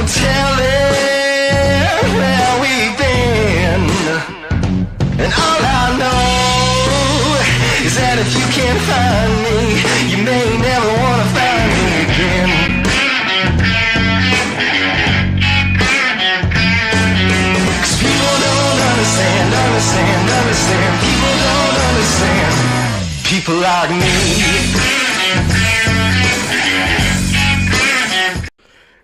telling where we've been. And all I know is that if you can't find me, you may never want to find me again. Cause people don't understand. People don't understand. People like me.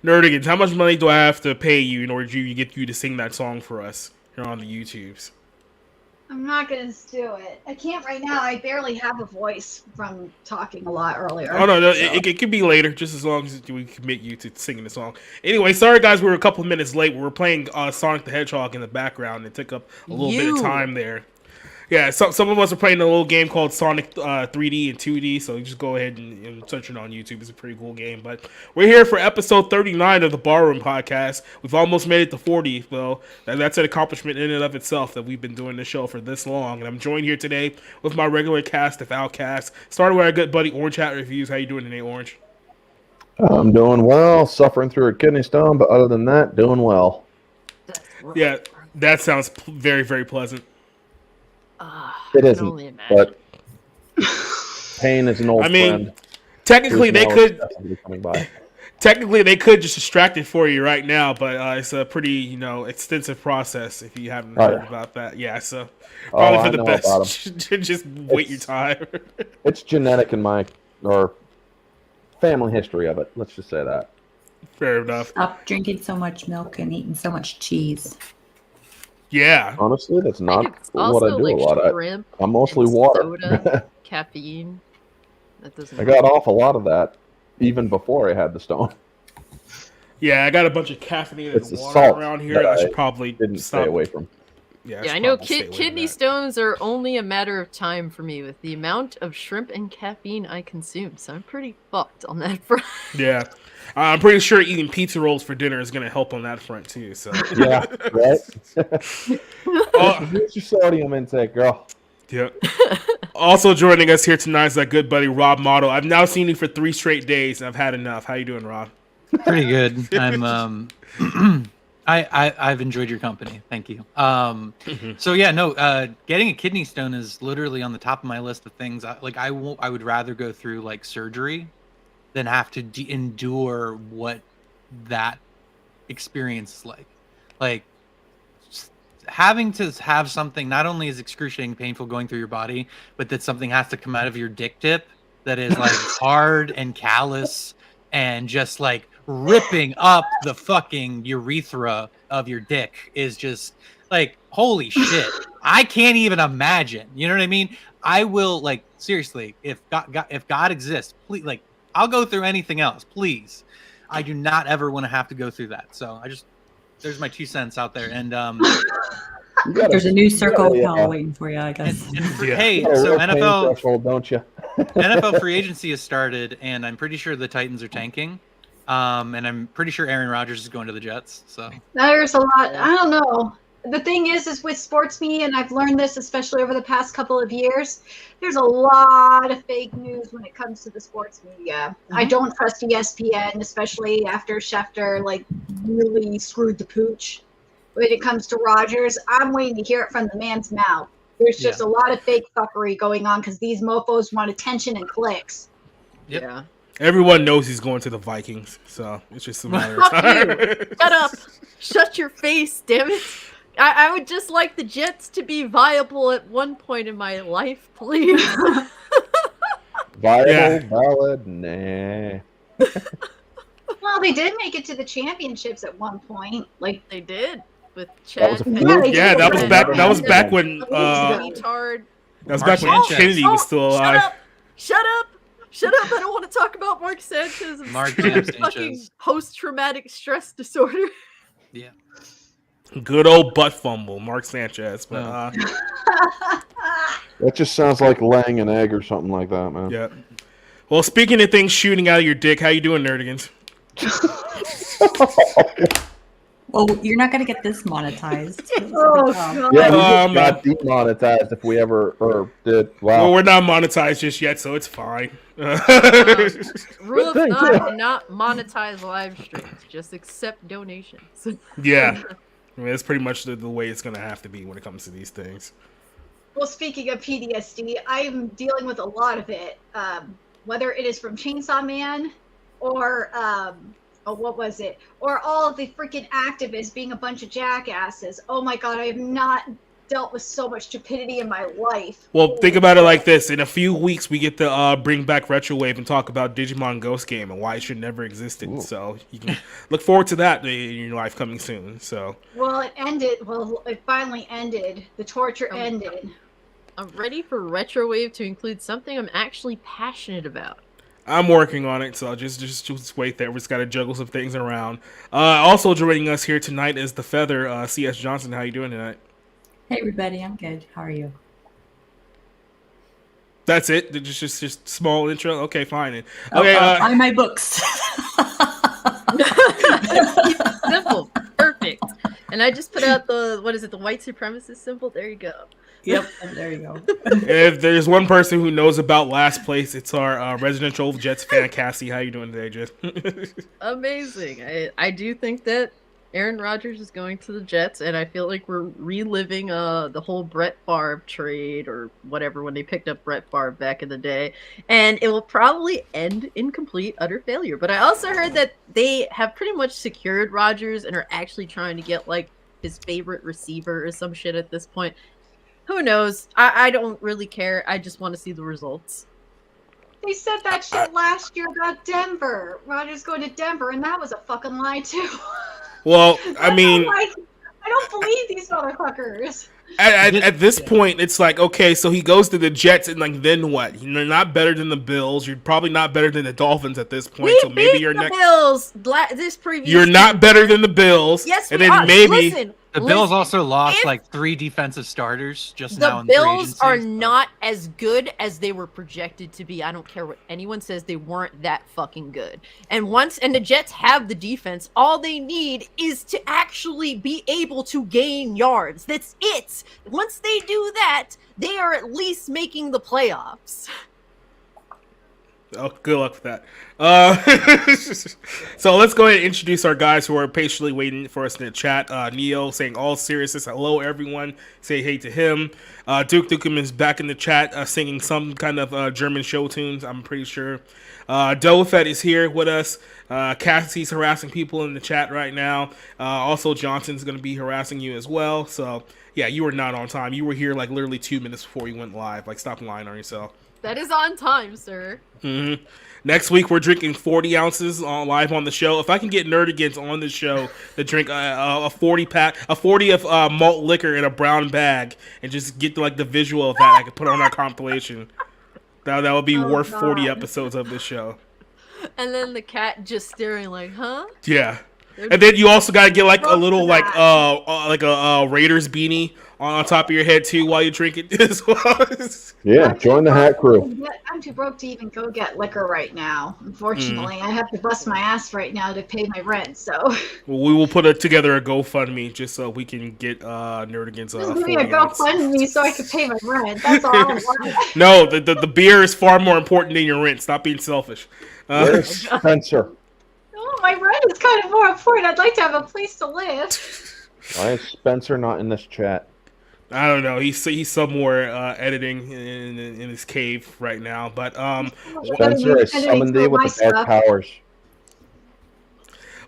Nerdigans, how much money do I have to pay you in order to get you to sing that song for us here on the YouTubes? I'm not going to do it. I can't right now. I barely have a voice from talking a lot earlier. Oh, no, so. it could be later, just as long as we commit you to singing the song. Anyway, sorry, guys, we were a couple of minutes late. We were playing Sonic the Hedgehog in the background. It took up a little bit of time there. Yeah, some of us are playing a little game called Sonic 3D and 2D, so just go ahead and search it on YouTube. It's a pretty cool game. But we're here for episode 39 of the Barroom Podcast. We've almost made it to 40, though. That's an accomplishment in and of itself that we've been doing this show for this long. And I'm joined here today with my regular cast of Outcasts. Starting with our good buddy Orange Hat Reviews. How you doing today, Orange? I'm doing well, suffering through a kidney stone, but other than that, doing well. Yeah, that sounds very, very pleasant. It isn't, but pain is an old friend. Technically they could just distract it for you right now, but it's a pretty extensive process if you haven't heard about that. Yeah, so probably for the best. Just wait your time. It's genetic in my family history of it. Let's just say that. Fair enough. Stop drinking so much milk and eating so much cheese. Yeah. Honestly, that's not what I do a lot of. I'm mostly water. Soda, caffeine. That doesn't. I got off a lot of that even before I had the stone. Yeah, I got a bunch of caffeinated water around here. I should probably stay away from. Yeah, I know kidney stones are only a matter of time for me with the amount of shrimp and caffeine I consume. So I'm pretty fucked on that front. Yeah. I'm pretty sure eating pizza rolls for dinner is going to help on that front, too. So yeah, right? Here's your sodium intake, girl. Yep. Also joining us here tonight is our good buddy, Rob Motto. I've now seen you for 3 straight days, and I've had enough. How you doing, Rob? Pretty good. I'm I've enjoyed your company. Thank you. So yeah, no, getting a kidney stone is literally on the top of my list of things. I would rather go through like surgery than have to endure what that experience is like. Like having to have something not only is excruciating painful going through your body, but that something has to come out of your dick tip that is like hard and callous and just like ripping up the fucking urethra of your dick is just like, holy shit. I can't even imagine. You know what I mean? I will, like, seriously, if God exists, please, like, I'll go through anything else, please. I do not ever want to have to go through that. So there's my 2 cents out there. And there's a new circle of hell waiting for you, I guess. Hey, so NFL threshold, don't you? NFL free agency has started, and I'm pretty sure the Titans are tanking. And I'm pretty sure Aaron Rodgers is going to the Jets. So there's a lot. I don't know. The thing is with sports media, and I've learned this especially over the past couple of years, there's a lot of fake news when it comes to the sports media. Mm-hmm. I don't trust ESPN, especially after Schefter really screwed the pooch. When it comes to Rodgers, I'm waiting to hear it from the man's mouth. There's just a lot of fake fuckery going on because these mofos want attention and clicks. Yep. Yeah. Everyone knows he's going to the Vikings, so it's just a matter of time. Shut up. Shut your face, damn it. I would just like the Jets to be viable at one point in my life, please. Valid? Nah. Well, they did make it to the championships at one point. Like they did with Chad. That was back when Kennedy was still alive. Shut up! I don't want to talk about Mark Sanchez and fucking post-traumatic stress disorder. Yeah. Good old butt fumble, Mark Sanchez. But, that just sounds like laying an egg or something like that, man. Yeah. Well, speaking of things shooting out of your dick, how you doing, Nerdigans? Well, you're not going to get this monetized. Oh, God. Yeah, we just got demonetized if we ever did. Wow. Well, we're not monetized just yet, so it's fine. Rule of thumb: not monetize live streams. Just accept donations. Yeah, I mean, that's pretty much the way it's gonna have to be when it comes to these things. Well, speaking of PTSD, I'm dealing with a lot of it. Whether it is from Chainsaw Man or what was it? Or all of the freaking activists being a bunch of jackasses. Oh my God, I have not dealt with so much stupidity in my life. Well, think about it like this. In a few weeks, we get to bring back Retrowave and talk about Digimon Ghost Game and why it should never existed. Ooh. So you can look forward to that in your life coming soon. So. Well, it ended. Well, it finally ended. The torture ended. I'm ready for Retrowave to include something I'm actually passionate about. I'm working on it, so just wait there. We just got to juggle some things around. Also joining us here tonight is the Feather, C.S. Johnson. How you doing tonight? Hey, everybody. I'm good. How are you? That's it? Just small intro? Okay, fine. Okay, buy my books. Simple. Perfect. And I just put out the white supremacist symbol. There you go. Yep, there you go. If there's one person who knows about last place, it's our residential Jets fan, Cassie. How you doing today, Jess? Amazing. I do think that Aaron Rodgers is going to the Jets, and I feel like we're reliving the whole Brett Favre trade or whatever when they picked up Brett Favre back in the day, and it will probably end in complete, utter failure. But I also heard that they have pretty much secured Rodgers and are actually trying to get like his favorite receiver or some shit at this point. Who knows? I don't really care. I just want to see the results. They said that shit last year about Denver. Rodgers going to Denver, and that was a fucking lie, too. Well, I mean... I don't believe these motherfuckers. At this point, it's like, okay, so he goes to the Jets, and like, then what? You're not better than the Bills. You're probably not better than the Dolphins at this point. So maybe you're next. Bills this previous. You're not better than the Bills. Yes, and then maybe. Listen, the Bills also lost like 3 defensive starters just now in the free Bills agency, are not as good as they were projected to be. I don't care what anyone says, they weren't that fucking good. And the Jets have the defense. All they need is to actually be able to gain yards. That's it. Once they do that, they are at least making the playoffs. Oh, good luck with that. So let's go ahead and introduce our guys who are patiently waiting for us in the chat. Neo saying all seriousness, hello everyone. Say hey to him. Duke Dukem is back in the chat singing some kind of German show tunes, I'm pretty sure. Dofet is here with us. Cassie's harassing people in the chat right now. Also, Johnson's going to be harassing you as well. So, yeah, you were not on time. You were here like literally 2 minutes before you went live. Like, stop lying on yourself. That is on time, sir. Mm-hmm. Next week, we're drinking 40 ounces live on the show. If I can get Nerdigans on the show to drink a 40 of malt liquor in a brown bag and just get like the visual of that, I could put on our compilation. That would be worth 40 episodes of this show. And then the cat just staring like, huh? Yeah. And then you also gotta get like a little like a Raiders beanie on top of your head too while you drink it as well. Yeah, join the hat crew. I'm too broke to even go get liquor right now. Unfortunately, I have to bust my ass right now to pay my rent. So we will put together a GoFundMe just so we can get Nerdigans. Give me a GoFundMe so I can pay my rent. That's all I want. No, the beer is far more important than your rent. Stop being selfish. Where's Spencer? Oh, my rent is kind of more important. I'd like to have a place to live. Why is Spencer not in this chat? I don't know. He's somewhere editing in his cave right now. But Spencer is summoned thee with the dark powers.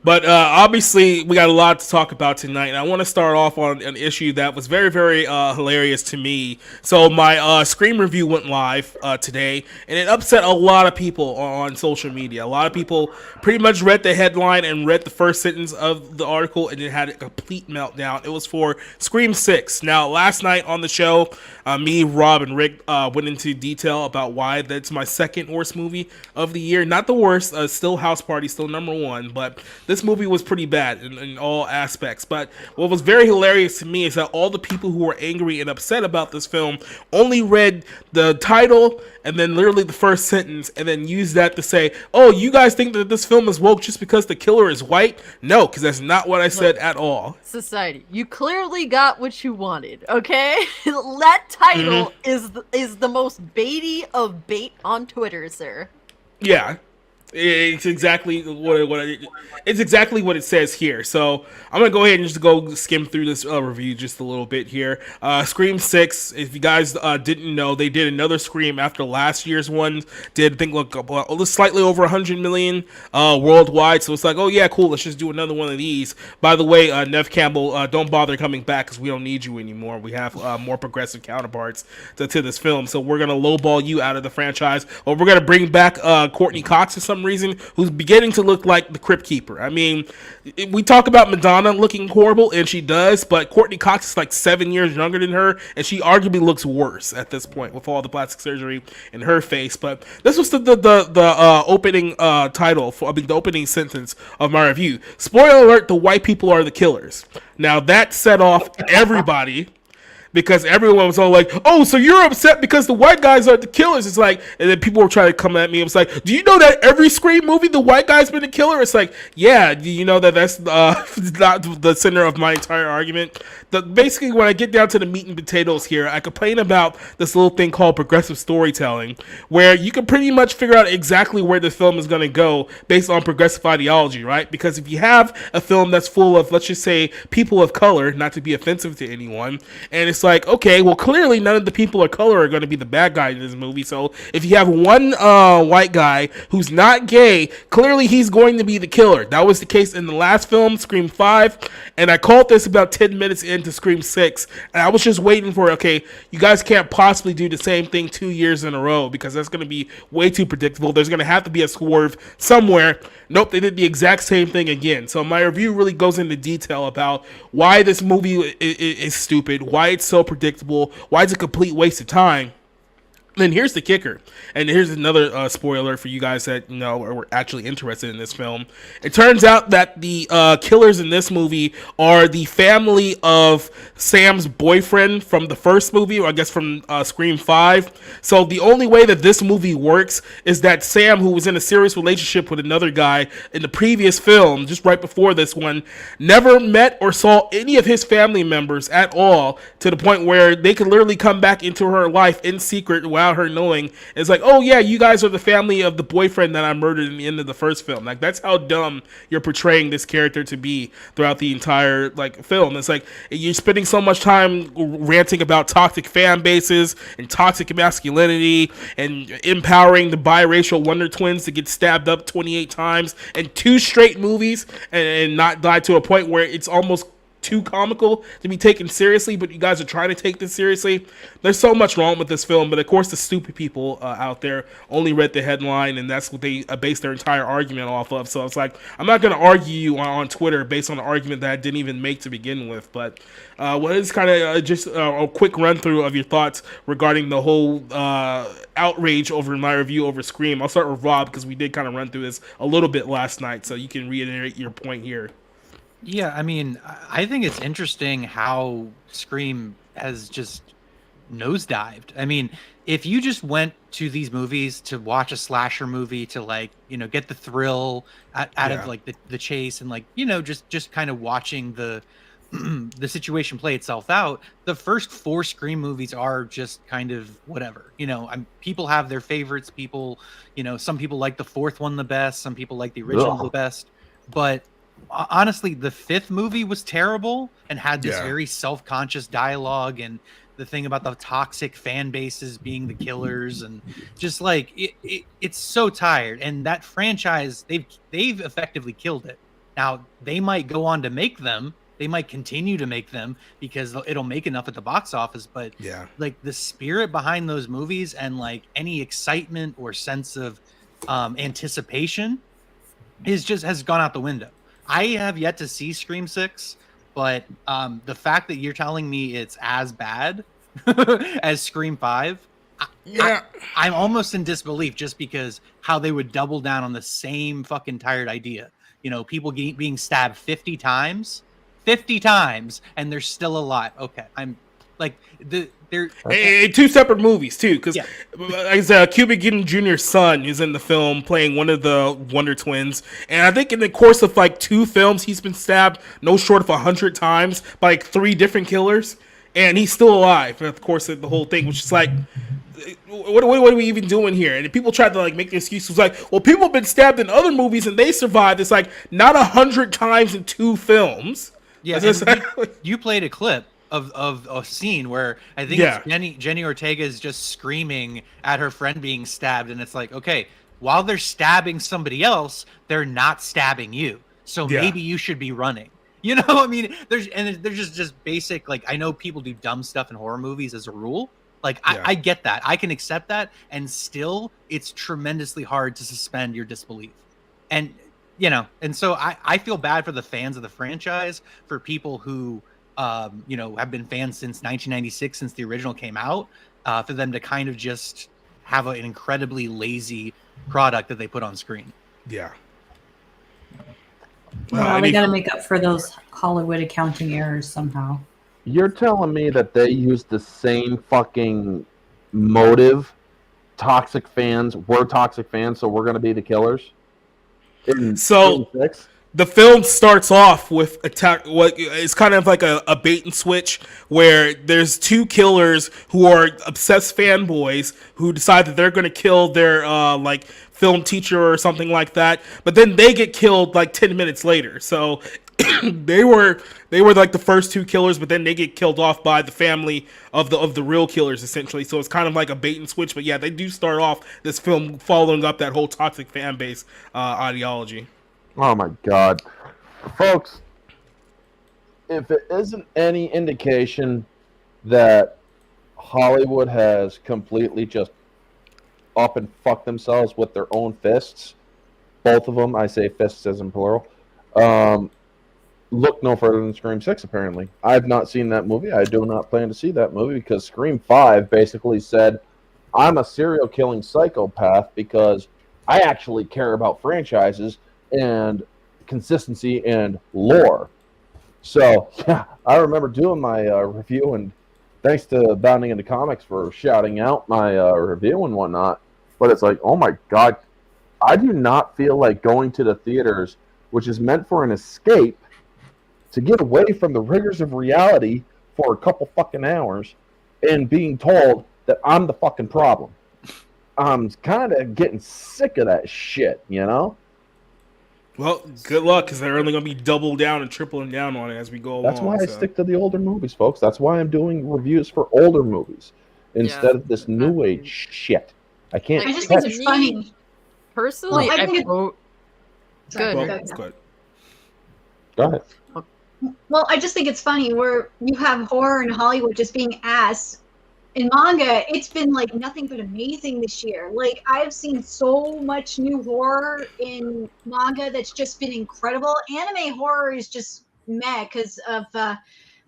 But obviously, we got a lot to talk about tonight. And I want to start off on an issue that was very, very hilarious to me. So my Scream review went live today, and it upset a lot of people on social media. A lot of people pretty much read the headline and read the first sentence of the article, and it had a complete meltdown. It was for Scream 6. Now, last night on the show, me, Rob, and Rick went into detail about why that's my second worst movie of the year. Not the worst. Still House Party, still number one. But this movie was pretty bad in all aspects. But what was very hilarious to me is that all the people who were angry and upset about this film only read the title and then literally the first sentence and then used that to say, oh, you guys think that this film is woke just because the killer is white? No, because that's not what I said at all. Society, you clearly got what you wanted, okay? That title is the most baity of bait on Twitter, sir. Yeah. It's exactly it's exactly what it says here. So I'm gonna go ahead and just go skim through this review just a little bit here. Scream 6. If you guys didn't know, they did another Scream after last year's one. Did I think slightly over 100 million worldwide. So it's like, oh yeah, cool. Let's just do another one of these. By the way, Nev Campbell, don't bother coming back because we don't need you anymore. We have more progressive counterparts to this film. So we're gonna lowball you out of the franchise, or we're gonna bring back Courtney Cox for some reason, who's beginning to look like the Crypt Keeper. I mean, we talk about Madonna looking horrible, and she does, but Courtney Cox is like 7 years younger than her, and she arguably looks worse at this point with all the plastic surgery in her face. But this was the opening title, the opening sentence of my review. Spoiler alert, the white people are the killers. Now that set off everybody, because everyone was all like, oh, so you're upset because the white guys are the killers. It's like, and then people were trying to come at me. It was like, do you know that every Scream movie, the white guy's been the killer? It's like, yeah, do you know that that's not the center of my entire argument? Basically, when I get down to the meat and potatoes here, I complain about this little thing called progressive storytelling, where you can pretty much figure out exactly where the film is going to go based on progressive ideology, right? Because if you have a film that's full of, let's just say, people of color, not to be offensive to anyone, and it's like, okay, well, clearly none of the people of color are going to be the bad guy in this movie. So if you have one white guy who's not gay, clearly he's going to be the killer. That was the case in the last film, Scream 5, and I called this about 10 minutes into Scream 6, and I was just waiting for, okay, you guys can't possibly do the same thing 2 years in a row because that's going to be way too predictable. There's going to have to be a swerve somewhere. Nope, they did the exact same thing again. So my review really goes into detail about why this movie is stupid, why it's so predictable, why it's a complete waste of time. Then here's the kicker, and here's another spoiler for you guys that are actually interested in this film. It turns out that the killers in this movie are the family of Sam's boyfriend from the first movie, or I guess from Scream 5. So the only way that this movie works is that Sam, who was in a serious relationship with another guy in the previous film, just right before this one, never met or saw any of his family members at all, to the point where they could literally come back into her life in secret without her knowing. It's like, oh yeah, you guys are the family of the boyfriend that I murdered in the end of the first film. Like, that's how dumb you're portraying this character to be throughout the entire film. It's like you're spending so much time ranting about toxic fan bases and toxic masculinity and empowering the biracial Wonder Twins to get stabbed up 28 times in 2 straight movies and not die to a point where it's almost too comical to be taken seriously, but you guys are trying to take this seriously. There's so much wrong with this film, but of course the stupid people out there only read the headline, and that's what they base their entire argument off of. So it's like, I'm not going to argue you on Twitter based on an argument that I didn't even make to begin with. But what is kind of just a quick run through of your thoughts regarding the whole outrage over my review over Scream. I'll start with Rob, because we did kind of run through this a little bit last night, so you can reiterate your point here. Yeah, I mean, I think it's interesting how Scream has just nosedived. I mean, if you just went to these movies to watch a slasher movie to get the thrill out of the chase and just kind of watching the situation play itself out, the first 4 Scream movies are just kind of whatever. People have their favorites. People, some people like the 4th one the best. Some people like the original the best. But honestly, the 5th movie was terrible and had this very self-conscious dialogue and the thing about the toxic fan bases being the killers, and just it's so tired. And that franchise, they've effectively killed it. Now they might go on to make them. They might continue to make them because it'll make enough at the box office. But the spirit behind those movies and any excitement or sense of anticipation has gone out the window. I have yet to see Scream 6, but the fact that you're telling me it's as bad as Scream 5, I'm almost in disbelief, just because how they would double down on the same fucking tired idea. people being stabbed 50 times, and they're still alive. Okay, I'm like they're and two separate movies too, because Cuba Gooding Jr.'s son is in the film playing one of the Wonder Twins, and I think in the course of like 2 films, he's been stabbed no short of 100 times by like 3 different killers, and he's still alive. And of course, the whole thing, which is like, what are we even doing here? And people try to like make the excuses like, well, people have been stabbed in other movies and they survived. It's like not 100 times in 2 films. Yeah, you played a clip of a scene where I think it's Jenny Ortega is just screaming at her friend being stabbed, and it's like, okay, while they're stabbing somebody else, they're not stabbing you. So maybe you should be running. I mean, there's just basic, like, I know people do dumb stuff in horror movies as a rule. Like, I get that. I can accept that. And still, it's tremendously hard to suspend your disbelief. And, and so I feel bad for the fans of the franchise, for people who, have been fans since 1996, since the original came out, for them to kind of just have an incredibly lazy product that they put on screen. Yeah. Well, they got to make up for those Hollywood accounting errors somehow. You're telling me that they used the same fucking motive? Toxic fans, we're toxic fans, so we're going to be the killers? So the film starts off with what is kind of like a bait and switch, where there's 2 killers who are obsessed fanboys who decide that they're going to kill their like film teacher or something like that, but then they get killed like 10 minutes later. So they were like the first 2 killers, but then they get killed off by the family of the real killers, essentially. So it's kind of like a bait and switch. But yeah, they do start off this film following up that whole toxic fan base ideology. Oh my God, folks! If it isn't any indication that Hollywood has completely just up and fucked themselves with their own fists, both of them, I say fists as in plural, look no further than Scream 6, apparently. I've not seen that movie. I do not plan to see that movie because Scream 5 basically said, I'm a serial killing psychopath because I actually care about franchises and consistency and lore. So, yeah, I remember doing my review, and thanks to Bounding into Comics for shouting out my review and whatnot. But it's like, oh my God, I do not feel like going to the theaters, which is meant for an escape, to get away from the rigors of reality for a couple fucking hours and being told that I'm the fucking problem. I'm kind of getting sick of that shit, Well, good luck, because they're only going to be double down and tripling down on it as we go along. That's why I stick to the older movies, folks. That's why I'm doing reviews for older movies instead of this new age shit. I can't. I just think it's funny. Personally, Well, I I think wrote. Good. Go ahead. Well, I just think it's funny where you have horror in Hollywood just being ass. In manga, it's been like nothing but amazing this year. Like, I've seen so much new horror in manga that's just been incredible. Anime horror is just meh because of,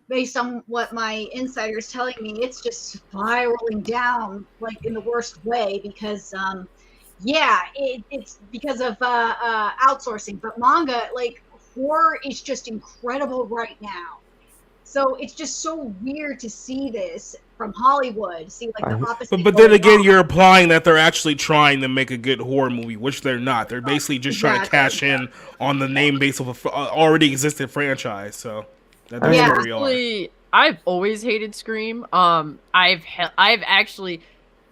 based on what my insider's telling me, it's just spiraling down like in the worst way because, it's because of outsourcing. But manga, like, horror is just incredible right now. So it's just so weird to see this from Hollywood, see like the opposite. But then again, you're implying that they're actually trying to make a good horror movie, which they're not. They're basically just trying to cash in on the name base of a already existing franchise. So that's where we are. I've always hated Scream. I've actually.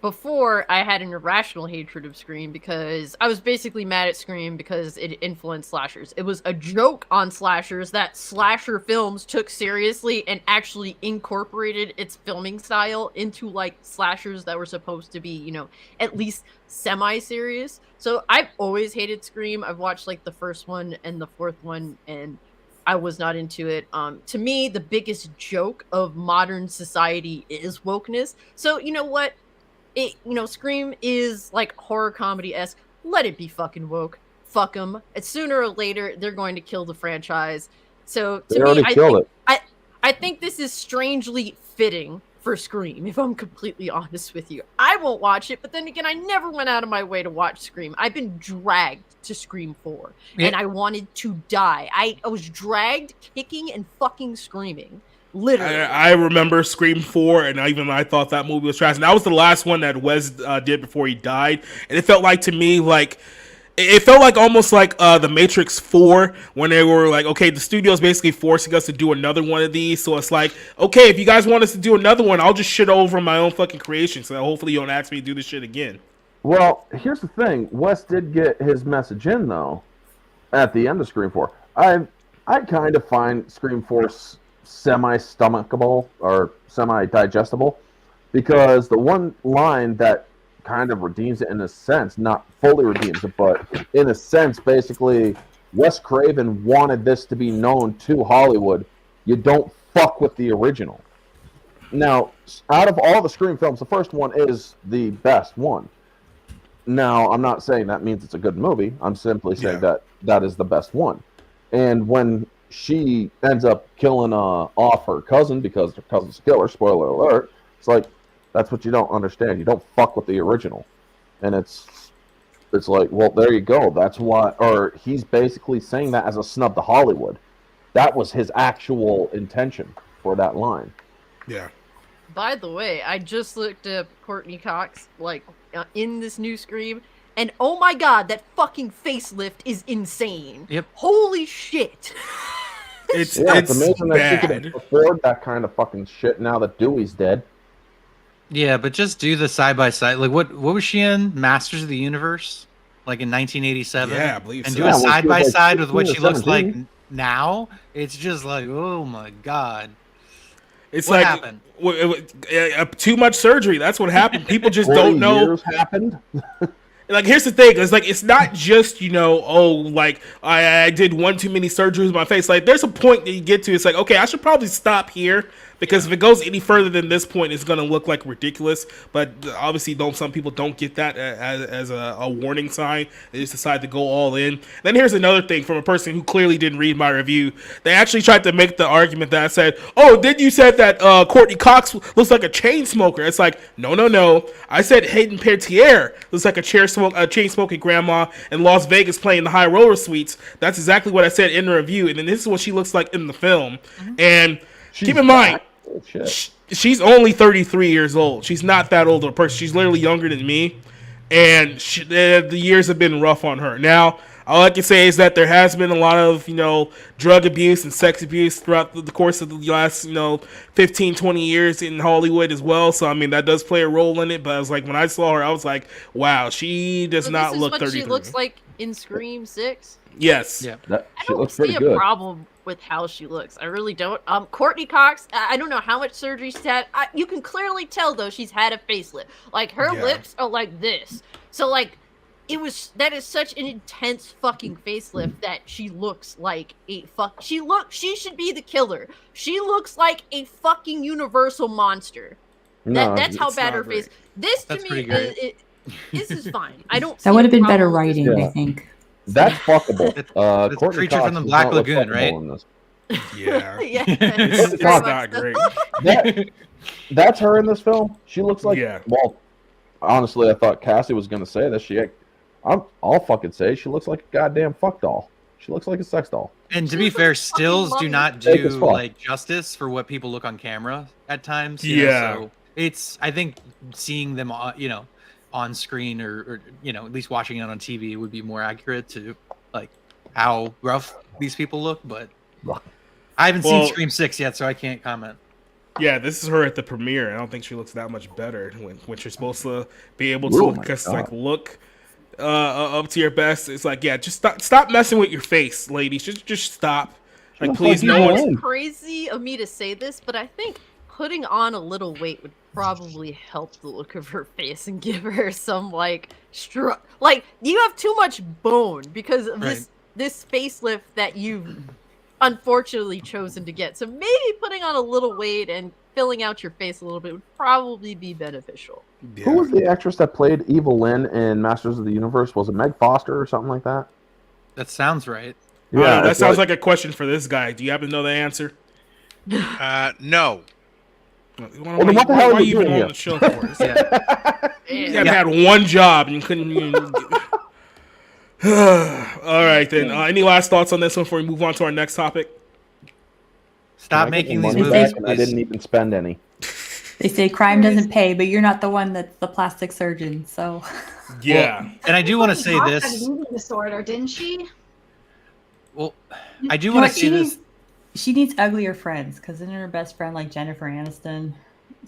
Before, I had an irrational hatred of Scream because I was basically mad at Scream because it influenced slashers. It was a joke on slashers that slasher films took seriously and actually incorporated its filming style into, like, slashers that were supposed to be, at least semi-serious. So I've always hated Scream. I've watched, like, the first one and the fourth one, and I was not into it. To me, the biggest joke of modern society is wokeness. So, you know what? Scream is like horror comedy-esque. Let it be fucking woke. Fuck them. And sooner or later, they're going to kill the franchise. So to me, I think this is strangely fitting for Scream, if I'm completely honest with you. I won't watch it, but then again, I never went out of my way to watch Scream. I've been dragged to Scream 4, and I wanted to die. I was dragged kicking and fucking screaming. Literally. I remember Scream 4, and I thought that movie was trash. And that was the last one that Wes did before he died. And it felt like, to me, like... It felt like almost like The Matrix 4, when they were like, okay, the studio's basically forcing us to do another one of these. So it's like, okay, if you guys want us to do another one, I'll just shit over my own fucking creation. So hopefully you don't ask me to do this shit again. Well, here's the thing. Wes did get his message in, though, at the end of Scream 4. I kind of find Scream 4 semi-stomachable or semi-digestible, because the one line that kind of redeems it in a sense, not fully redeems it, but in a sense, basically, Wes Craven wanted this to be known to Hollywood. You don't fuck with the original. Now, out of all the Scream films, the first one is the best one. Now, I'm not saying that means it's a good movie. I'm simply saying that is the best one. And when she ends up killing off her cousin because her cousin's a killer, spoiler alert, it's like, that's what you don't understand. You don't fuck with the original. And it's like, well, there you go. That's why, or he's basically saying that as a snub to Hollywood. That was his actual intention for that line. Yeah. By the way, I just looked at Courtney Cox, in this new Scream, and oh my god, that fucking facelift is insane. Yep. Holy shit. It's amazing bad. that she can afford that kind of fucking shit now that Dewey's dead. Yeah, but just do the side by side. Like, what was she in? Masters of the Universe, like in 1987. Yeah, I believe and so. do a side by side with 16 what or she looks 17. like now. It's just like, oh my god. It's What like happened? Too much surgery. That's what happened. People just 40 don't know. years happened. Like, here's the thing. It's not just, I did one too many surgeries on my face. Like, there's a point that you get to. It's like, okay, I should probably stop here, because if it goes any further than this point, it's going to look like ridiculous. But obviously, some people don't get that as a warning sign. They just decide to go all in. Then here's another thing from a person who clearly didn't read my review. They actually tried to make the argument that I said, oh, then you said that Courtney Cox looks like a chain smoker. It's like, no. I said Hayden Panettiere looks like a chain smoking grandma in Las Vegas playing the high roller suites. That's exactly what I said in the review. And then this is what she looks like in the film. Mm-hmm. And keep in mind, she's only 33 years old. She's not that old of a person. She's literally younger than me. And the years have been rough on her. Now, all I can say is that there has been a lot of, drug abuse and sex abuse throughout the course of the last, 15, 20 years in Hollywood as well. So, I mean, that does play a role in it. But I was like, when I saw her, I was like, wow, she does not look 33. This is what she looks like in Scream 6? Yes. Yeah. I don't see a problem with how she looks. I really don't. Courtney Cox, I don't know how much surgery she's had. You can clearly tell, though, she's had a facelift. Like, her lips are like this. So, like, that is such an intense fucking facelift that she looks like she should be the killer. She looks like a fucking Universal monster. That's how bad her face. This to me this is fine. I don't. That would have been better writing, I think. That's fuckable. It's Courtney Creature Cox from the does Black not look Lagoon, fuckable right? in this. Yeah. Yeah. It's not great. That's her in this film. She looks like. Yeah. Well, honestly, I thought Cassie was gonna say this. I'll fucking say she looks like a goddamn fuck doll. She looks like a sex doll. And to be fair, stills do not do justice for what people look on camera at times. Yeah. So it's, I think, seeing them on screen or at least watching it on TV would be more accurate to like how rough these people look. But I haven't seen Scream 6 yet, so I can't comment. Yeah, this is her at the premiere. I don't think she looks that much better when you're supposed to be able to look up to your best. It's like, yeah, just stop messing with your face, ladies. Just stop. Like, please, no one. It's crazy of me to say this, but I think putting on a little weight would probably help the look of her face and give her some like you have too much bone because of this facelift that you've unfortunately chosen to get. So maybe putting on a little weight and filling out your face a little bit would probably be beneficial. Yeah. Who was the actress that played Evil Lynn in Masters of the Universe? Was it Meg Foster or something like that? That sounds right. Yeah, that sounds like a question for this guy. Do you happen to know the answer? No. Well, then what the hell why are you even doing on here? the show for us? Yeah. You had one job and you couldn't even. All right, then. Any last thoughts on this one before we move on to our next topic? Stop Can I get making my these money movies, back? And I please. didn't even spend any. They say crime doesn't pay, but you're not the one that's the plastic surgeon. So Yeah. And I do want to say Hawk had this. an eating disorder, didn't she? Well, I do You know want what? to say this. She needs uglier friends because isn't her best friend like Jennifer Aniston?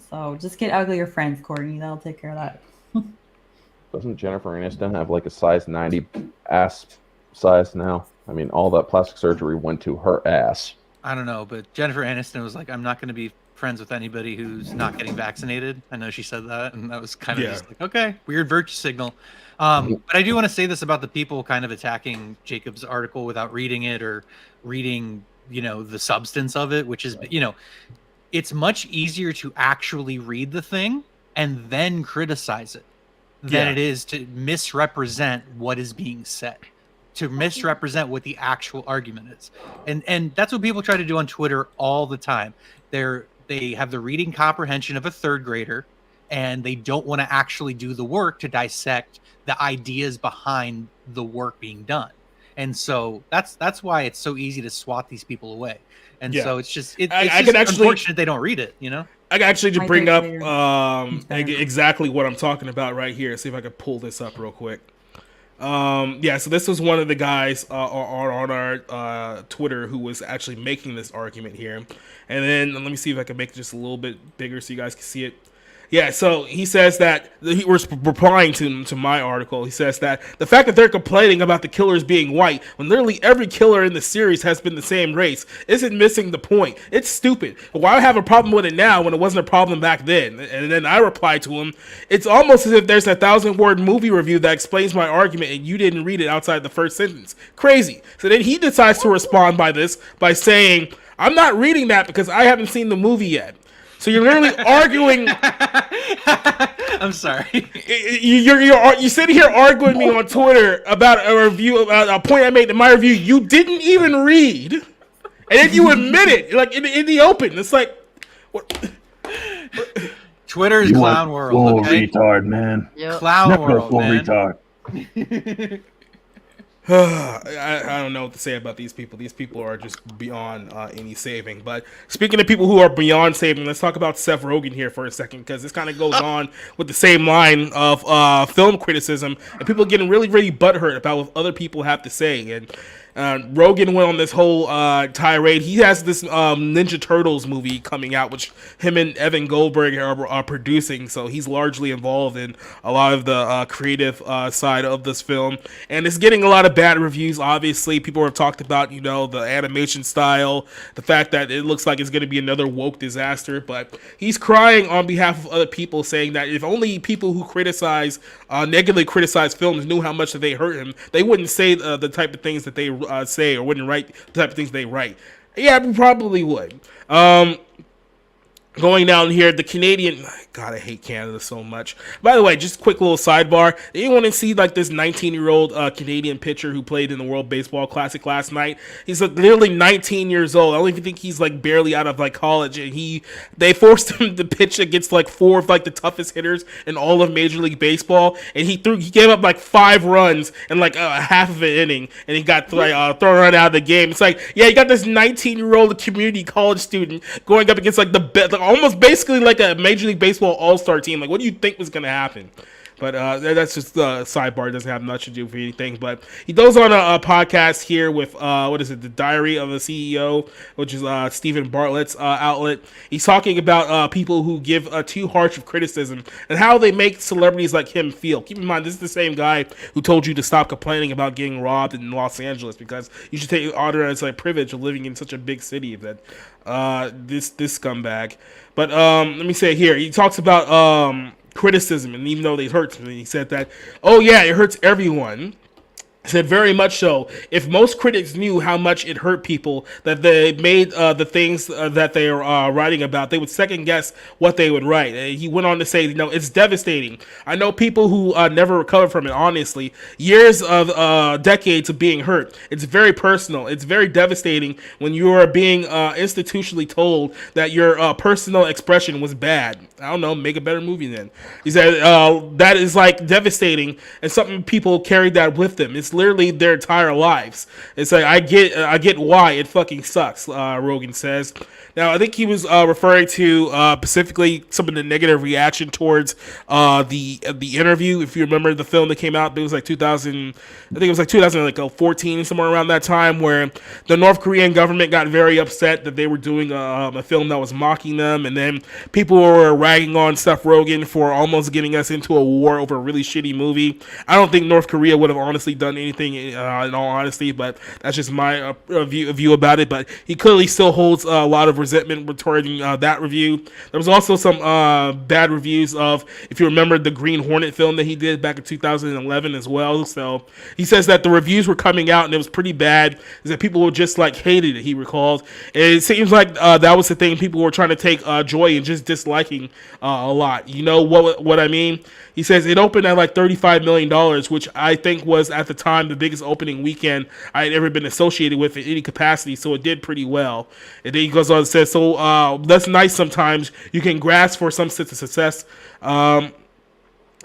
So just get uglier friends, Courtney. That'll take care of that. Doesn't Jennifer Aniston have like a size 90 ass size now? I mean, all that plastic surgery went to her ass. I don't know, but Jennifer Aniston was like, I'm not going to be friends with anybody who's not getting vaccinated. I know she said that, and that was kind of just like, okay, weird virtue signal. But I do want to say this about the people kind of attacking Jacob's article without reading it or reading, the substance of it, which is, it's much easier to actually read the thing and then criticize it than it is to misrepresent what is being said, to misrepresent what the actual argument is. And that's what people try to do on Twitter all the time. They have the reading comprehension of a third grader, and they don't want to actually do the work to dissect the ideas behind the work being done. And so that's why it's so easy to swat these people away. And so it's just unfortunate they don't read it, I can actually just bring up better. exactly what I'm talking about right here. See if I can pull this up real quick. So this was one of the guys on our Twitter who was actually making this argument here. And then let me see if I can make it just a little bit bigger so you guys can see it. Yeah, so he says that he was replying to my article. He says that the fact that they're complaining about the killers being white when literally every killer in the series has been the same race isn't missing the point. It's stupid. Why have a problem with it now when it wasn't a problem back then? And then I replied to him, it's almost as if there's a 1,000-word movie review that explains my argument and you didn't read it outside the first sentence. Crazy. So then he decides to respond by saying, I'm not reading that because I haven't seen the movie yet. So you're literally arguing. I'm sorry. You sit here arguing me on Twitter about a review, about a point I made in my review you didn't even read, and then you admit it, like in the open. It's like, what? Twitter is clown world. Full Okay? retard, man. Yep. Clown Never a world, full man. retard. I don't know what to say about these people. These people are just beyond any saving. But speaking of people who are beyond saving, let's talk about Seth Rogen here for a second, because this kind of goes on with the same line of film criticism and people getting really, really butthurt about what other people have to say. And Rogen went on this whole tirade. He has this Ninja Turtles movie coming out, which him and Evan Goldberg are producing. So he's largely involved in a lot of the creative side of this film. And it's getting a lot of bad reviews, obviously. People have talked about, the animation style, the fact that it looks like it's going to be another woke disaster. But he's crying on behalf of other people, saying that if only people who negatively criticize films knew how much that they hurt him, they wouldn't say the type of things that they say, or wouldn't write the type of things they write. Yeah, we probably would. Going down here, the Canadian... God, I hate Canada so much. By the way, just a quick little sidebar. Anyone want to see like this 19-year-old Canadian pitcher who played in the World Baseball Classic last night? He's like literally 19 years old. I don't even think he's like barely out of like college. And they forced him to pitch against like 4 of like the toughest hitters in all of Major League Baseball. And he gave up like 5 runs in like a half of an inning. And he got thrown out of the game. It's like, yeah, you got this 19-year-old community college student going up against like almost basically like a Major League Baseball all-star team. Like, what do you think was going to happen? But that's just the sidebar. It doesn't have much to do with anything. But he goes on a podcast here with, The Diary of a CEO, which is Stephen Bartlett's outlet. He's talking about people who give too harsh of criticism and how they make celebrities like him feel. Keep in mind, this is the same guy who told you to stop complaining about getting robbed in Los Angeles, because you should take honor as a privilege of living in such a big city. That this scumbag. But let me say here, he talks about criticism, and even though it hurts me, he said that, oh yeah, it hurts everyone. Said very much so. If most critics knew how much it hurt people that they made the things that they are writing about, they would second guess what they would write. He went on to say, it's devastating. I know people who never recover from it. Honestly, years of decades of being hurt. It's very personal. It's very devastating when you are being institutionally told that your personal expression was bad. I don't know. Make a better movie then. He said that is like devastating, and something people carried that with them. It's literally their entire lives. It's like I get why it fucking sucks. Rogan says. Now I think he was referring to specifically some of the negative reaction towards the interview. If you remember the film that came out, it was like 2000. I think it was like 2014, somewhere around that time, where the North Korean government got very upset that they were doing a film that was mocking them, and then people were ragging on Seth Rogen for almost getting us into a war over a really shitty movie. I don't think North Korea would have honestly done anything in all honesty, but that's just my view about it. But he clearly still holds a lot of resentment regarding that review. There was also some bad reviews of, if you remember, the Green Hornet film that he did back in 2011 as well. So he says that the reviews were coming out and it was pretty bad. Is that people were just like hated it, he recalled. And it seems like that was the thing. People were trying to take joy in just disliking a lot. You know what I mean? He says it opened at like $35 million, which I think was at the time the biggest opening weekend I had ever been associated with in any capacity. So it did pretty well. And then he goes on and says, so that's nice sometimes. You can grasp for some sense of success.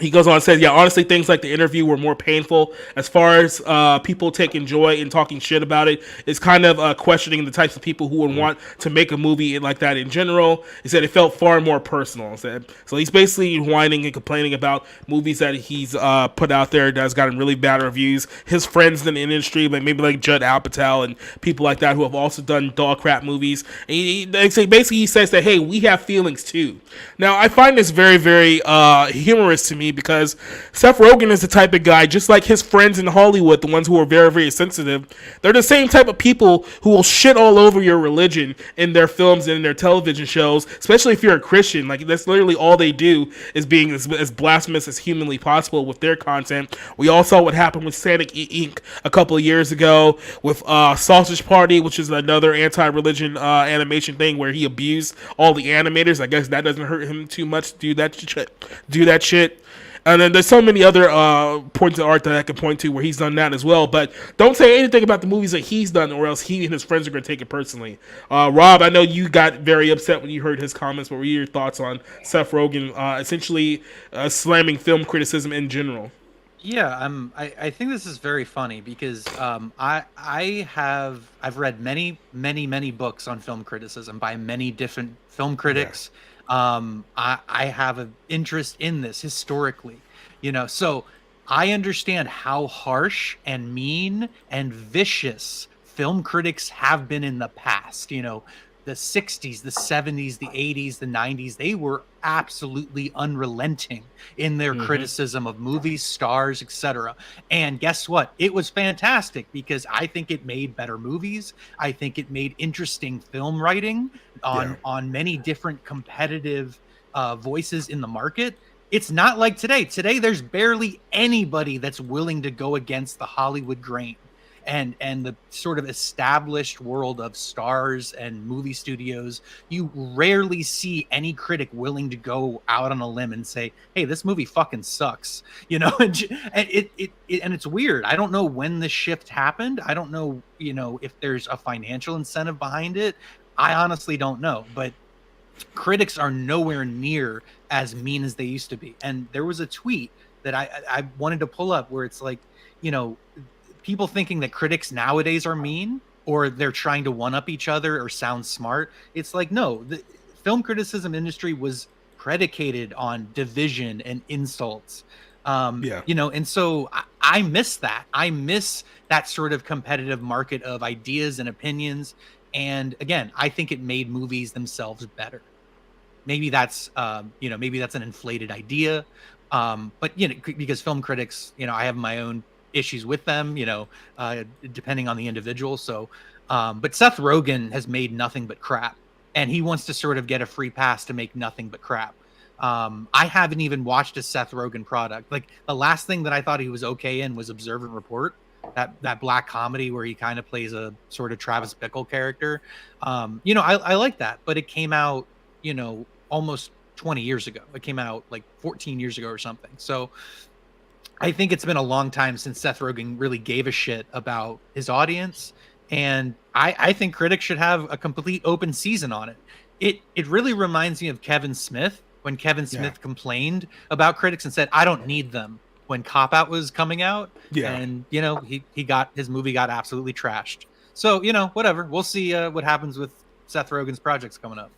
He goes on and says, yeah, honestly, things like the interview were more painful. As far as people taking joy in talking shit about it, it's kind of questioning the types of people who would want to make a movie like that in general. He said it felt far more personal. So he's basically whining and complaining about movies that he's put out there that's gotten really bad reviews. His friends in the industry, like maybe like Judd Apatow and people like that who have also done dog crap movies. And basically he says that, hey, we have feelings too. Now, I find this very, very humorous to me, because Seth Rogen is the type of guy, just like his friends in Hollywood, the ones who are very, very sensitive, they're the same type of people who will shit all over your religion in their films and in their television shows, especially if you're a Christian. Like, that's literally all they do, is being as blasphemous as humanly possible with their content. We all saw what happened with Sonic Inc. a couple of years ago with Sausage Party, which is another anti-religion animation thing where he abused all the animators. I guess that doesn't hurt him too much to do that shit. And then there's so many other points of art that I can point to where he's done that as well. But don't say anything about the movies that he's done, or else he and his friends are going to take it personally. Rob, I know you got very upset when you heard his comments. What were your thoughts on Seth Rogen essentially slamming film criticism in general? Yeah, I think this is very funny because I've read many books on film criticism by many different film critics. Yeah. I have an interest in this historically, so I understand how harsh and mean and vicious film critics have been in the past. The 60s, the 70s, the 80s, the 90s, they were absolutely unrelenting in their criticism of movies, stars, etc. And guess what? It was fantastic because I think it made better movies. I think it made interesting film writing on many different competitive voices in the market. It's not like today. Today, there's barely anybody that's willing to go against the Hollywood grain. And the sort of established world of stars and movie studios. You rarely see any critic willing to go out on a limb and say, hey, this movie fucking sucks, and it's weird. I don't know when the shift happened. I don't know, if there's a financial incentive behind it. I honestly don't know, but critics are nowhere near as mean as they used to be. And there was a tweet that I wanted to pull up where it's like, people thinking that critics nowadays are mean or they're trying to one-up each other or sound smart. It's like, no, the film criticism industry was predicated on division and insults. And so I miss that. I miss that sort of competitive market of ideas and opinions. And again, I think it made movies themselves better. Maybe that's, maybe that's an inflated idea. But, because film critics, I have my own issues with them, depending on the individual. So, but Seth Rogen has made nothing but crap, and he wants to sort of get a free pass to make nothing but crap. I haven't even watched a Seth Rogen product. Like, the last thing that I thought he was okay in was Observe and Report. that black comedy where he kind of plays a sort of Travis Bickle character. You know, I like that, but it came out, you know, almost 20 years ago. It came out like 14 years ago or something. So I think it's been a long time since Seth Rogen really gave a shit about his audience. And I think critics should have a complete open season on it. It really reminds me of Kevin Smith, when Kevin Smith complained about critics and said, I don't need them, when Cop Out was coming out. Yeah. And, you know, his movie got absolutely trashed. So, you know, whatever. We'll see what happens with Seth Rogen's projects coming up.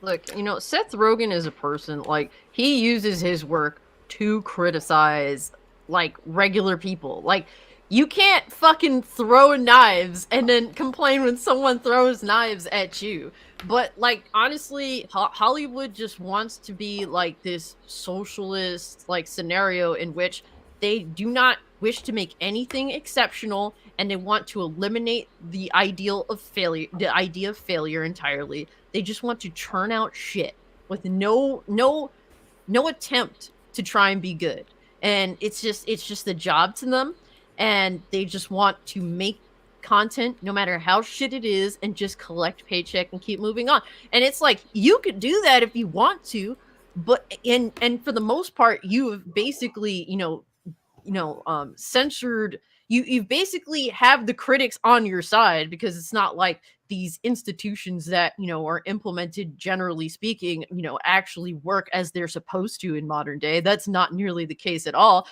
Look, you know, Seth Rogen is a person, like, he uses his work to criticize, like, regular people. Like, you can't fucking throw knives and then complain when someone throws knives at you. But, like, honestly, Hollywood just wants to be, like, this socialist, like, scenario in which they do not wish to make anything exceptional, and they want to eliminate the idea of failure entirely. They just want to churn out shit with no attempt to try and be good. And it's just a job to them, and they just want to make content no matter how shit it is and just collect paycheck and keep moving on. And it's like, you could do that if you want to, but and for the most part, you have basically, censored, you basically have the critics on your side, because it's not like these institutions that, you know, are implemented, generally speaking, you know, actually work as they're supposed to in modern day. That's not nearly the case at all.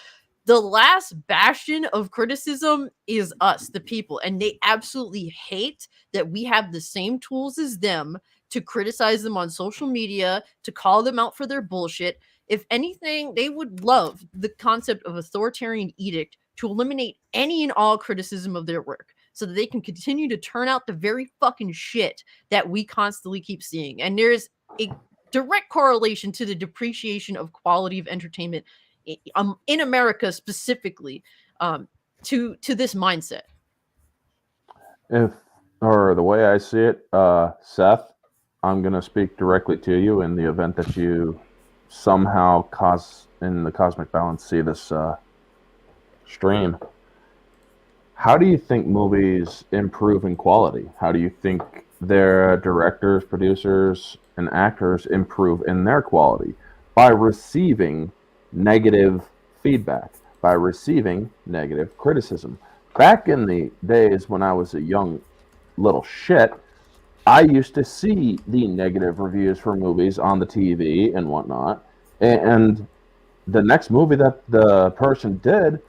The last bastion of criticism is us, the people, and they absolutely hate that we have the same tools as them to criticize them on social media, to call them out for their bullshit. If anything, they would love the concept of authoritarian edict to eliminate any and all criticism of their work, so that they can continue to turn out the very fucking shit that we constantly keep seeing. And there's a direct correlation to the depreciation of quality of entertainment in America specifically, to this mindset. Or the way I see it, Seth, I'm going to speak directly to you in the event that you somehow in the cosmic balance see this stream. How do you think movies improve in quality? How do you think their directors, producers, and actors improve in their quality? By receiving negative feedback, by receiving negative criticism. Back in the days when I was a young little shit, I used to see the negative reviews for movies on the TV and whatnot, and the next movie that the person did,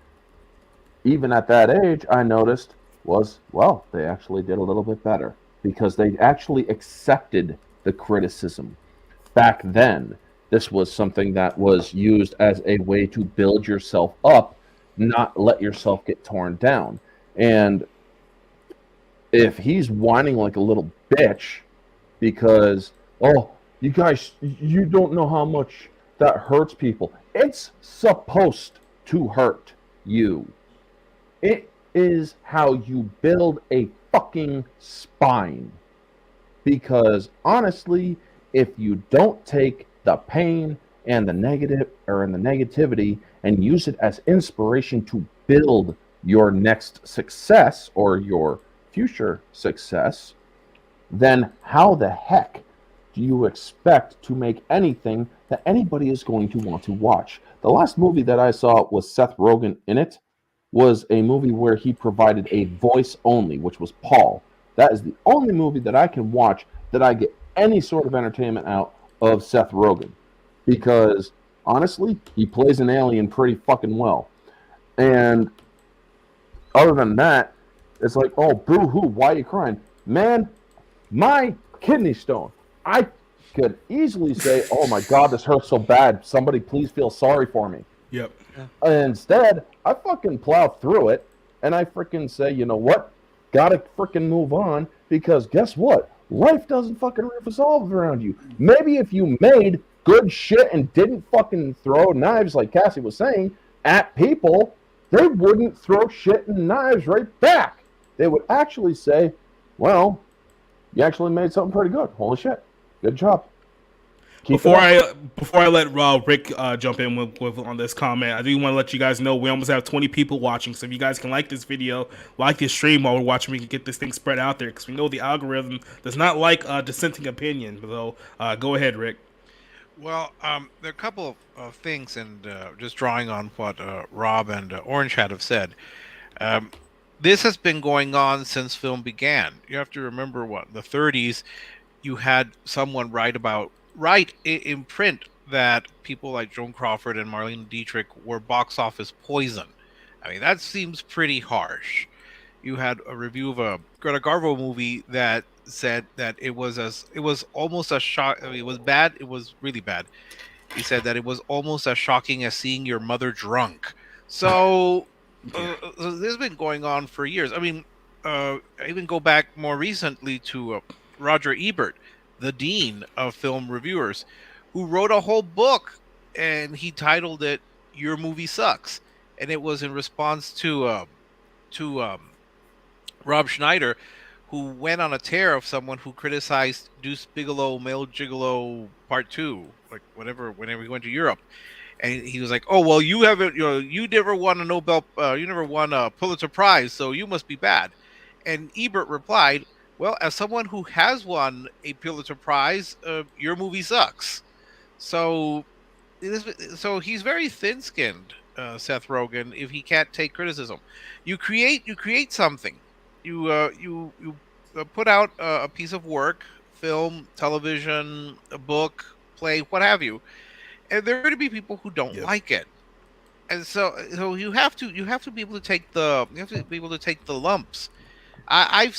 even at that age, I noticed was, well, they actually did a little bit better, because they actually accepted the criticism. Back then, this was something that was used as a way to build yourself up, not let yourself get torn down. And if he's whining like a little bitch because, oh, you guys, you don't know how much that hurts people. It's supposed to hurt you. It is how you build a fucking spine. Because honestly, if you don't take the pain and the negativity and use it as inspiration to build your next success or your future success, then how the heck do you expect to make anything that anybody is going to want to watch? The last movie that I saw with Seth Rogen in it was a movie where he provided a voice only, which was Paul. That is the only movie that I can watch that I get any sort of entertainment out of Seth Rogen, because honestly, he plays an alien pretty fucking well. And other than that, it's like, oh, boo-hoo, why are you crying? Man, my kidney stone. I could easily say, oh my God, this hurts so bad. Somebody please feel sorry for me. Yep. Instead, I fucking plow through it, and I freaking say, you know what? Gotta freaking move on, because guess what? Life doesn't fucking revolve around you. Maybe if you made good shit and didn't fucking throw knives, like Cassie was saying, at people, they wouldn't throw shit and knives right back. They would actually say, well, you actually made something pretty good. Holy shit. Good job. Keep it up. Before I let Rick jump in with on this comment, I do want to let you guys know we almost have 20 people watching. So if you guys can like this video, like this stream while we're watching, we can get this thing spread out there because we know the algorithm does not like dissenting opinion. So go ahead, Rick. Well, there are a couple of things, and just drawing on what Rob and Orange Hat have said. This has been going on since film began. You have to remember what, in the 30s, you had someone write in print that people like Joan Crawford and Marlene Dietrich were box office poison. I mean, that seems pretty harsh. You had a review of a Greta Garbo movie that said that it was almost a shock. I mean, it was bad. It was really bad. He said that it was almost as shocking as seeing your mother drunk. So, so this has been going on for years. I mean, I even go back more recently to Roger Ebert, the dean of film reviewers, who wrote a whole book, and he titled it "Your Movie Sucks," and it was in response to Rob Schneider, who went on a tear of someone who criticized Deuce Bigelow, Male Gigolo Part 2, like whenever he went to Europe. And he was like, "Oh, well, you haven't, you never won a you never won a Pulitzer Prize, so you must be bad." And Ebert replied, "Well, as someone who has won a Pulitzer Prize, your movie sucks." So, so he's very thin-skinned, Seth Rogen, if he can't take criticism. You create something. You put out a piece of work, film, television, a book, play, what have you, and there are going to be people who don't like it, and so you have to be able to take the lumps. I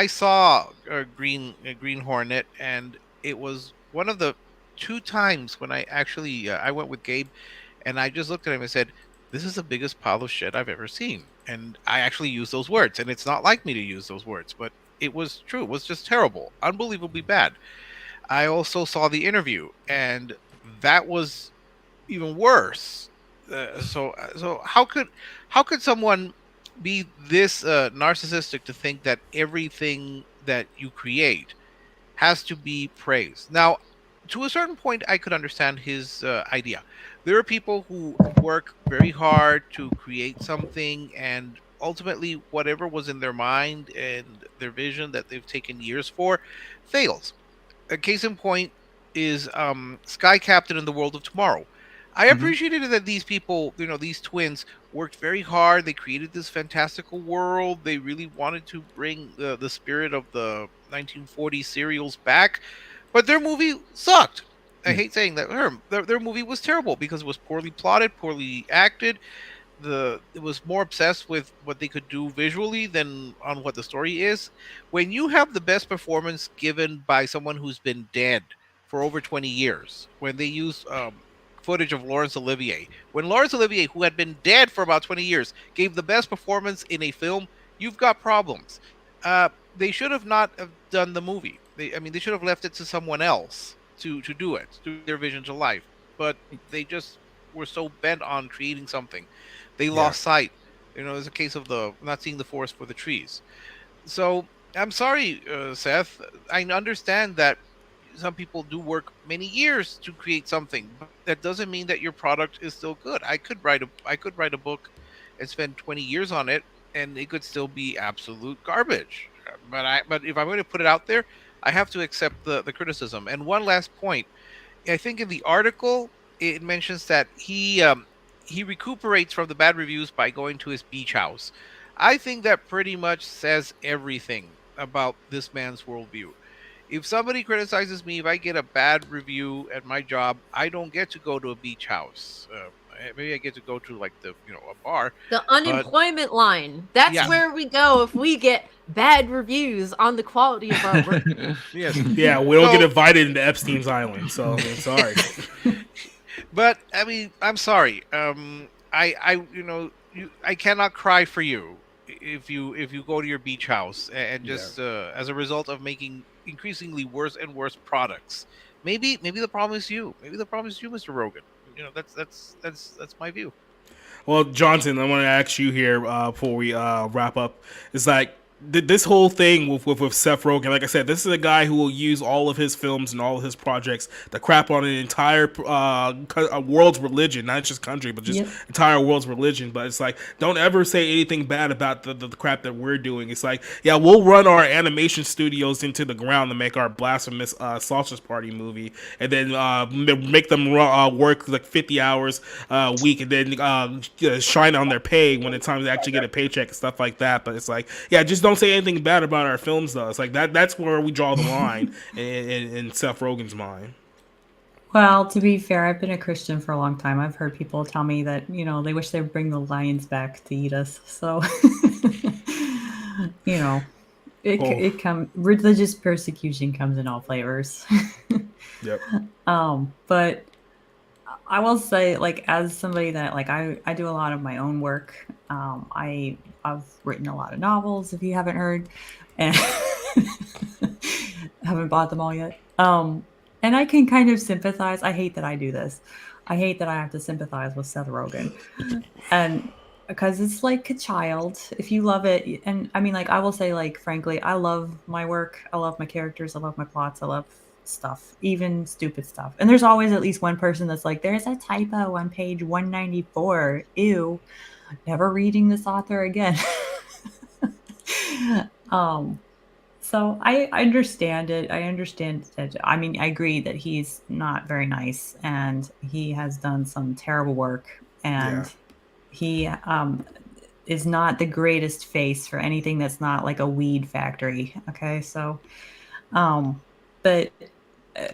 saw Green Hornet, and it was one of the 2 times when I actually I went with Gabe, and I just looked at him and said, "This is the biggest pile of shit I've ever seen." And I actually used those words, and it's not like me to use those words, but it was true. It was just terrible, unbelievably bad. I also saw The Interview, and that was even worse. So how could someone be this narcissistic to think that everything that you create has to be praised? Now, to a certain point, I could understand his idea. There are people who work very hard to create something, and ultimately, whatever was in their mind and their vision that they've taken years for fails. A case in point is Sky Captain in the World of Tomorrow. I appreciated that these people, these twins, worked very hard. They created this fantastical world. They really wanted to bring the spirit of the 1940s serials back, but their movie sucked. I hate saying that term. Their movie was terrible because it was poorly plotted, poorly acted. It was more obsessed with what they could do visually than on what the story is. When you have the best performance given by someone who's been dead for over 20 years, when they use footage of Laurence Olivier, when Laurence Olivier, who had been dead for about 20 years, gave the best performance in a film, you've got problems. They should have not have done the movie. They should have left it to someone else to do it, to bring their vision to life. But they just were so bent on creating something, they lost sight. There's a case of the not seeing the forest for the trees. So I'm sorry, Seth. I understand that some people do work many years to create something, but that doesn't mean that your product is still good. I could write a book and spend 20 years on it, and it could still be absolute garbage. But if I'm going to put it out there, I have to accept the criticism. And one last point, I think in the article it mentions that he recuperates from the bad reviews by going to his beach house. I think that pretty much says everything about this man's worldview. If somebody criticizes me, if I get a bad review at my job, I don't get to go to a beach house. Maybe I get to go to a bar. The unemployment line. That's where we go if we get bad reviews on the quality of our work. Yes. Yeah, we don't get invited into Epstein's Island, so I'm sorry. But I'm sorry. I cannot cry for you if you go to your beach house and just as a result of making increasingly worse and worse products. Maybe the problem is you. Maybe the problem is you, Mr. Rogen. That's my view. Well, Johnson, I want to ask you here before we wrap up. It's like, this whole thing with Seth Rogen, like I said, this is a guy who will use all of his films and all of his projects to crap on an entire world's religion, not just country, but just entire world's religion. But it's like, don't ever say anything bad about the crap that we're doing. It's like, yeah, we'll run our animation studios into the ground to make our blasphemous sausage party movie, and then make them work like 50 hours a week, and then shine on their pay when it's time to actually get a paycheck and stuff like that. But it's like, yeah, just don't say anything bad about our films, though. It's like that's where we draw the line in Seth Rogen's mind. Well, to be fair, I've been a Christian for a long time. I've heard people tell me that, they wish they would bring the lions back to eat us. So, religious persecution comes in all flavors. Yep. But I will say, like, as somebody that, like, I do a lot of my own work. I've written a lot of novels, if you haven't heard, and haven't bought them all yet. And I can kind of sympathize. I hate that I do this. I hate that I have to sympathize with Seth Rogen, and because it's like a child. If you love it, and I mean, like, I will say, like, frankly, I love my work. I love my characters. I love my plots. I love stuff, even stupid stuff. And there's always at least one person that's like, there's a typo on page 194. Ew, never reading this author again. So I understand it. I understand that. I mean, I agree that he's not very nice, and he has done some terrible work, and he is not the greatest face for anything that's not like a weed factory. Okay, so, but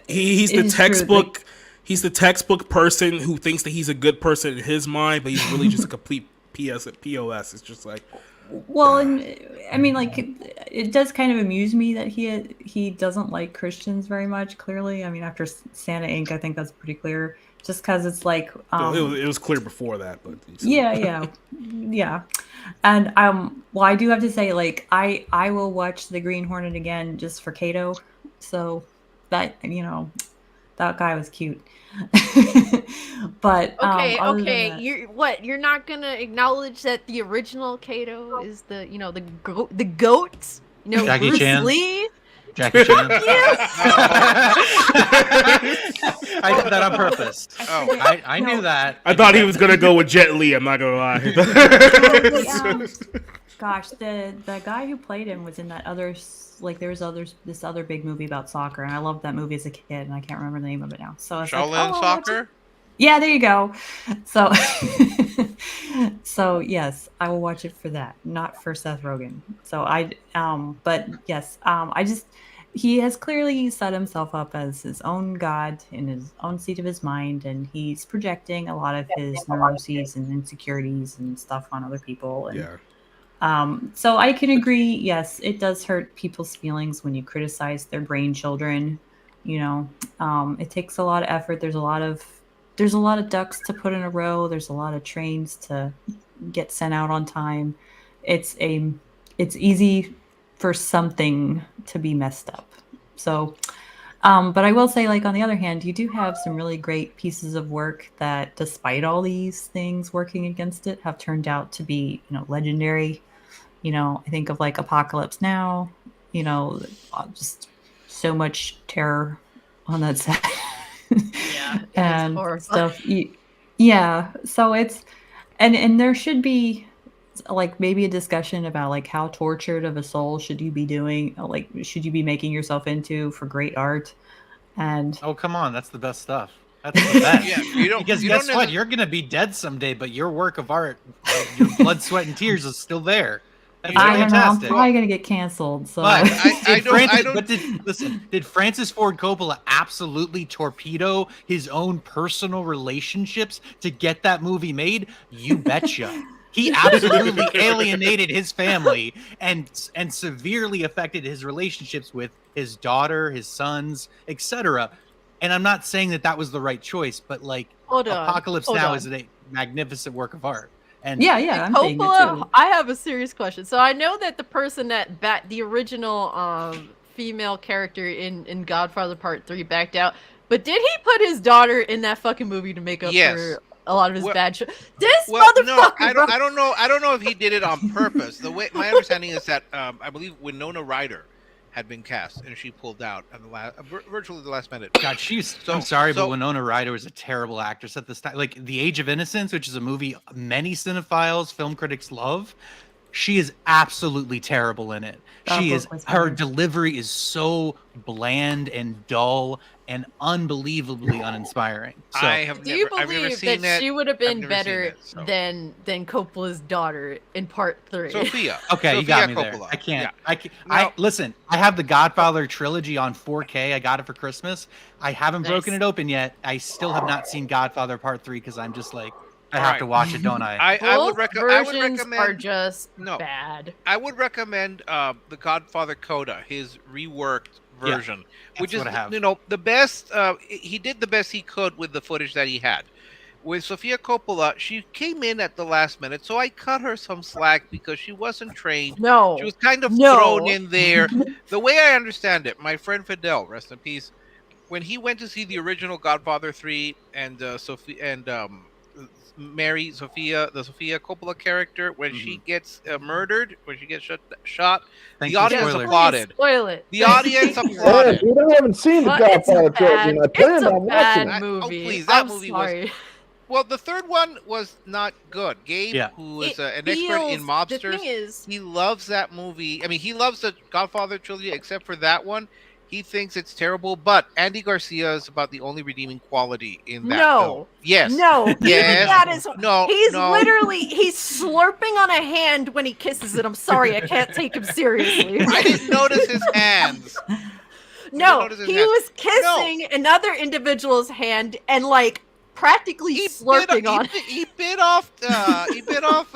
he's the textbook. True, like, he's the textbook person who thinks that he's a good person in his mind, but he's really just a complete POS. It's just like. Well, and I mean, like, it does kind of amuse me that he doesn't like Christians very much. Clearly, I mean, after Santa Inc., I think that's pretty clear. Just because it's like, it was clear before that, but yeah. And well, I do have to say, like, I will watch the Green Hornet again just for Kato. So that that guy was cute. But okay, you're not gonna acknowledge that the original Kato is the goat, Jackie Bruce Chan. Lee. Jackie Chan. I did that on purpose. Oh, I knew that. I thought he was gonna go with Jet Li. I'm not gonna lie. Gosh, the guy who played him was in that other, like, there was this other big movie about soccer, and I loved that movie as a kid, and I can't remember the name of it now. So it's Shaolin Soccer? Yeah, there you go. So so yes, I will watch it for that, not for Seth Rogen. So but yes, he has clearly set himself up as his own god in his own seat of his mind, and he's projecting a lot of his neuroses and insecurities and stuff on other people. And, so I can agree. Yes, it does hurt people's feelings when you criticize their brain children. It takes a lot of effort. There's a lot of ducks to put in a row. There's a lot of trains to get sent out on time. It's easy for something to be messed up. So, but I will say, like, on the other hand, you do have some really great pieces of work that, despite all these things working against it, have turned out to be, legendary. I think of, like, Apocalypse Now, just so much terror on that set. Yeah, and stuff. Yeah, so it's and there should be, like, maybe a discussion about, like, how tortured of a soul should you be doing, like, should you be making yourself into for great art? And oh, come on, that's the best stuff. That's the best. Yeah, because guess what? You're gonna be dead someday, but your work of art, your blood, sweat, and tears is still there. That's fantastic. I'm probably gonna get canceled. So, but did Francis Ford Coppola absolutely torpedo his own personal relationships to get that movie made? You betcha. He absolutely alienated his family and severely affected his relationships with his daughter, his sons, etc. And I'm not saying that was the right choice, but, like, Apocalypse Now is a magnificent work of art. And I'm saying it too. I have a serious question. So I know that the person that the original female character in Godfather Part 3 backed out, but did he put his daughter in that fucking movie to make up for a lot of his Well- bad shit. This Well, motherfucker. no, I bro. don't know. I don't know if he did it on purpose. The way my understanding is that I believe Winona Ryder had been cast and she pulled out at the last, virtually the last minute. God, she's. So- I'm sorry, so- but Winona Ryder was a terrible actress at this time. Like The Age of Innocence, which is a movie many cinephiles, film critics love. She is absolutely terrible in it. That She book is. was Her hard. delivery is so bland and dull and unbelievably uninspiring. So I have Do you never, I've never believe seen that it. she would have been I've never seen better it, so. than Coppola's daughter in part 3? Sophia. okay, you Sophia got me Coppola. there. I can't. Yeah. I can't. Now- Listen. I have the Godfather trilogy on 4K. I got it for Christmas. I haven't Nice. broken it open yet. I still have not seen Godfather Part 3 because I'm just like I have Alright. to watch it, don't I? I would, Both I would versions recommend. are just No. bad. I would recommend the Godfather Coda, his reworked Yeah, version, which is what I have. the best. He did the best he could with the footage that he had. With Sofia Coppola, she came in at the last minute, so I cut her some slack because she wasn't trained. No. She was kind of No. thrown in there. The way I understand it, my friend Fidel, rest in peace, when he went to see the original Godfather 3 and Sophia and Mary Sophia, the Sofia Coppola character, when she gets murdered, when she gets shot, Thank the you, audience spoilers. applauded. Spoil it. The audience Hey, applauded. dude, I haven't seen the Well, it's a Godfather trilogy, bad, and I planned it's a on watching bad it. Oh, movie. please, that I'm movie was- sorry. Well, the third one was not good. Gabe, Yeah. who is It an expert in feels- mobsters, The thing is, he loves that movie. I mean, he loves the Godfather trilogy, except for that one. He thinks it's terrible, but Andy Garcia is about the only redeeming quality in that No. film. Yes. no, even Yes. that is. No. He's no. literally he's slurping on a hand when he kisses it. I'm sorry, I can't take him seriously. I didn't notice his hands. No, notice his he hands. was kissing another individual's hand and like practically slurping on. He bit off. He bit off.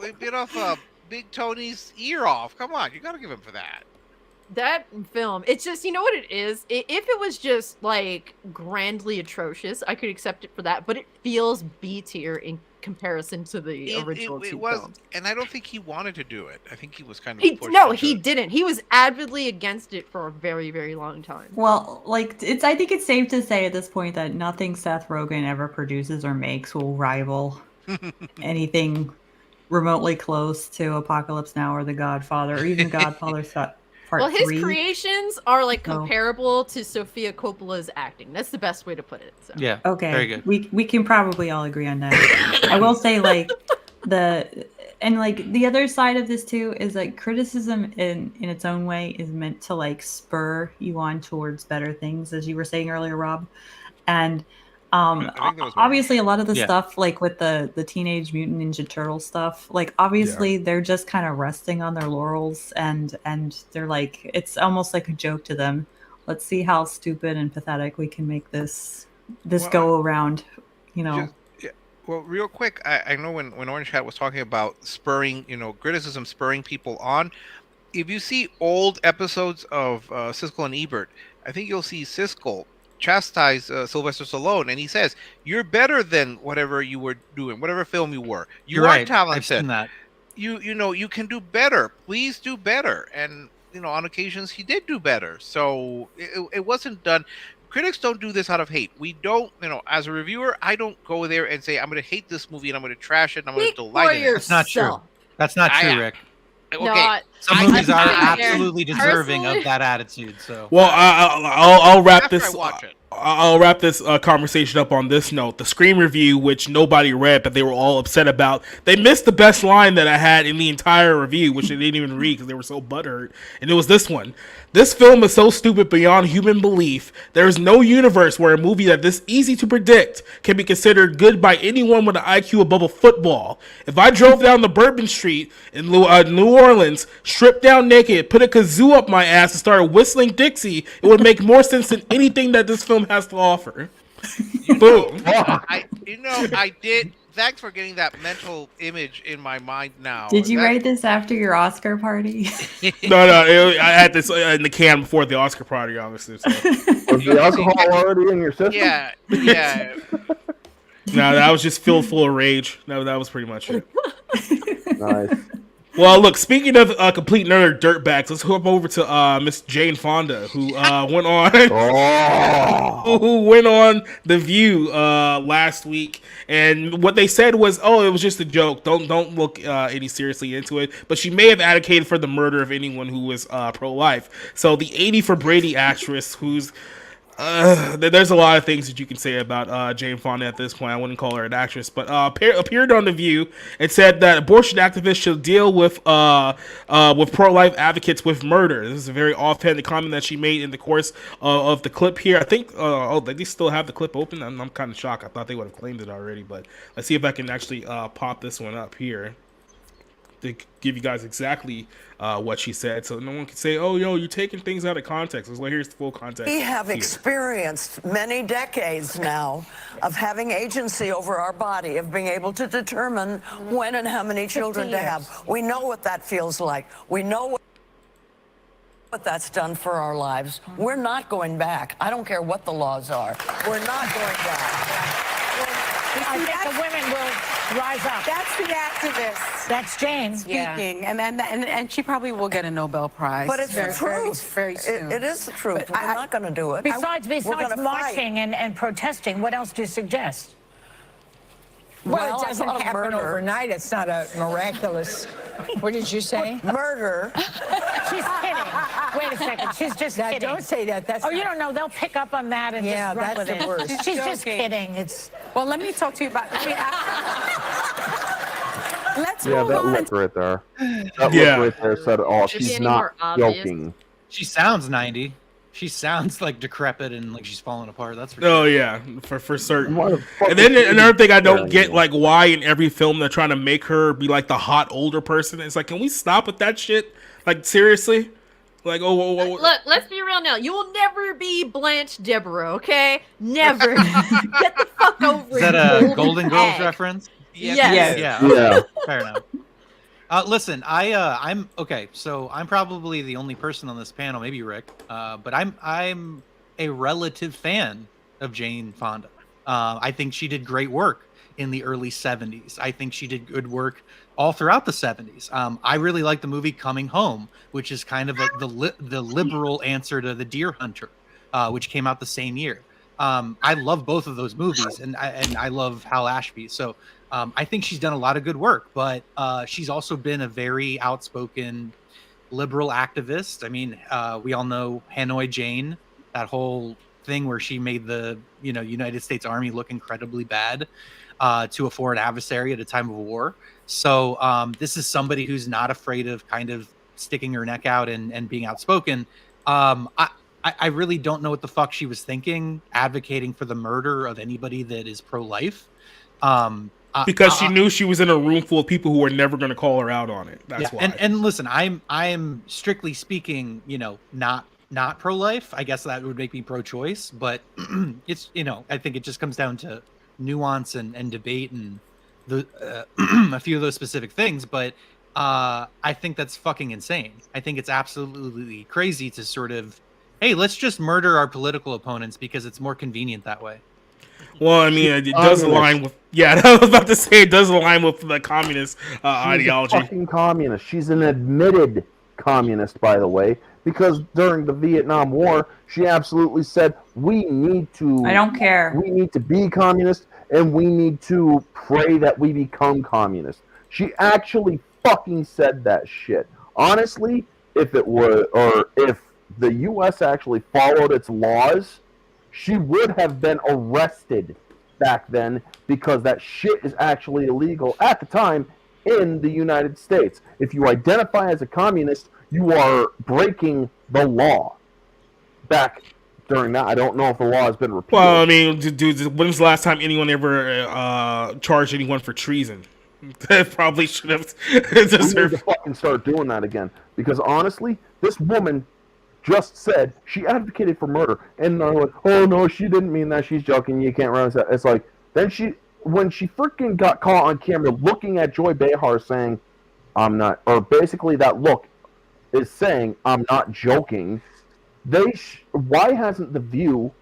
He bit off Big Tony's ear off. Come on, you gotta give him for that. That film, it's just, you know what it is? If it was just like grandly atrocious, I could accept it for that, but it feels B tier in comparison to the original It two was, films. and I don't think he wanted to do it. I think he was kind of He pushed no, into he it. didn't. He was avidly against it for a very, very long time. Well, like I think it's safe to say at this point that nothing Seth Rogen ever produces or makes will rival anything remotely close to Apocalypse Now or The Godfather or even Godfather Part Well, his 3. creations are like No. comparable to Sofia Coppola's acting. That's the best way to put it. So. Yeah. Okay, Very good. We can probably all agree on that. I will say like the other side of this too is like criticism in its own way is meant to like spur you on towards better things, as you were saying earlier, Rob. And I think that was what- obviously a lot of the Yeah. stuff like with the Teenage Mutant Ninja Turtle stuff, like obviously they're just kind of resting on their laurels and they're like, it's almost like a joke to them. Let's see how stupid and pathetic we can make this Well, go around, you know. Just- yeah. Well, real quick, I know when Orange Hat was talking about spurring, criticism spurring people on. If you see old episodes of Siskel and Ebert, I think you'll see Siskel chastise Sylvester Stallone, and he says, "You're better than whatever you were doing, whatever film you were. You You're are right. talented. I've seen that. You can do better. Please do better." And on occasions he did do better. So it wasn't done. Critics don't do this out of hate. We don't, as a reviewer, I don't go there and say I'm going to hate this movie and I'm going to trash it and I'm going to Speak delight for in it. That's not true. yourself. That's not true, I- Rick. Okay, Not- Some I- movies are I'm there. absolutely deserving Personally- of that attitude. So Well, I'll wrap after this. I watch it. I'll wrap this conversation up on this note. The Scream review, which nobody read, but they were all upset about. They missed the best line that I had in the entire review, which they didn't even read because they were so butthurt. And it was this one. This film is so stupid beyond human belief. There is no universe where a movie that this easy to predict can be considered good by anyone with an IQ above a football. If I drove down the Bourbon Street in New Orleans, stripped down naked, put a kazoo up my ass, and started whistling Dixie, it would make more sense than anything that this film has to offer. Boom. I did. Thanks for getting that mental image in my mind now. Did you That- write this after your Oscar party? No, I had this in the can before the Oscar party, obviously. So. Was the alcohol already in your system? Yeah. No, that was just filled full of rage. No, that was pretty much it. Nice. Well, look. Speaking of complete nerd dirtbags, let's hop over to Miss Jane Fonda, who went on Oh, who went on The View last week, and what they said was, "Oh, it was just a joke. Don't look any seriously into it." But she may have advocated for the murder of anyone who was pro-life. So the 80 for Brady actress, who's there's a lot of things that you can say about Jane Fonda at this point. I wouldn't call her an actress, but appeared on The View and said that abortion activists should deal with pro-life advocates with murder. This is a very offhanded comment that she made in the course of the clip here. I think they still have the clip open. I'm kind of shocked. I thought they would have claimed it already, but let's see if I can actually pop this one up here to give you guys exactly what she said, so no one can say, "Oh, you're taking things out of context." It's like, here's the full context. We have here. experienced many decades now of having agency over our body, of being able to determine when and how many children to have. We know what that feels like. We know what that's done for our lives. We're not going back. I don't care what the laws are. We're not going back. I think the women will rise up. That's the activist. That's Jane Speaking, and she probably will get a Nobel Prize. But it's the truth. Very soon. It is the truth. We're not going to do it. Besides We're gonna marching and protesting, what else do you suggest? Well, it doesn't happen overnight. It's not a miraculous. What did you say? Murder. She's kidding. Wait a second. She's just kidding. Don't say that. That's you don't know. They'll pick up on that and just run with that's the it. worst. She's just kidding. It's Well, let me talk to you about. Let's yeah, move that on. look right there. That Yeah. look right there said it all. Should She's be any not more obvious? joking. She sounds 90. She sounds like decrepit and like she's falling apart. That's for sure. Oh yeah, for certain. Why the fuck And then is she another thing I don't staring get, at me? like, why in every film they're trying to make her be like the hot older person. It's like, can we stop with that shit? Like, seriously? Like, Look, let's be real now. You will never be Blanche Devereaux, okay? Never. Get the fuck over it. Is that a Golden Girls egg. reference? Yes. Yeah. Yeah. Fair enough. Listen, I'm okay. So I'm probably the only person on this panel, maybe Rick, but I'm a relative fan of Jane Fonda. I think she did great work in the early 70s. I think she did good work all throughout the 70s. I really like the movie Coming Home, which is kind of the liberal answer to The Deer Hunter, which came out the same year. I love both of those movies, and I love Hal Ashby. So I think she's done a lot of good work, but she's also been a very outspoken liberal activist. I mean, we all know Hanoi Jane, that whole thing where she made the United States Army look incredibly bad to a foreign adversary at a time of war. So this is somebody who's not afraid of kind of sticking her neck out and being outspoken. I really don't know what the fuck she was thinking, advocating for the murder of anybody that is pro-life. because she knew she was in a room full of people who were never going to call her out on it. That's why. And listen, I'm strictly speaking, not pro-life. I guess that would make me pro-choice, but it's, I think it just comes down to nuance and debate and the a few of those specific things. But I think that's fucking insane. I think it's absolutely crazy to sort of, hey, let's just murder our political opponents because it's more convenient that way. Well, I mean, it does align with. Yeah, I was about to say it does align with the communist ideology. She's a fucking communist. She's an admitted communist, by the way, because during the Vietnam War, she absolutely said, we need to. I don't care. We need to be communist, and we need to pray that we become communist. She actually fucking said that shit. Honestly, if it were, or if the U.S. actually followed its laws, she would have been arrested back then because that shit is actually illegal at the time in the United States. If you identify as a communist, you are breaking the law. Back during that, I don't know if the law has been repealed. Well, I mean, dude, when's the last time anyone ever charged anyone for treason? That probably should have deserved. We need to fucking start doing that again. Because honestly, this woman just said she advocated for murder, and they're like, oh no, she didn't mean that, she's joking, you can't run that. It's like, then when she freaking got caught on camera looking at Joy Behar saying, I'm not, or basically that look is saying, I'm not joking, why hasn't The View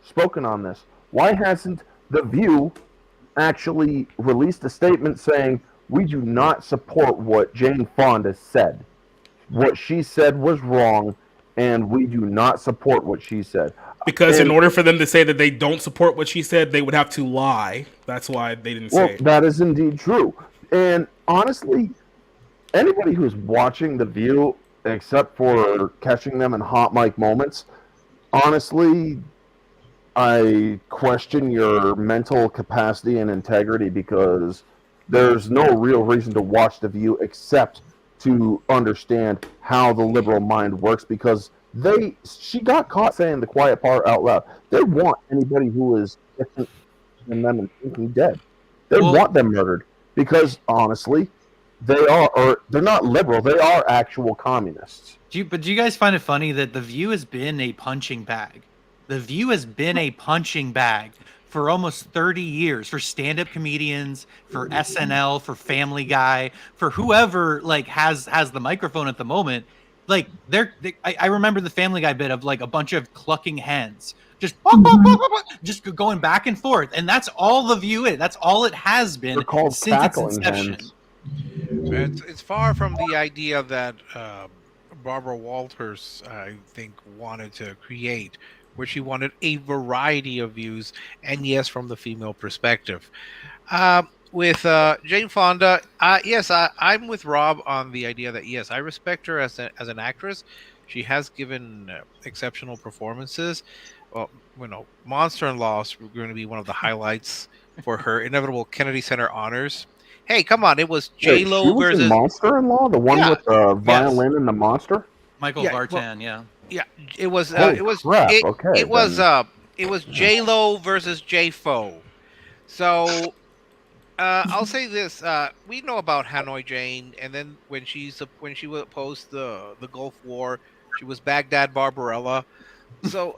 spoken on this? Why hasn't The View actually released a statement saying, we do not support what Jane Fonda said. What she said was wrong, and we do not support what she said. Because in And, order for them to say that they don't support what she said, they would have to lie. That's why they didn't say well, it. that is indeed true. And honestly, anybody who's watching The View, except for catching them in hot mic moments, honestly, I question your mental capacity and integrity, because there's no real reason to watch The View except to understand how the liberal mind works, because she got caught saying the quiet part out loud. They want anybody who is different than them and thinking dead. They want them murdered, because honestly, they're not liberal, they are actual communists. But do you guys find it funny that The View has been a punching bag? The View has been a punching bag for almost 30 years for stand-up comedians, for SNL, for Family Guy, for whoever like has the microphone at the moment. Like I remember the Family Guy bit of like a bunch of clucking hens just going back and forth, and that's all The View is. That's all it has been They're called since its cackling inception. hens. It's far from the idea that Barbara Walters, I think, wanted to create, where she wanted a variety of views, and yes, from the female perspective. With Jane Fonda, yes, I'm with Rob on the idea that yes, I respect her as an actress. She has given exceptional performances. Well, Monster-in-Law is going to be one of the highlights for her inevitable Kennedy Center honors. Hey, come on! It was J Lo versus in Monster-in-Law, the one with the violin and the monster. Michael Vartan, Yeah, it was. Holy It was. crap, It, okay, it was. then. It was J Lo versus J Fo. So, I'll say this: we know about Hanoi Jane, and then when she would post the Gulf War, she was Baghdad Barbarella. So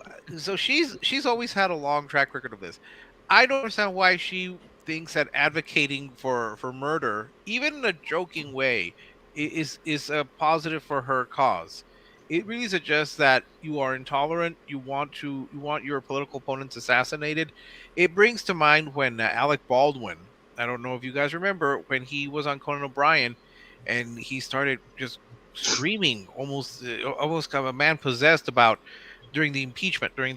she's always had a long track record of this. I don't understand why she thinks that advocating for murder, even in a joking way, is a positive for her cause. It really suggests that you are intolerant. You want your political opponents assassinated. It brings to mind when Alec Baldwin. I don't know if you guys remember when he was on Conan O'Brien, and he started just screaming, almost kind of a man possessed about during the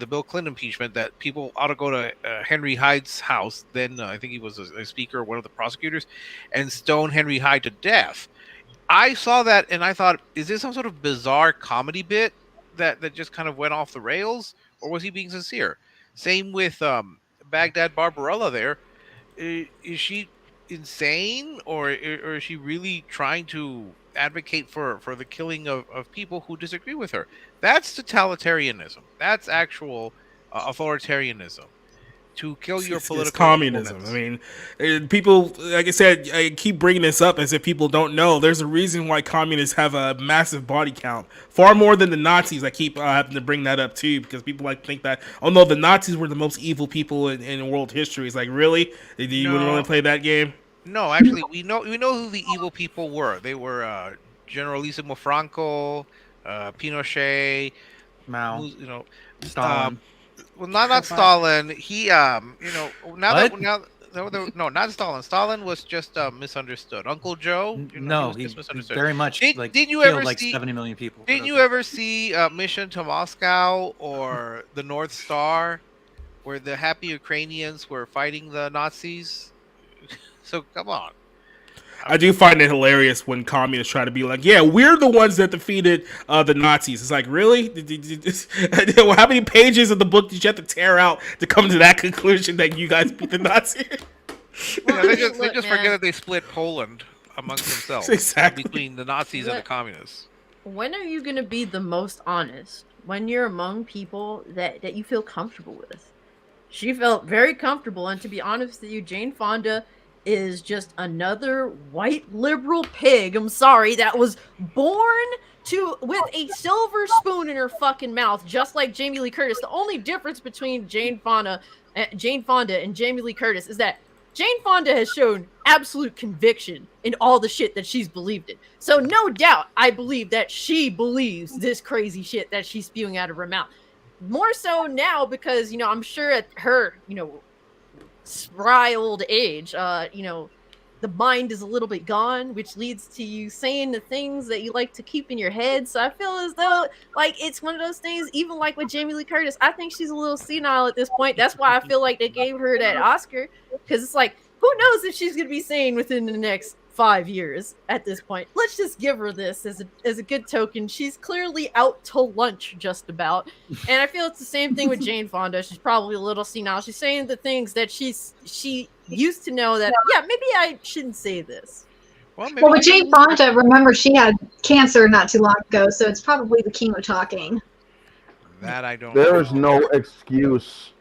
Bill Clinton impeachment, that people ought to go to Henry Hyde's house. Then I think he was a speaker, one of the prosecutors, and stone Henry Hyde to death. I saw that and I thought, is this some sort of bizarre comedy bit that just kind of went off the rails, or was he being sincere? Same with Baghdad Barbarella. There, is she insane, or is she really trying to advocate for the killing of people who disagree with her? That's totalitarianism. That's actual authoritarianism. To kill your political it's communism. opponents. I mean, people, like I said, I keep bringing this up as if people don't know. There's a reason why communists have a massive body count, far more than the Nazis. I keep having to bring that up too, because people like to think that, oh no, the Nazis were the most evil people in world history. It's like, really? Do you want to play that game? No, actually, we know who the evil people were. They were Generalissimo Franco, Pinochet, Mao, Stalin. Stalin. Well, not Stalin. He, not Stalin. Stalin was just misunderstood. Uncle Joe, No, he was he misunderstood. very much Did you killed ever like see 70 million people. Didn't you ever see Mission to Moscow or the North Star, where the happy Ukrainians were fighting the Nazis? So come on. I do find it hilarious when communists try to be like, yeah, we're the ones that defeated the Nazis. It's like, really? How many pages of the book did you have to tear out to come to that conclusion that you guys beat the Nazis? They just forget that they split Poland amongst themselves. Exactly. Between the Nazis and the communists. When are you going to be the most honest? When you're among people that you feel comfortable with. She felt very comfortable, and to be honest with you, Jane Fonda is just another white liberal pig. I'm sorry, that was born with a silver spoon in her fucking mouth, just like Jamie Lee Curtis. The only difference between Jane Fonda and Jamie Lee Curtis is that Jane Fonda has shown absolute conviction in all the shit that she's believed in. So no doubt, I believe that she believes this crazy shit that she's spewing out of her mouth. More so now because, I'm sure at her, spry old age, the mind is a little bit gone, which leads to you saying the things that you like to keep in your head. So I feel as though like it's one of those things, even like with Jamie Lee Curtis, I think she's a little senile at this point. That's why I feel like they gave her that Oscar, because it's like, who knows if she's gonna be sane within the next 5 years at this point. Let's just give her this as a good token. She's clearly out to lunch just about. And I feel it's the same thing with Jane Fonda. She's probably a little senile. She's saying the things that she used to know that, yeah, maybe I shouldn't say this. Well, with Jane Fonda, remember she had cancer not too long ago, so it's probably the chemo talking. That I don't There know. is no excuse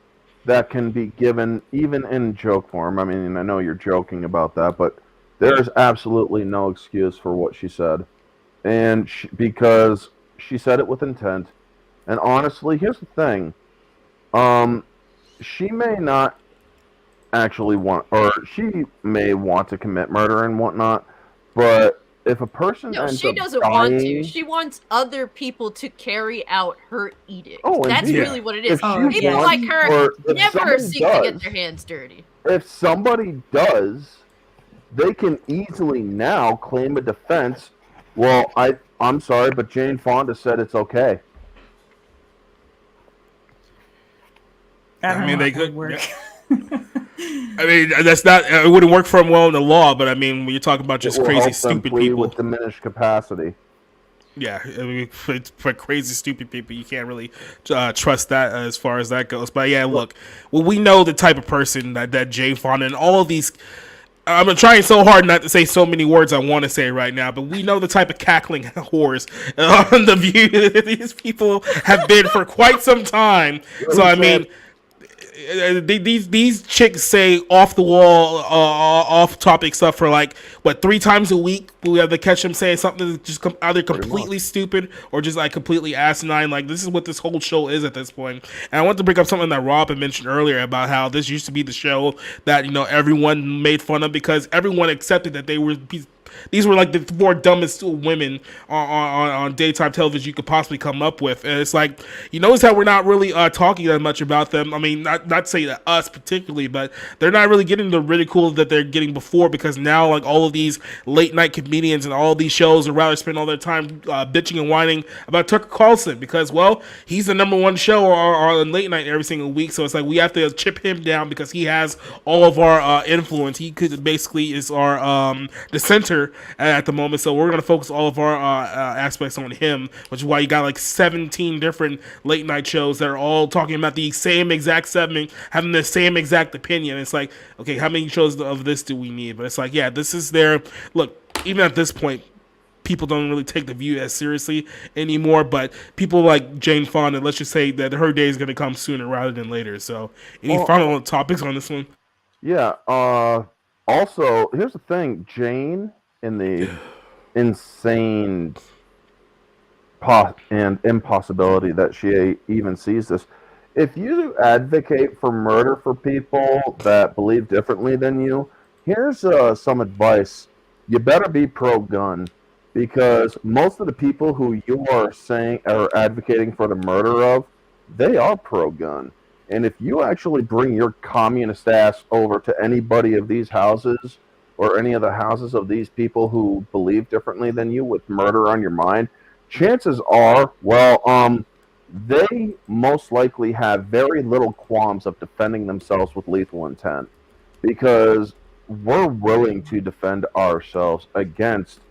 that can be given, even in joke form. I mean, I know you're joking about that, but there is absolutely no excuse for what she said. And because she said it with intent. And honestly, here's the thing. She may not actually want, or she may want to commit murder and whatnot, but if a person No, ends she up doesn't dying, want to. She wants other people to carry out her edict. Oh, that's indeed. really what it is. If she People wants, like her or if never somebody seek to get does, their hands dirty. if somebody does, they can easily now claim a defense. Well, I'm sorry, but Jane Fonda said it's okay. I mean, they could work. I mean, that's not. It wouldn't work for them well in the law, but I mean, when you're talking about just It will crazy, help them stupid plead people with diminished capacity. Yeah, I mean, for crazy, stupid people, you can't really trust that as far as that goes. But yeah, look, well, we know the type of person that Jane Fonda and all of these. I'm trying so hard not to say so many words I want to say right now, but we know the type of cackling whores on The View these people have been for quite some time. So I mean, these chicks say off the wall, off topic stuff for like what 3 times a week. We have to catch them saying something that's just either completely stupid or just like completely asinine. Like this is what this whole show is at this point. And I want to bring up something that Rob had mentioned earlier about how this used to be the show that everyone made fun of because everyone accepted that they were. These were like the 4 dumbest women on daytime television you could possibly come up with. And it's like, you notice how we're not really talking that much about them. I mean, not say that us particularly, but they're not really getting the ridicule that they're getting before because now like all of these late night comedians and all these shows would rather spend all their time bitching and whining about Tucker Carlson because, well, he's the #1 show on late night every single week. So it's like we have to chip him down because he has all of our influence. He could basically is our the center at the moment, so we're going to focus all of our aspects on him, which is why you got like 17 different late night shows that are all talking about the same exact segment, having the same exact opinion. It's like, okay, how many shows of this do we need? But it's like, yeah, this is their look. Even at this point, people don't really take The View as seriously anymore, but people like Jane Fonda, let's just say that her day is going to come sooner rather than later. So any final topics on this one? Yeah, also, here's the thing, Jane, in the insane and impossibility that she even sees this. If you advocate for murder for people that believe differently than you, here's some advice. You better be pro-gun, because most of the people who you are saying are advocating for the murder of, they are pro-gun. And if you actually bring your communist ass over to anybody of these houses or any of the houses of these people who believe differently than you with murder on your mind, chances are, they most likely have very little qualms of defending themselves with lethal intent because we're willing to defend ourselves against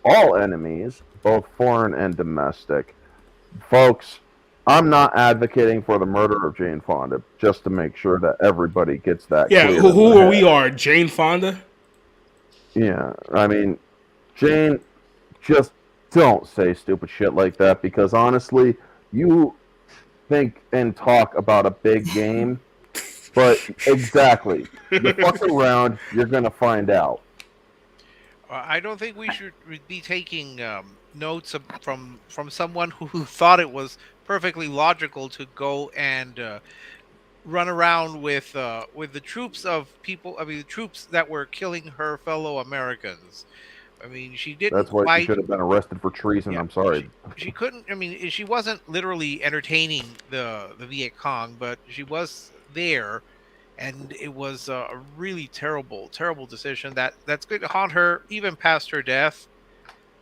all enemies, both foreign and domestic. Folks, I'm not advocating for the murder of Jane Fonda, just to make sure that everybody gets that Yeah, clear. who are we are? Jane Fonda? Yeah, I mean, Jane, just don't say stupid shit like that because honestly, you think and talk about a big game, but exactly, you fuck around, you're gonna find out. I don't think we should be taking notes from someone who thought it was perfectly logical to go and run around with the troops of people. I mean, the troops that were killing her fellow Americans. I mean, she didn't. That's why fight. she should have been arrested for treason. Yeah, I'm sorry. She couldn't. I mean, she wasn't literally entertaining the Viet Cong, but she was there and it was a really terrible, terrible decision that's going to haunt her even past her death.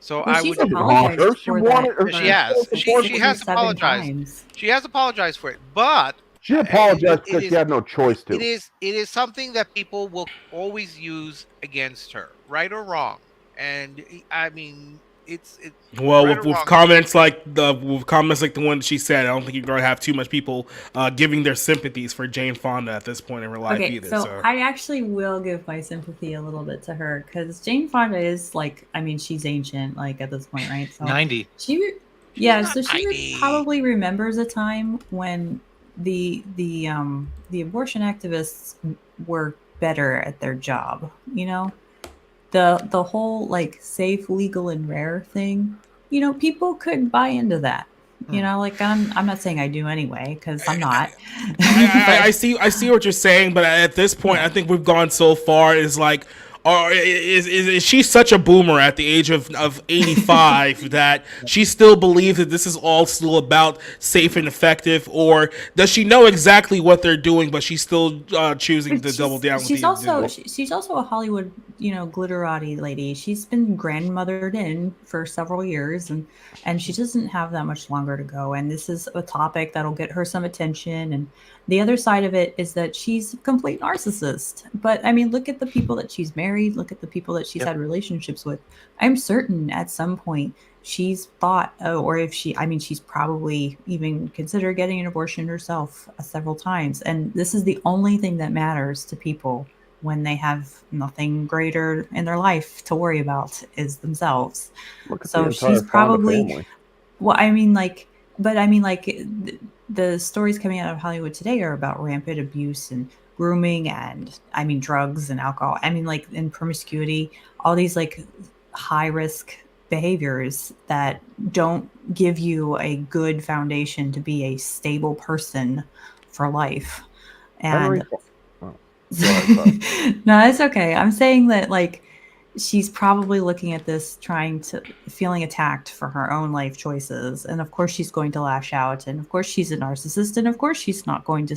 So Well, I she's would. apologized She for wanted, that. or She For has. like She 6 or has 7 apologized. times. She has apologized for it, but she apologized it because she is had no choice to. it is something that people will always use against her, right or wrong. And I mean, it's Well, right or with wrong. comments like the one she said, I don't think you're going to have too much people giving their sympathies for Jane Fonda at this point in her life Okay, either. so I actually will give my sympathy a little bit to her because Jane Fonda is like, I mean, she's ancient, like at this point, right? So 90. so she probably remembers a time when the abortion activists were better at their job. You know, the whole like safe, legal, and rare thing. You know, people could buy into that. You know, like I'm not saying I do anyway because I'm not. I see what you're saying, but at this point, I think we've gone so far. Is like, or is she such a boomer at the age of 85 that she still believes that this is all still about safe and effective, or does she know exactly what they're doing, but she's still choosing to double down? She's also a Hollywood, glitterati lady. She's been grandmothered in for several years, and she doesn't have that much longer to go. And this is a topic that'll get her some attention. And the other side of it is that she's a complete narcissist. But I mean, look at the people that she's married. Look at the people that she's had relationships with. I'm certain at some point she's thought, she's probably even considered getting an abortion herself several times. And this is the only thing that matters to people when they have nothing greater in their life to worry about is themselves. So she's probably, the stories coming out of Hollywood today are about rampant abuse and grooming and drugs and alcohol. And promiscuity, all these like high risk behaviors that don't give you a good foundation to be a stable person for life. And no, it's okay. I'm saying that like she's probably looking at this feeling attacked for her own life choices, and of course she's going to lash out, and of course she's a narcissist, and of course she's not going to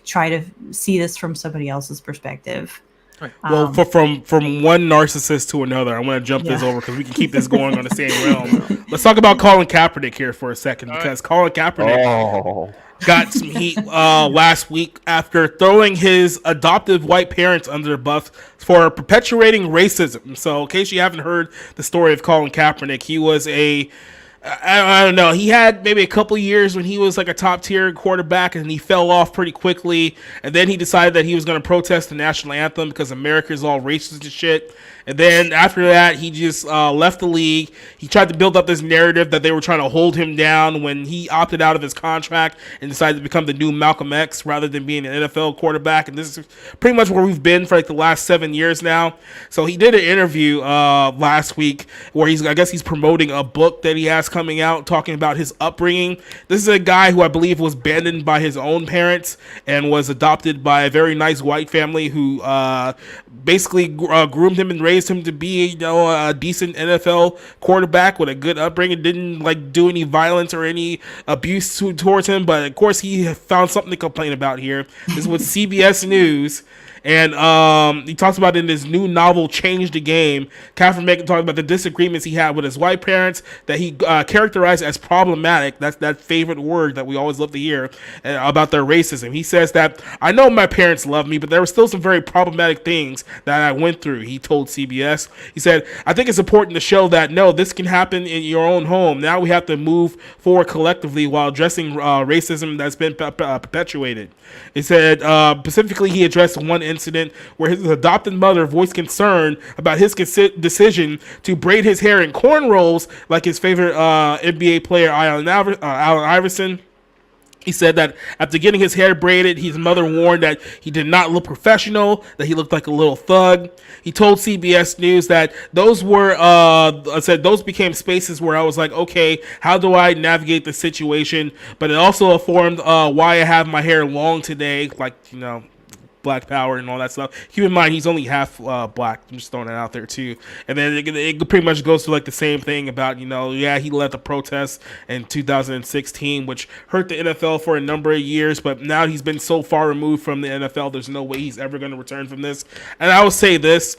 try to see this from somebody else's perspective. Well, from one narcissist to another, I want to jump this over because we can keep this going on the same realm. Let's talk about Colin Kaepernick here for a second, because Colin Kaepernick got some heat last week after throwing his adoptive white parents under the bus for perpetuating racism. So in case you haven't heard the story of Colin Kaepernick, he was I don't know. He had maybe a couple years when he was like a top tier quarterback, and he fell off pretty quickly. And then he decided that he was going to protest the national anthem because America is all racist and shit. And then after that, he just left the league. He tried to build up this narrative that they were trying to hold him down when he opted out of his contract and decided to become the new Malcolm X rather than being an NFL quarterback. And this is pretty much where we've been for like the last 7 years now. So he did an interview last week where I guess he's promoting a book that he has coming out talking about his upbringing. This is a guy who I believe was abandoned by his own parents and was adopted by a very nice white family who basically groomed him and raised him to be a decent NFL quarterback with a good upbringing. Didn't do any violence or any abuse towards him, but of course he found something to complain about here. This is with CBS News. And he talks about in his new novel, Change the Game, Kaepernick talking about the disagreements he had with his white parents that he characterized as problematic. That's that favorite word that we always love to hear about their racism. He says that, I know my parents love me, but there were still some very problematic things that I went through, he told CBS. He said, I think it's important to show that, no, this can happen in your own home. Now we have to move forward collectively while addressing racism that's been perpetuated. He said, specifically, he addressed one incident where his adopted mother voiced concern about his decision to braid his hair in cornrows like his favorite NBA player, Allen Iverson. He said that after getting his hair braided, his mother warned that he did not look professional, that he looked like a little thug. He told CBS News that those became spaces where I was like, okay, how do I navigate the situation? But it also informed why I have my hair long today, Black Power and all that stuff. Keep in mind, he's only half black. I'm just throwing that out there too. And then it pretty much goes to like the same thing about, he led the protests in 2016, which hurt the NFL for a number of years, but now he's been so far removed from the NFL, there's no way he's ever going to return from this. And I will say this.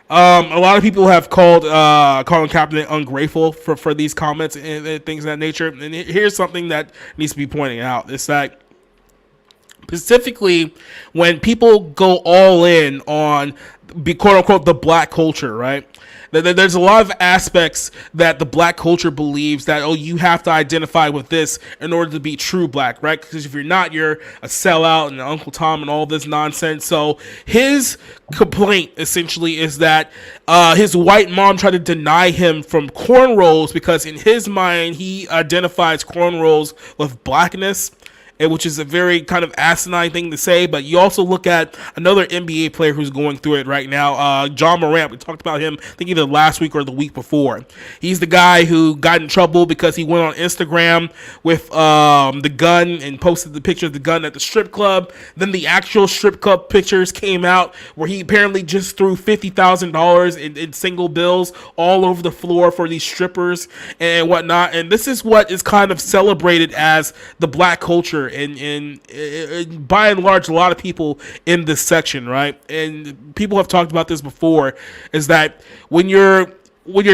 A lot of people have called Colin Kaepernick ungrateful for these comments and things of that nature. And here's something that needs to be pointed out. It's that specifically when people go all in on quote unquote the black culture, right? There's a lot of aspects that the black culture believes that, you have to identify with this in order to be true black, right? Because if you're not, you're a sellout and Uncle Tom and all this nonsense. So his complaint essentially is that his white mom tried to deny him from cornrows because in his mind, he identifies cornrows with blackness, which is a very kind of asinine thing to say. But you also look at another NBA player who's going through it right now, John Morant. We talked about him, I think either last week or the week before. He's the guy who got in trouble because he went on Instagram with the gun and posted the picture of the gun at the strip club. Then the actual strip club pictures came out where he apparently just threw $50,000 in single bills all over the floor for these strippers and whatnot. And this is what is kind of celebrated as the black culture. And by and large, a lot of people in this section, right? And people have talked about this before, is that when you're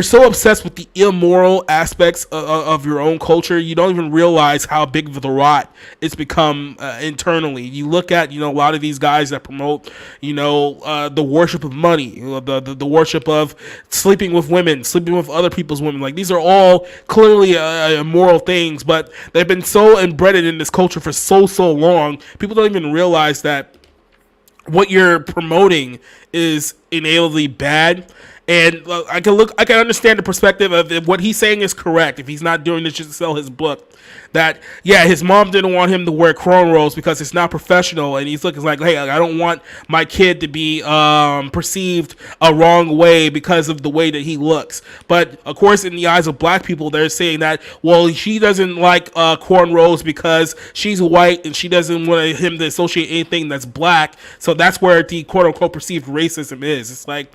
so obsessed with the immoral aspects of your own culture, you don't even realize how big of the rot it's become internally. You look at, a lot of these guys that promote, the worship of money, the worship of sleeping with women, sleeping with other people's women. Like, these are all clearly immoral things, but they've been so embedded in this culture for so long, people don't even realize that what you're promoting is innately bad. And I can understand the perspective of if what he's saying is correct. If he's not doing this just to sell his book, that his mom didn't want him to wear cornrows because it's not professional, and he's looking like, hey, I don't want my kid to be perceived a wrong way because of the way that he looks. But of course, in the eyes of black people, they're saying that, well, she doesn't like cornrows because she's white and she doesn't want him to associate anything that's black. So that's where the quote unquote perceived racism is. It's like,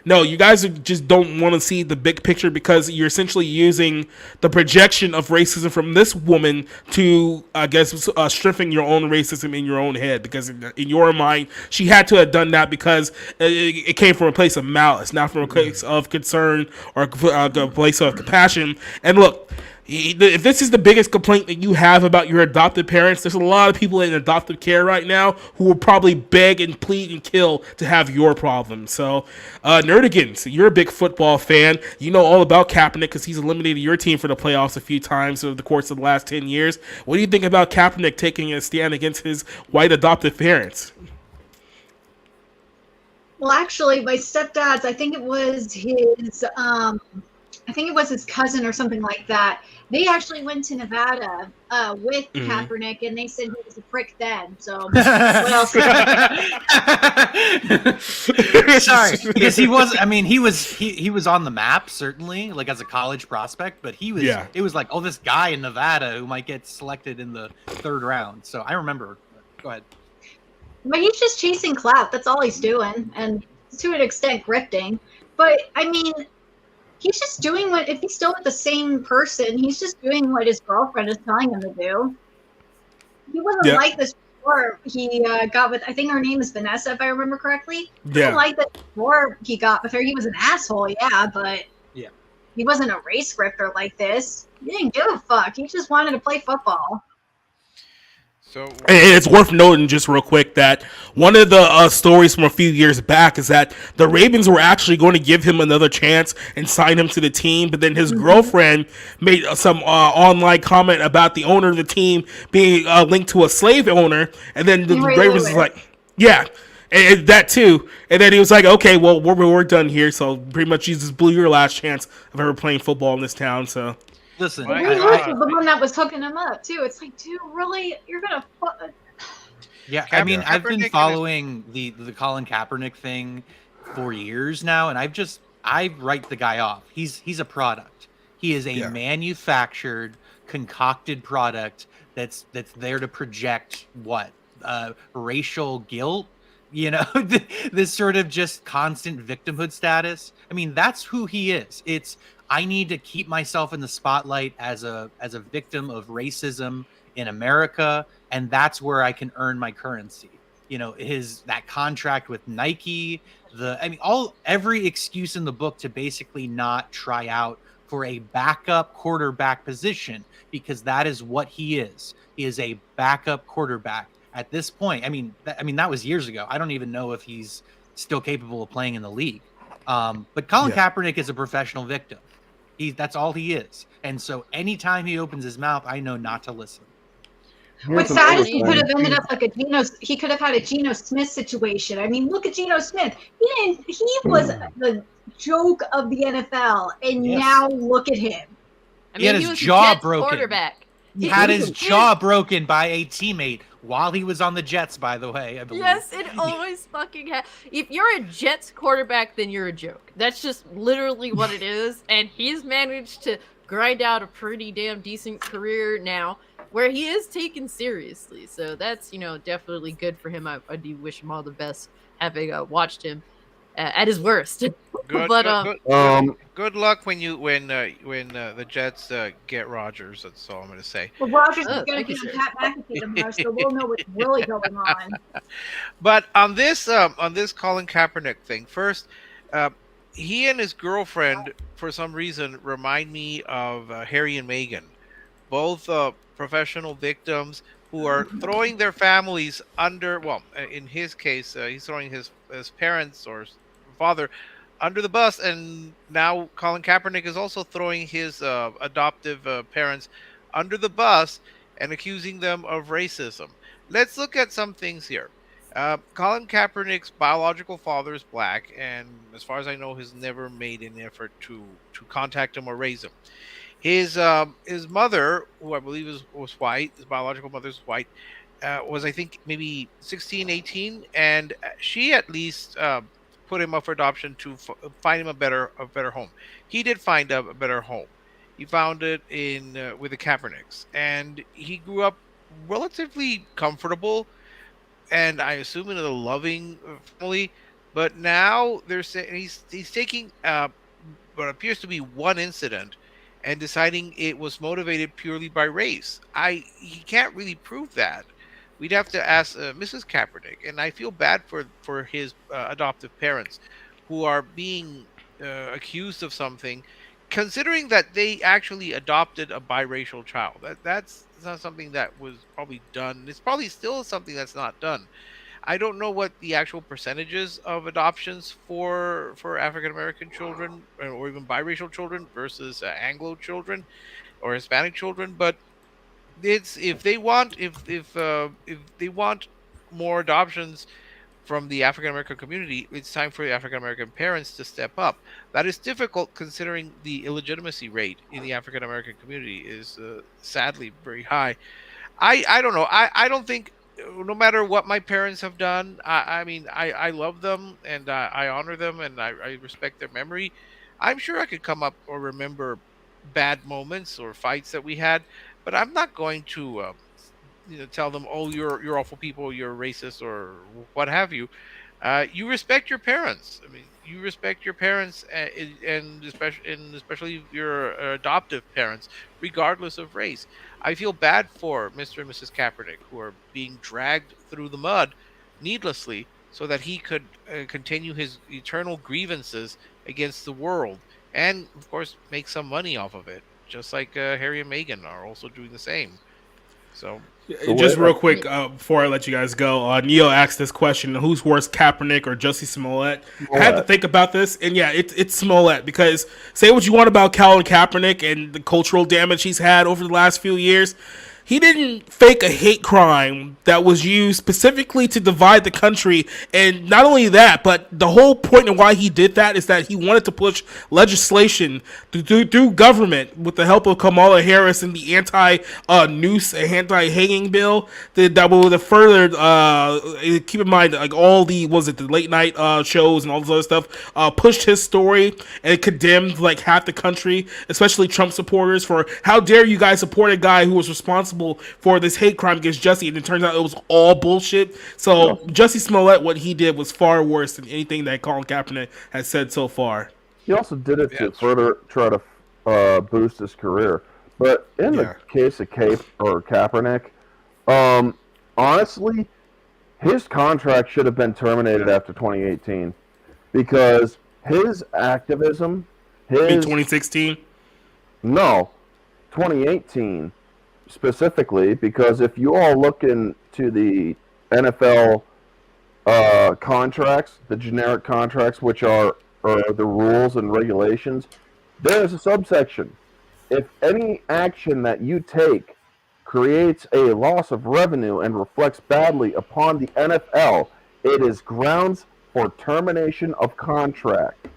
no, you guys just don't want to see the big picture because you're essentially using the projection of racism from this woman to, I guess, strengthen your own racism in your own head. Because in your mind, she had to have done that because it came from a place of malice, not from a place of concern or a place of compassion. And look, if this is the biggest complaint that you have about your adopted parents, there's a lot of people in adoptive care right now who will probably beg and plead and kill to have your problem. So, Nerdigans, you're a big football fan. You know all about Kaepernick because he's eliminated your team for the playoffs a few times over the course of the last 10 years. What do you think about Kaepernick taking a stand against his white adoptive parents? Well, actually, my stepdad's, I think it was his cousin or something like that. They actually went to Nevada with Kaepernick, and they said he was a prick then. So what else? Sorry, because he was. I mean, he was on the map certainly, like as a college prospect. But he was. Yeah. It was like, oh, this guy in Nevada who might get selected in the 3rd round. So I remember. Go ahead. But he's just chasing clout. That's all he's doing, and to an extent, grifting. But I mean, he's just doing what, if he's still with the same person, he's just doing what his girlfriend is telling him to do. He wasn't like this before he got with, I think her name is Vanessa, if I remember correctly. He wasn't like that before he got with her. He was an asshole, but he wasn't a race grifter like this. He didn't give a fuck. He just wanted to play football. And it's worth noting just real quick that one of the stories from a few years back is that the Ravens were actually going to give him another chance and sign him to the team, but then his girlfriend made some online comment about the owner of the team being linked to a slave owner, and then the Ravens was like, and that too, and then he was like, okay, well, we're done here, so pretty much you just blew your last chance of ever playing football in this town, so... Listen, Brie Larson was the one that was hooking him up too. It's like, dude, really? You're gonna? Yeah, I mean, I've been following the Colin Kaepernick thing for years now, and I write the guy off. He's a product. He is a manufactured, concocted product that's there to project what racial guilt, You know, this sort of just constant victimhood status. I mean, that's who he is. It's I need to keep myself in the spotlight as a victim of racism in America, and that's where I can earn my currency. You know, that contract with Nike, every excuse in the book to basically not try out for a backup quarterback position, because that is what he is. He is a backup quarterback at this point. I mean, that was years ago. I don't even know if he's still capable of playing in the league. But Colin Kaepernick is a professional victim. That's all he is. And so anytime he opens his mouth, I know not to listen. What's sad is he could have ended up like he could have had a Geno Smith situation. I mean, look at Geno Smith. He was the joke of the NFL, and now look at him. I mean, he had his jaw broken. Quarterback. He had his jaw broken by a teammate while he was on the Jets, by the way, I believe. Yes, it always fucking if you're a Jets quarterback, then you're a joke. That's just literally what it is. And he's managed to grind out a pretty damn decent career now, where he is taken seriously. So that's, definitely good for him. I do wish him all the best, having watched him at his worst. Good, but good luck when the Jets get Rodgers. That's all I'm going to say. Well, Rodgers is going to be on Pat McAfee tomorrow, so we'll know what's really going on. But on this Colin Kaepernick thing, first, he and his girlfriend, for some reason, remind me of Harry and Meghan, both professional victims who are throwing their families under. Well, in his case, he's throwing his parents or father under the bus, and now Colin Kaepernick is also throwing his adoptive parents under the bus and accusing them of racism. Let's look at some things here. Colin Kaepernick's biological father is black, and as far as I know, has never made an effort to contact him or raise him. His mother, who I believe was white, his biological mother is white, was, I think, maybe 16, 18, and she at least put him up for adoption to find him a better home. He did find a better home. He found it with the Kaepernicks, and he grew up relatively comfortable, and I assume in a loving family. But now they're saying he's taking what appears to be one incident and deciding it was motivated purely by race. He can't really prove that. We'd have to ask Mrs. Kaepernick, and I feel bad for his adoptive parents who are being accused of something, considering that they actually adopted a biracial child. That's not something that was probably done. It's probably still something that's not done. I don't know what the actual percentages of adoptions for African American children or even biracial children versus Anglo children or Hispanic children, but if they want more adoptions from the African American community, it's time for the African American parents to step up. That is difficult considering the illegitimacy rate in the African American community is sadly very high. I don't know. I don't think, no matter what my parents have done, I mean, I love them and I honor them and I respect their memory. I'm sure I could come up or remember bad moments or fights that we had, but I'm not going to tell them, oh, you're awful people, you're racist or what have you. You respect your parents. I mean, you respect your parents and especially your adoptive parents, regardless of race. I feel bad for Mr. and Mrs. Kaepernick, who are being dragged through the mud needlessly so that he could continue his eternal grievances against the world and, of course, make some money off of it, just like Harry and Meghan are also doing the same. So just real quick before I let you guys go, Neo asked this question: who's worse, Kaepernick or Jussie Smollett? I had to think about this, and yeah, it's Smollett, because say what you want about Colin Kaepernick and the cultural damage he's had over the last few years, he didn't fake a hate crime that was used specifically to divide the country. And not only that, but the whole point of why he did that is that he wanted to push legislation through government with the help of Kamala Harris and the anti-noose, anti-hanging bill that would further, keep in mind, like all the late night shows and all this other stuff, pushed his story and condemned like half the country, especially Trump supporters, for how dare you guys support a guy who was responsible responsible for this hate crime against Jussie, and it turns out it was all bullshit. So Jussie Smollett, what he did was far worse than anything that Colin Kaepernick has said so far. He also did it to further try to boost his career. But in the case of Kaepernick, honestly, his contract should have been terminated after 2018 because his activism, In 2016? No, 2018 specifically, because if you all look into the NFL contracts, the generic contracts, which are the rules and regulations, there is a subsection. If any action that you take creates a loss of revenue and reflects badly upon the NFL, it is grounds for termination of contract.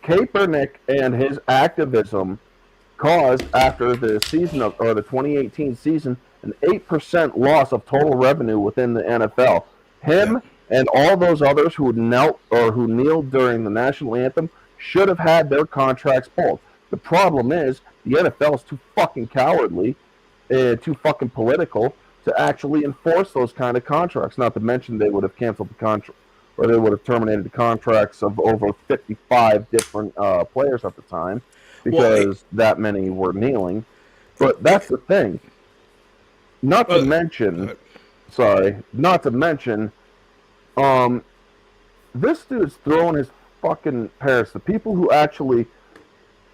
Kaepernick and his activism caused, after the season of, or the 2018 season, an 8% loss of total revenue within the NFL. Him and all those others who knelt or who kneeled during the national anthem should have had their contracts pulled. The problem is the NFL is too fucking cowardly, too fucking political to actually enforce those kind of contracts. Not to mention they would have canceled the contract, or they would have terminated the contracts of over 55 different players at the time because that many were kneeling. But that's the thing. Not to mention, this dude's throwing his fucking parents, the people who actually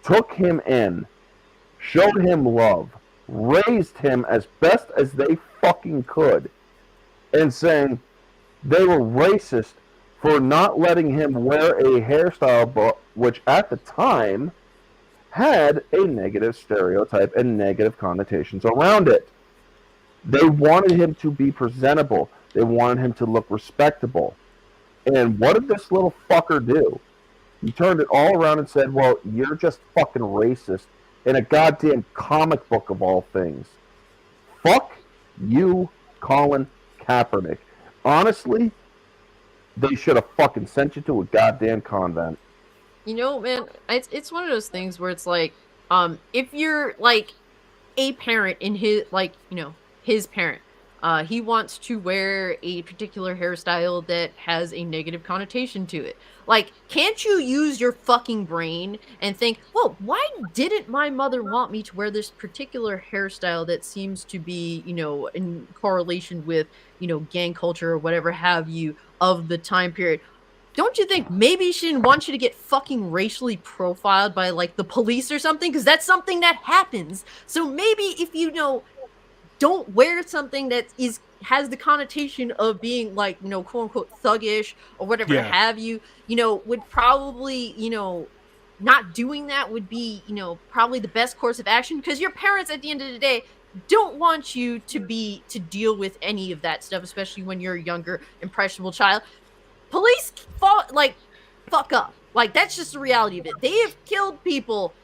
took him in, showed him love, raised him as best as they fucking could, and saying they were racist for not letting him wear a hairstyle which at the time had a negative stereotype and negative connotations around it. They wanted him to be presentable. They wanted him to look respectable. And what did this little fucker do? He turned it all around and said, well, you're just fucking racist in a goddamn comic book of all things. Fuck you, Colin Kaepernick. Honestly, they should have fucking sent you to a goddamn convent. You know, man, it's one of those things where it's like, if you're like a parent in his, like, you know, his parent, he wants to wear a particular hairstyle that has a negative connotation to it. Like, can't you use your fucking brain and think, well, why didn't my mother want me to wear this particular hairstyle that seems to be, you know, in correlation with, you know, gang culture or whatever have you of the time period? Don't you think maybe she didn't want you to get fucking racially profiled by, like, the police or something? Because that's something that happens. So maybe if you know, don't wear something that has the connotation of being, like, you know, quote unquote thuggish or whatever have you, you know, would probably, you know, not doing that would be, you know, probably the best course of action, because your parents at the end of the day don't want you to deal with any of that stuff, especially when you're a younger, impressionable child. Police fuck up. Like, that's just the reality of it. They have killed people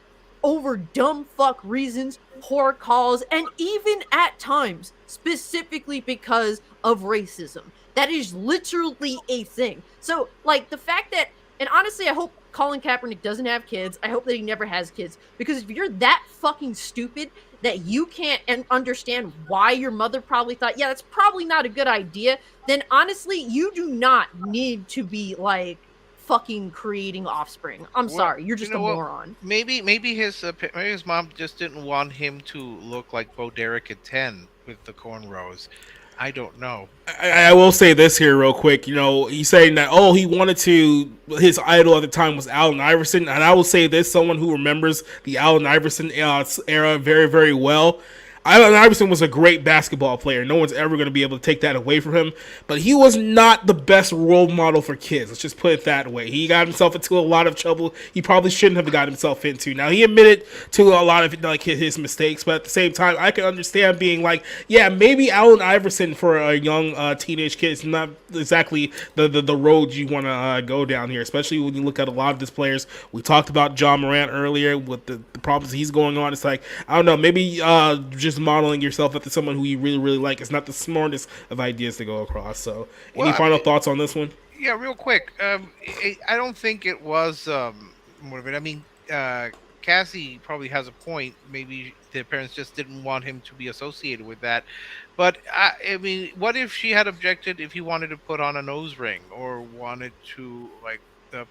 over dumb fuck reasons, poor calls, and even at times specifically because of racism. That is literally a thing. So, like, the fact that, and honestly, I hope Colin Kaepernick doesn't have kids. I hope that he never has kids, because if you're that fucking stupid that you can't understand why your mother probably thought, yeah, that's probably not a good idea, then honestly, you do not need to be, like, fucking creating offspring. I'm sorry, you're just a moron. Maybe his mom just didn't want him to look like Bo Derek at 10 with the cornrows. I don't know. I will say this here real quick. You know, he's saying that, he wanted to, his idol at the time was Allen Iverson. And I will say this, someone who remembers the Allen Iverson era very, very well. Allen Iverson was a great basketball player. No one's ever going to be able to take that away from him. But he was not the best role model for kids. Let's just put it that way. He got himself into a lot of trouble he probably shouldn't have got himself into. Now, he admitted to a lot of, like, his mistakes. But at the same time, I can understand being like, yeah, maybe Allen Iverson for a young teenage kid is not exactly the road you want to go down here. Especially when you look at a lot of these players. We talked about John Morant earlier with the problems he's going on. It's like, I don't know, maybe just modeling yourself after someone who you really, really like is not the smartest of ideas to go across. So, any final thoughts on this one? Yeah, real quick. I don't think it was motivated. I mean, Cassie probably has a point. Maybe the parents just didn't want him to be associated with that. But I mean, what if she had objected if he wanted to put on a nose ring or wanted to like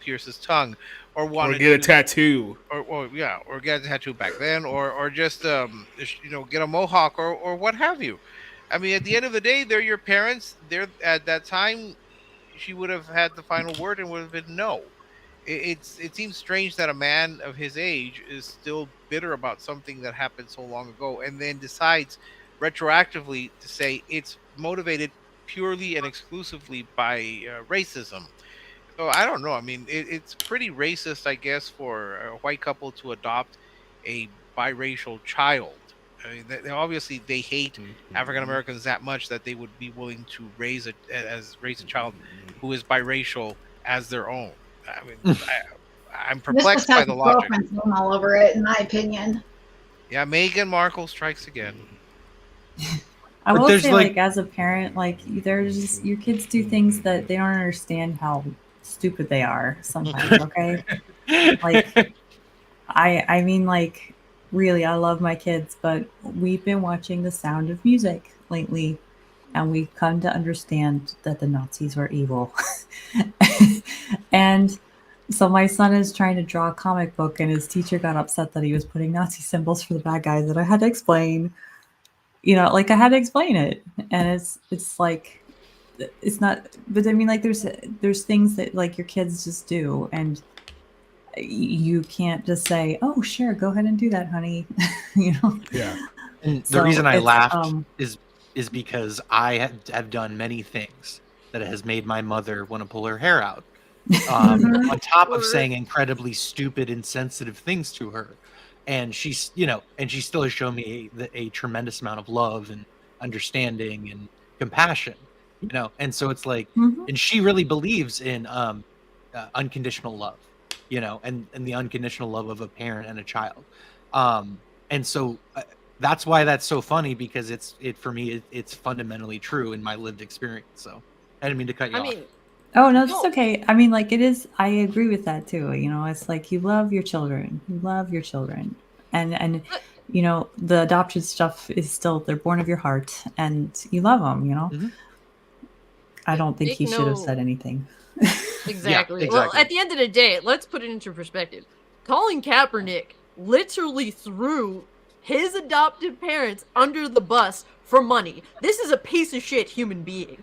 pierce his tongue or Or wanted get a to tattoo. or yeah, or get a tattoo back then, or just get a mohawk or what have you. I mean, at the end of the day, they're your parents. They're at that time, she would have had the final word and would have been no. It seems strange that a man of his age is still bitter about something that happened so long ago, and then decides retroactively to say it's motivated purely and exclusively by racism. So I don't know. I mean, it's pretty racist, I guess, for a white couple to adopt a biracial child. I mean, they obviously they hate African Americans that much that they would be willing to raise a child who is biracial as their own. I mean, I'm This perplexed just has by the logic. girlfriend's name all over it, in my opinion. Yeah, Meghan Markle strikes again. I But will there's, say, like- like, as a parent, like, there's just your kids do things that they don't understand how stupid they are sometimes. Okay, like, I mean, like, really, I love my kids, but we've been watching The Sound of Music lately, and we've come to understand that the Nazis were evil. And so my son is trying to draw a comic book, and his teacher got upset that he was putting Nazi symbols for the bad guys, and I had to explain. Like, I had to explain it, and it's like, it's not. But I mean, like, there's things that, like, your kids just do, and you can't just say, "Oh, sure, go ahead and do that, honey." Yeah. And the So reason I it's, laughed is because I have done many things that has made my mother want to pull her hair out. On top of saying incredibly stupid, insensitive things to her, and she still has shown me a tremendous amount of love and understanding and compassion. And so it's like, and she really believes in unconditional love, and the unconditional love of a parent and a child. And so that's why that's so funny, because for me it's fundamentally true in my lived experience. So I didn't mean to cut you off. Oh, no, that's okay. I mean, like, it is, I agree with that too. It's like, you love your children. You love your children. And the adopted stuff is still, they're born of your heart, and you love them, I don't think he should have said anything. Exactly. Yeah, Well, exactly. at the end of the day, let's put it into perspective. Colin Kaepernick literally threw his adopted parents under the bus for money. This is a piece of shit human being.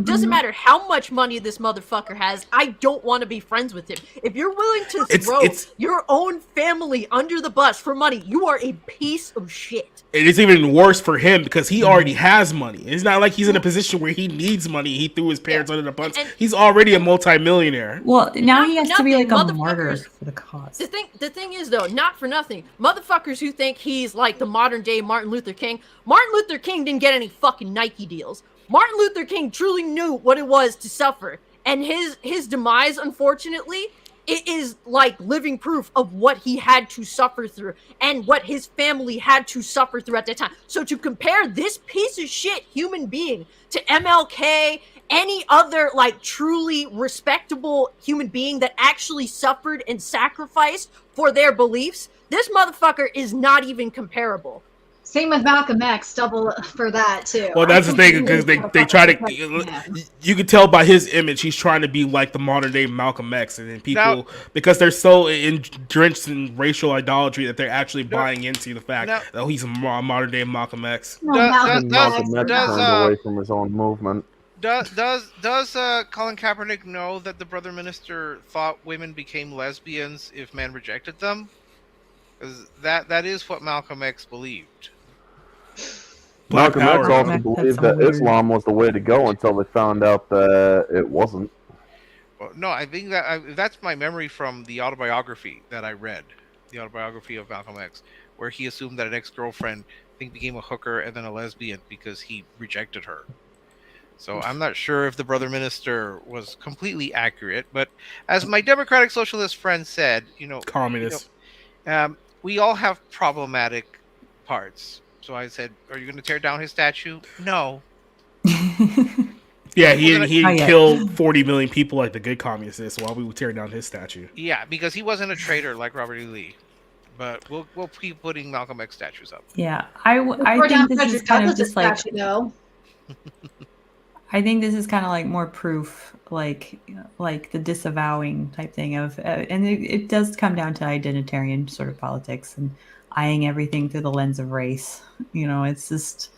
Doesn't matter how much money this motherfucker has, I don't want to be friends with him. If you're willing to throw your own family under the bus for money, you are a piece of shit. It is even worse for him because he already has money. It's not like he's in a position where he needs money. He threw his parents under the bus. He's already a multimillionaire. Well, now he has to be like a Motherfuckers- martyr for the cause. The thing is, though, not for nothing, motherfuckers who think he's like the modern day Martin Luther King didn't get any fucking Nike deals. Martin Luther King truly knew what it was to suffer, and his demise, unfortunately, it is like living proof of what he had to suffer through and what his family had to suffer through at that time. So to compare this piece of shit human being to MLK, any other like truly respectable human being that actually suffered and sacrificed for their beliefs, this motherfucker is not even comparable. Same with Malcolm X, double for that too. Well, that's the thing, because they try to. You can tell by his image, he's trying to be like the modern day Malcolm X, and then people, because they're so drenched in racial idolatry, that they're actually buying into the fact that he's a modern day Malcolm X. Malcolm X turned away from his own movement. Does Colin Kaepernick know that the brother minister thought women became lesbians if men rejected them? Because that is what Malcolm X believed. Malcolm X also believed that Islam was the way to go until they found out that it wasn't. Well, no, I think that's my memory from the autobiography that I read, the autobiography of Malcolm X, where he assumed that an ex-girlfriend, I think, became a hooker and then a lesbian because he rejected her. So I'm not sure if the brother minister was completely accurate, but as my Democratic Socialist friend said, communist. We all have problematic parts. So I said, "Are you going to tear down his statue?" No. Yeah, he didn't kill 40 million people like the good communist is. So why we would tear down his statue? Yeah, because he wasn't a traitor like Robert E. Lee. But we'll keep putting Malcolm X statues up. Yeah, I We're think down this is Frederick kind of Douglass' just like statue, though. I think this is kind of like more proof, like the disavowing type thing of, and it does come down to identitarian sort of politics and eyeing everything through the lens of race. You know, it's just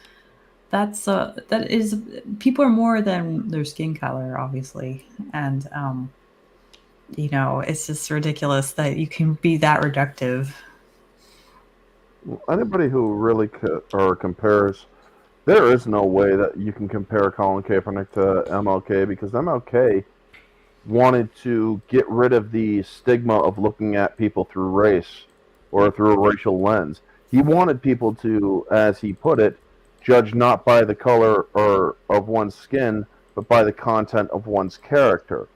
that is people are more than their skin color, obviously, and you know, it's just ridiculous that you can be that reductive. Anybody who really compares, there is no way that you can compare Colin Kaepernick to MLK, because MLK wanted to get rid of the stigma of looking at people through race or through a racial lens. He wanted people to, as he put it, judge not by the color or of one's skin, but by the content of one's character.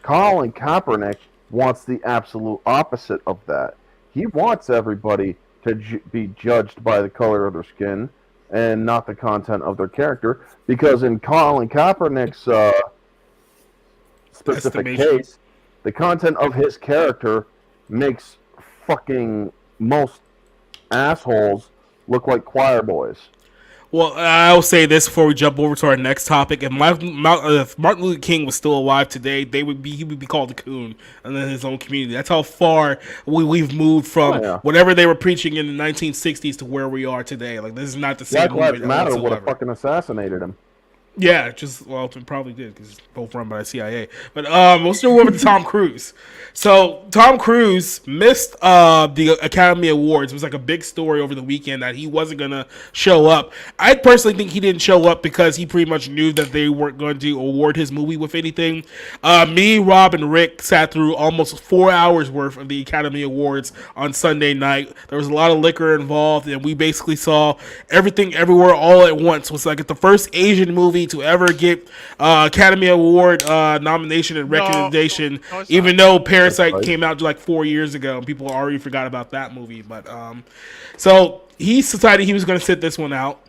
Colin Kaepernick wants the absolute opposite of that. He wants everybody to be judged by the color of their skin and not the content of their character, because in Colin Kaepernick's specific case, the content of his character makes fucking most assholes look like choir boys. Well, I'll say this before we jump over to our next topic. If Martin Luther King was still alive today, he would be called a coon in his own community. That's how far we've moved from whatever they were preaching in the 1960s to where we are today. Like, this is not the same Black Lives movement Matter would whatsoever. have fucking assassinated him. Yeah, it probably did, because it's both run by the CIA. But we'll still over to Tom Cruise. So Tom Cruise missed the Academy Awards. It was like a big story over the weekend that he wasn't gonna show up. I personally think he didn't show up because he pretty much knew that they weren't going to award his movie with anything. Me, Rob, and Rick sat through almost 4 hours worth of the Academy Awards on Sunday night. There was a lot of liquor involved, and we basically saw everything, everywhere, all at once. It was like the first Asian movie to ever get Academy Award nomination and recommendation, even though Parasite came out like 4 years ago and people already forgot about that movie. But so he decided he was going to sit this one out.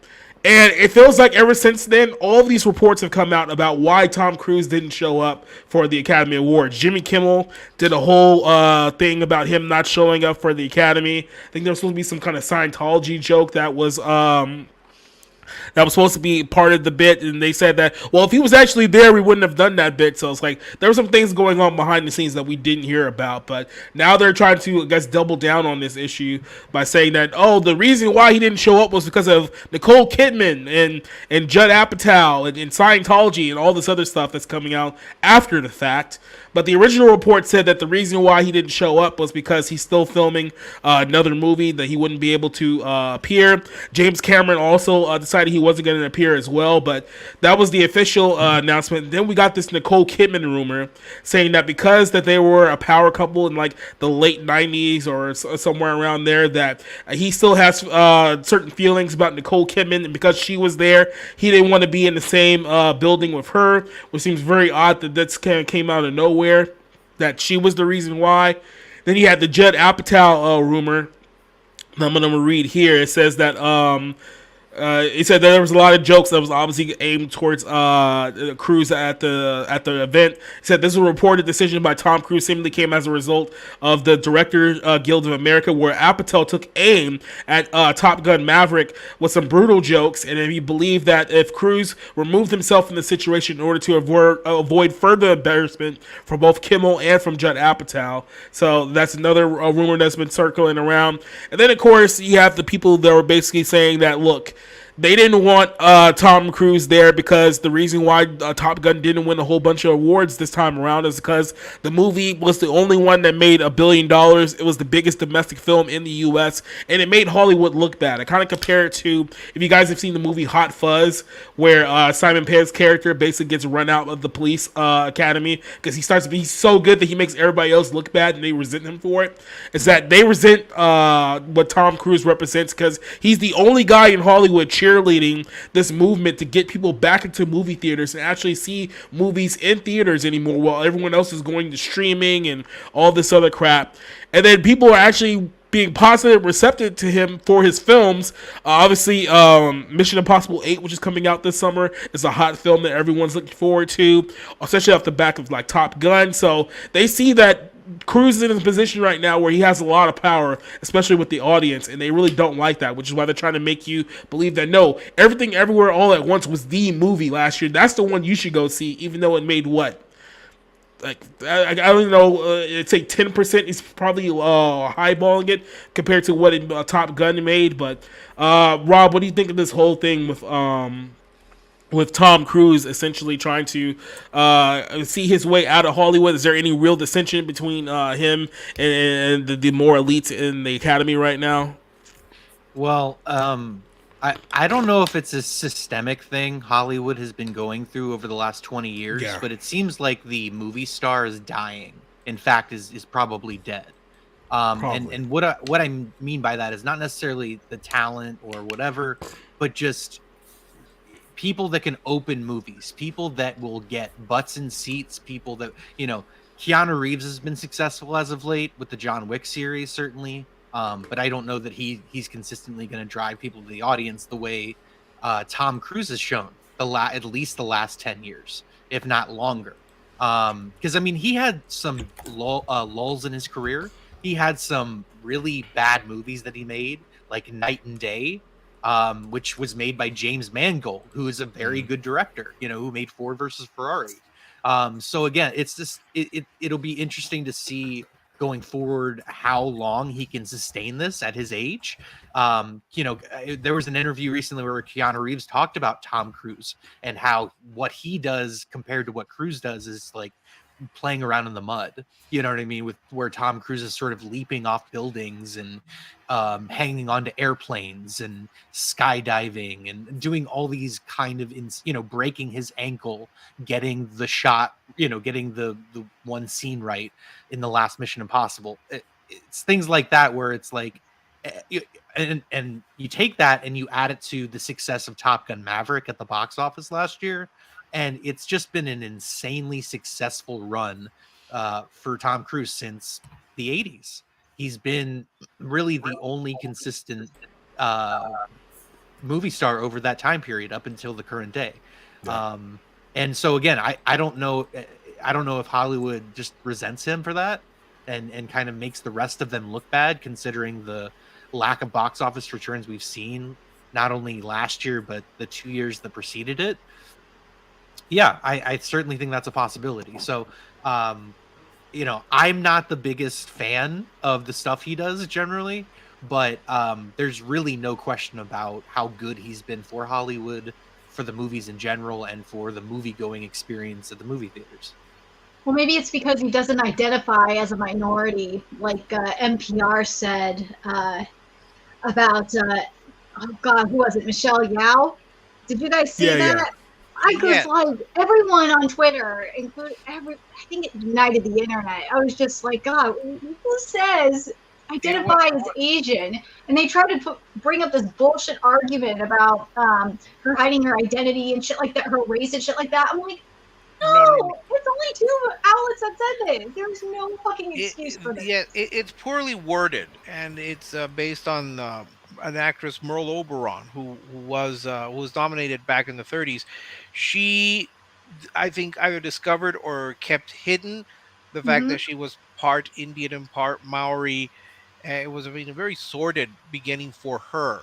And it feels like ever since then, all of these reports have come out about why Tom Cruise didn't show up for the Academy Awards. Jimmy Kimmel did a whole thing about him not showing up for the Academy. I think there was supposed to be some kind of Scientology joke that was supposed to be part of the bit, and they said that, well, if he was actually there, we wouldn't have done that bit. So it's like there were some things going on behind the scenes that we didn't hear about, but now they're trying to, I guess, double down on this issue by saying that, oh, the reason why he didn't show up was because of Nicole Kidman and Judd Apatow and Scientology and all this other stuff that's coming out after the fact. But the original report said that the reason why he didn't show up was because he's still filming another movie, that he wouldn't be able to appear. James Cameron also decided he wasn't going to appear as well, but that was the official announcement. Then we got this Nicole Kidman rumor saying that because that they were a power couple in like the late 90s or somewhere around there, that he still has certain feelings about Nicole Kidman, and because she was there, he didn't want to be in the same building with her, which seems very odd that that's kind of came out of nowhere, that she was the reason why. Then you had the Judd Apatow rumor. I'm going to read here. It says that it said that there was a lot of jokes that was obviously aimed towards Cruise at the event. It said this was a reported decision by Tom Cruise seemingly came as a result of the Directors Guild of America, where Apatow took aim at Top Gun Maverick with some brutal jokes, and he believed that if Cruise removed himself from the situation in order to avoid further embarrassment from both Kimmel and from Judd Apatow. So that's another rumor that's been circling around. And then, of course, you have the people that were basically saying that, look, they didn't want Tom Cruise there because the reason why Top Gun didn't win a whole bunch of awards this time around is because the movie was the only one that made $1 billion. It was the biggest domestic film in the U.S., and it made Hollywood look bad. I kind of compare it to, if you guys have seen the movie Hot Fuzz, where Simon Pegg's character basically gets run out of the police academy because he starts to be so good that he makes everybody else look bad and they resent him for it. It's that they resent what Tom Cruise represents because he's the only guy in Hollywood cheerleading this movement to get people back into movie theaters and actually see movies in theaters anymore, while everyone else is going to streaming and all this other crap. And then people are actually being positive receptive to him for his films. Obviously, Mission Impossible 8, which is coming out this summer, is a hot film that everyone's looking forward to, especially off the back of like Top Gun. So they see that Cruz is in a position right now where he has a lot of power, especially with the audience, and they really don't like that, which is why they're trying to make you believe that no, Everything Everywhere All at Once was the movie last year. That's the one you should go see, even though it made what? Like I don't know. It's like 10%. He's probably highballing it compared to what Top Gun made. But Rob, what do you think of this whole thing with Tom Cruise essentially trying to see his way out of Hollywood? Is there any real dissension between him and the more elites in the Academy right now? Well, I don't know if it's a systemic thing Hollywood has been going through over the last 20 years, Yeah. but it seems like the movie star is dying. In fact, is probably dead. And what I mean by that is not necessarily the talent or whatever, but just people that can open movies, people that will get butts in seats, people that, Keanu Reeves has been successful as of late with the John Wick series, certainly. But I don't know that he's consistently going to drive people to the audience the way Tom Cruise has shown at least the last 10 years, if not longer. Because, I mean, he had some lulls in his career. He had some really bad movies that he made, like Night and Day, which was made by James Mangold, who is a very good director, who made Ford versus Ferrari. So again, it's just it'll be interesting to see going forward how long he can sustain this at his age. There was an interview recently where Keanu Reeves talked about Tom Cruise and how what he does compared to what Cruise does is like playing around in the mud. You know what I mean? With where Tom Cruise is sort of leaping off buildings and hanging onto airplanes and skydiving and doing all these kind of, breaking his ankle, getting the shot, getting the one scene right in the last Mission Impossible. It's things like that where it's like, and you take that and you add it to the success of Top Gun Maverick at the box office last year, and it's just been an insanely successful run for Tom Cruise since the 80s. He's been really the only consistent movie star over that time period up until the current day. Yeah. And so again, I don't know if Hollywood just resents him for that and kind of makes the rest of them look bad, considering the lack of box office returns we've seen not only last year but the 2 years that preceded it. Yeah, I certainly think that's a possibility. So, I'm not the biggest fan of the stuff he does generally, but there's really no question about how good he's been for Hollywood, for the movies in general, and for the movie-going experience at the movie theaters. Well, maybe it's because he doesn't identify as a minority, like NPR said about, oh God, who was it? Michelle Yao? Did you guys see that? Yeah. I was like, everyone on Twitter, including I think it ignited the internet. I was just like, God, who says identify as Asian? And they tried to bring up this bullshit argument about her hiding her identity and shit like that, her race and shit like that. I'm like, no, it's only 2 outlets that said this. There's no fucking excuse for this. Yeah, it's poorly worded, and it's based on an actress, Merle Oberon, who was nominated back in the 30s. She, I think, either discovered or kept hidden the fact that she was part Indian and part Maori. It was a very sordid beginning for her.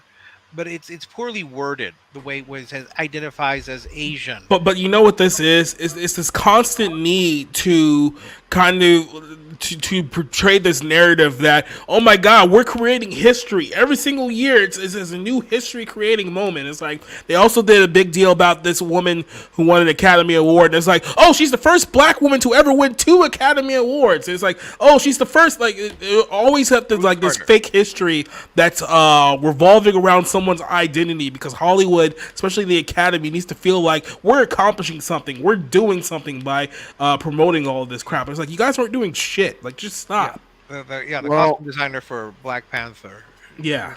But it's poorly worded the way when it says identifies as Asian. But you know what this is? It's this constant need to kind of to portray this narrative that, oh my God, we're creating history every single year. It's a new history creating moment. It's like they also did a big deal about this woman who won an Academy Award. And it's like, oh, she's the first black woman to ever win 2 Academy Awards. It's like, oh, she's the first. Like, it always have to like this fake history that's revolving around someone's identity, because Hollywood, especially the Academy, needs to feel like we're accomplishing something, we're doing something by promoting all of this crap. It's like, you guys aren't doing shit. Like, just stop. The costume designer for Black Panther. Yeah.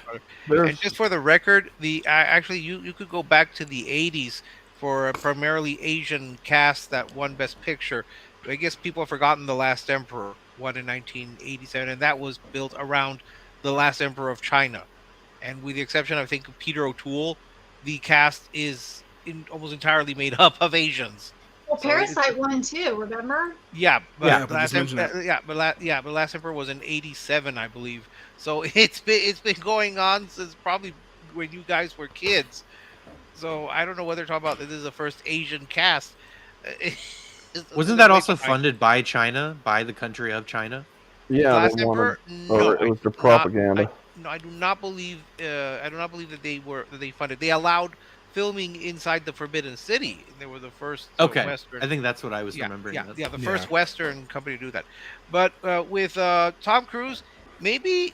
And just for the record, actually you could go back to the 80s for a primarily Asian cast that won Best Picture. I guess people have forgotten The Last Emperor, won in 1987, and that was built around The Last Emperor of China. And with the exception, I think, of Peter O'Toole, the cast is almost entirely made up of Asians. Well, So Parasite won too. Remember? yeah, Yeah, but we just mentioned that. but Last Emperor was in '87, I believe. So it's been going on since probably when you guys were kids. So I don't know what they're talking about. This is the first Asian cast. This Wasn't is that way also behind. funded by China, by the country of China? Yeah, they Last wanted, Emperor? or No, it I was do the not. propaganda. I do not believe. I do not believe that they funded. They allowed filming inside the Forbidden City. They were the first Okay, I Western. think that's what I was remembering. The Yeah. first Western company to do that. But with Tom Cruise, maybe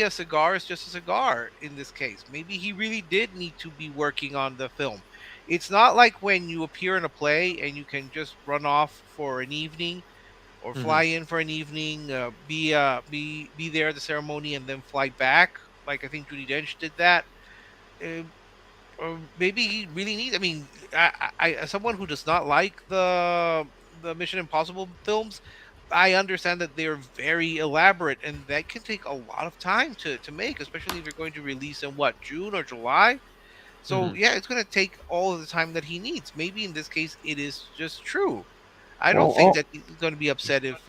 a cigar is just a cigar in this case. Maybe he really did need to be working on the film. It's not like when you appear in a play and you can just run off for an evening or Mhm. fly in for an evening, be there at the ceremony and then fly back. Like I think Judy Dench did that. Uh, or maybe he really needs. I mean, as someone who does not like the Mission Impossible films, I understand that they're very elaborate and that can take a lot of time to make, especially if you're going to release in what, June or July. So Mhm. yeah, it's going to take all of the time that he needs. Maybe in this case, it is just true. I don't Well, think that he's going to be upset if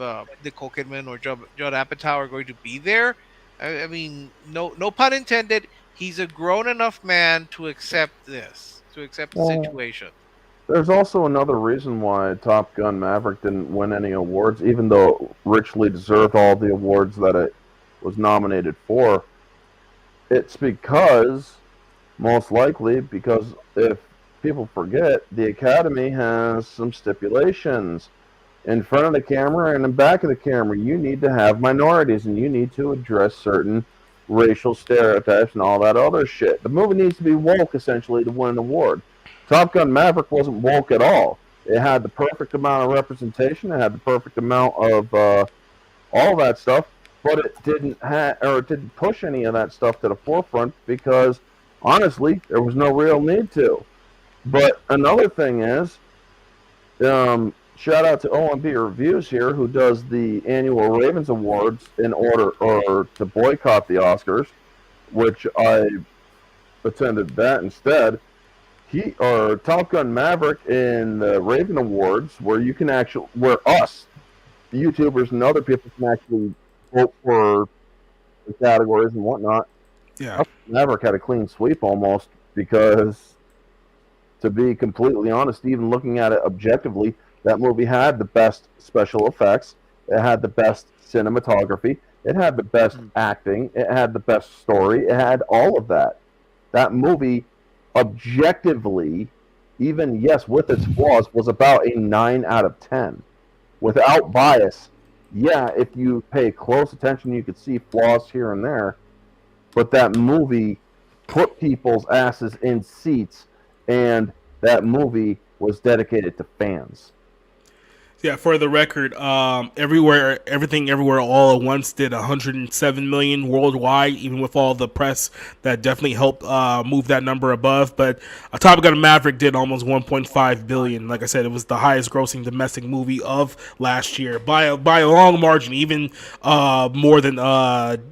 Nicole Kidman or Judd Apatow are going to be there. I mean, no pun intended. He's a grown enough man to accept this, to accept the well, situation. there's also another reason why Top Gun Maverick didn't win any awards, even though it richly deserved all the awards that it was nominated for. It's because, most likely, because if people forget, the Academy has some stipulations. In front of the camera and in back of the camera, you need to have minorities and you need to address certain racial stereotypes and all that other shit. The movie needs to be woke, essentially, to win an award. Top Gun Maverick wasn't woke at all. It had the perfect amount of representation. It had the perfect amount of all that stuff, but it didn't push any of that stuff to the forefront because honestly, there was no real need to. But another thing is, shout out to OMB Reviews here, who does the annual Ravens Awards in order or to boycott the Oscars, which I attended that instead. He or Top Gun Maverick in the Raven Awards, where you can actually, where us, the YouTubers and other people can actually vote for the categories and whatnot. Yeah. Top Gun Maverick had a clean sweep almost because, to be completely honest, even looking at it objectively, that movie had the best special effects. It had the best cinematography. It had the best acting. It had the best story. It had all of that. That movie, objectively, even yes, with its flaws, was about a 9 out of 10. Without bias, yeah, if you pay close attention, you could see flaws here and there. But that movie put people's asses in seats, and that movie was dedicated to fans. Yeah, for the record, everywhere, everything, everywhere, all at once did 107 million worldwide. Even with all the press, that definitely helped move that number above. But Top Gun Maverick did almost 1.5 billion. Like I said, it was the highest grossing domestic movie of last year by a long margin. Even more than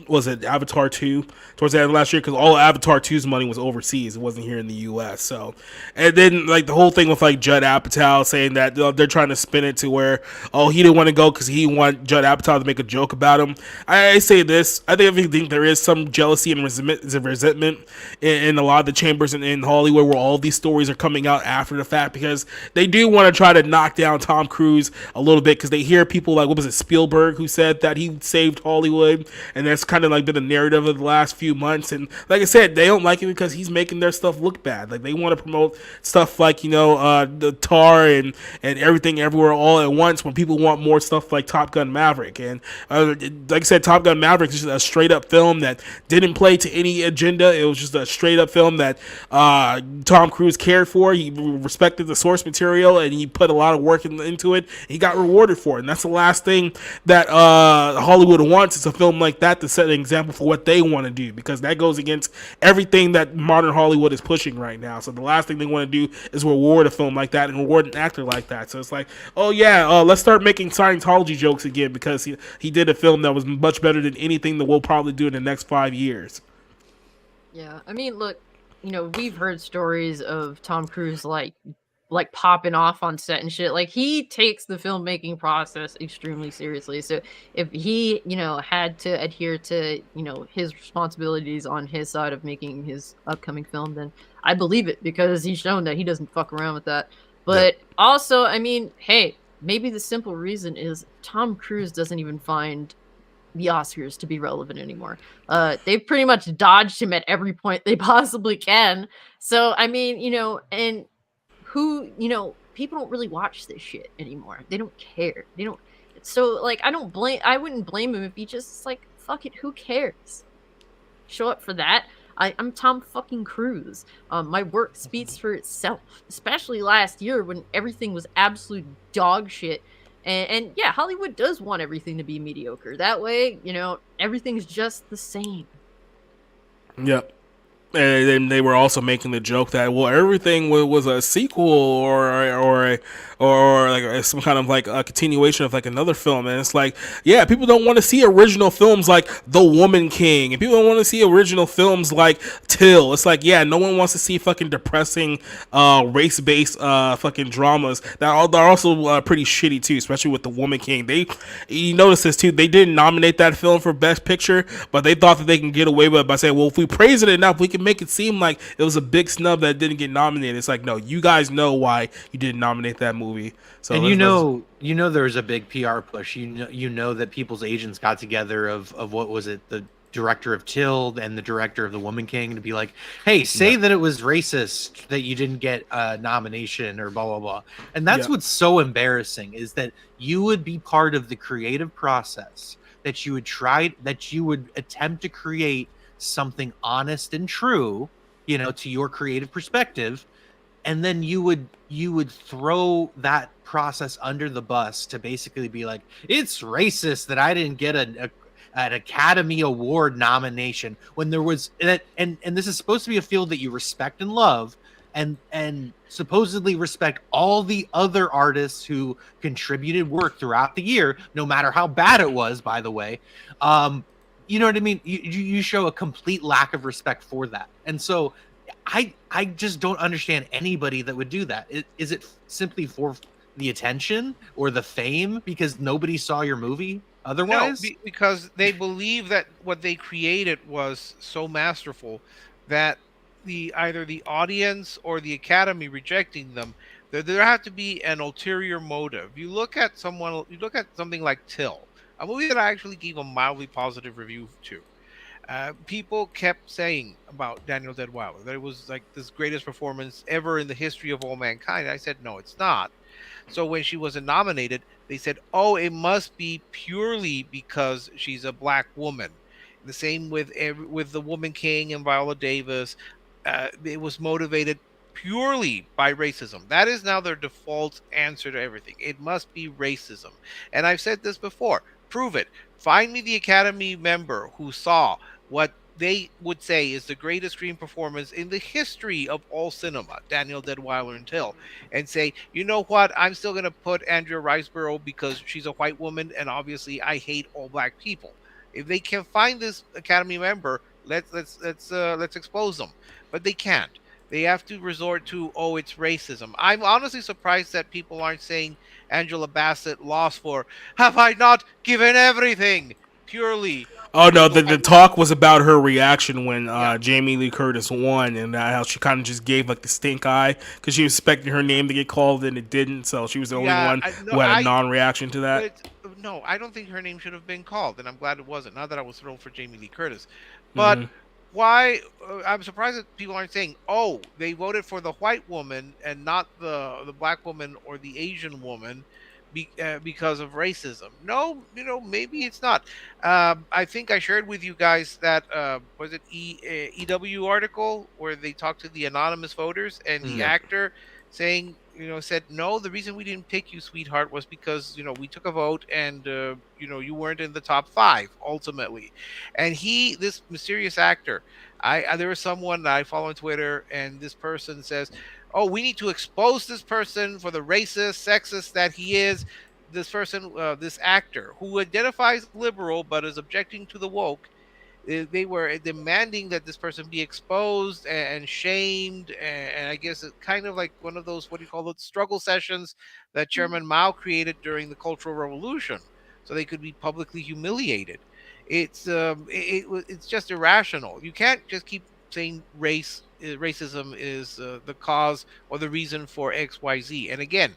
was it Avatar 2 towards the end of last year, because all Avatar 2's money was overseas. It wasn't here in the U.S. So, and then like the whole thing with like Judd Apatow saying that they're trying to spin it to where, oh, he didn't want to go because he want Judd Apatow to make a joke about him. I say this, I think there is some jealousy and resentment in a lot of the chambers in Hollywood where all these stories are coming out after the fact, because they do want to try to knock down Tom Cruise a little bit, because they hear people like, what was it, Spielberg, who said that he saved Hollywood, and that's kind of like been the narrative of the last few months. And like I said, they don't like it because he's making their stuff look bad. Like they want to promote stuff like, the Tar and Everything Everywhere All at Once, when people want more stuff like Top Gun Maverick. And like I said, Top Gun Maverick is just a straight up film that didn't play to any agenda. It was just a straight up film that Tom Cruise cared for. He respected the source material and he put a lot of work into it. He got rewarded for it, and that's the last thing that Hollywood wants. It's a film like that to set an example for what they want to do, because that goes against everything that modern Hollywood is pushing right now. So the last thing they want to do is reward a film like that and reward an actor like that. So it's like, oh yeah, let's start making Scientology jokes again, because he did a film that was much better than anything that we'll probably do in the next 5 years. Yeah, I mean, look, we've heard stories of Tom Cruise like like popping off on set and shit. Like he takes the filmmaking process extremely seriously. So if he, had to adhere to, his responsibilities on his side of making his upcoming film, then I believe it because he's shown that he doesn't fuck around with that. But also, I mean, hey, maybe the simple reason is Tom Cruise doesn't even find the Oscars to be relevant anymore. They've pretty much dodged him at every point they possibly can. So I mean, and who, people don't really watch this shit anymore. They don't care. They don't. So like, I wouldn't blame him if he just like, fuck it, who cares? Show up for that. I'm Tom fucking Cruise. My work speaks for itself, especially last year when everything was absolute dog shit. And yeah, Hollywood does want everything to be mediocre. That way, everything's just the same. Yep. And then they were also making the joke that everything was a sequel or like some kind of like a continuation of like another film, and it's like, yeah, people don't want to see original films like The Woman King, and people don't want to see original films like Till. It's like, yeah, no one wants to see fucking depressing race based fucking dramas that are also pretty shitty too, especially with The Woman King. You notice this too, they didn't nominate that film for Best Picture, but they thought that they can get away with it by saying, well, if we praise it enough, we can make it seem like it was a big snub that didn't get nominated. It's like, no, you guys know why you didn't nominate that movie. So, and there was a big PR push. You know that people's agents got together of what was it, the director of Till and the director of The Woman King, to be like, hey, say that it was racist that you didn't get a nomination or blah blah blah. And that's what's so embarrassing, is that you would be part of the creative process, that you would attempt to create something honest and true, to your creative perspective, and then you would throw that process under the bus to basically be like, it's racist that I didn't get an Academy Award nomination when there was that, and this is supposed to be a field that you respect and love, and supposedly respect all the other artists who contributed work throughout the year, no matter how bad it was, by the way. You know what I mean? You show a complete lack of respect for that. And so I just don't understand anybody that would do that. Is it simply for the attention or the fame because nobody saw your movie otherwise? No, because they believe that what they created was so masterful that either the audience or the Academy rejecting them, there had to be an ulterior motive. You look at something like Till, a movie that I actually gave a mildly positive review to. People kept saying about Daniel Deadwyler that it was like this greatest performance ever in the history of all mankind. I said, no, it's not. So when she wasn't nominated, they said, oh, it must be purely because she's a black woman. The same with The Woman King and Viola Davis. It was motivated purely by racism. That is now their default answer to everything. It must be racism. And I've said this before. Prove it. Find me the Academy member who saw what they would say is the greatest screen performance in the history of all cinema, Daniel Deadwyler and Till, and say, you know what, I'm still going to put Andrea Riseborough because she's a white woman, and obviously I hate all black people. If they can find this Academy member, let's expose them. But they can't. They have to resort to, oh, it's racism. I'm honestly surprised that people aren't saying Angela Bassett lost for, have I not given everything? Purely. Oh no, the talk was about her reaction when Jamie Lee Curtis won, and how she kind of just gave like the stink eye because she was expecting her name to get called and it didn't, so she was the only one who had a non-reaction to that. No, I don't think her name should have been called, and I'm glad it wasn't. Not that I was thrilled for Jamie Lee Curtis, but why? I'm surprised that people aren't saying, "Oh, they voted for the white woman and not the black woman or the Asian woman." Because of racism. No, maybe it's not. I think I shared with you guys that was it EW article where they talked to the anonymous voters, and the actor saying, said, no, the reason we didn't pick you, sweetheart, was because we took a vote and you weren't in the top 5 ultimately. And this mysterious actor, there was someone that I follow on Twitter, and this person says, oh, we need to expose this person for the racist, sexist that he is. This person, this actor who identifies liberal but is objecting to the woke, They were demanding that this person be exposed and shamed, and I guess it's kind of like one of those, what do you call it, struggle sessions that Chairman Mao created during the Cultural Revolution, so they could be publicly humiliated. It's just irrational. You can't just keep saying racism is the cause or the reason for XYZ. And again,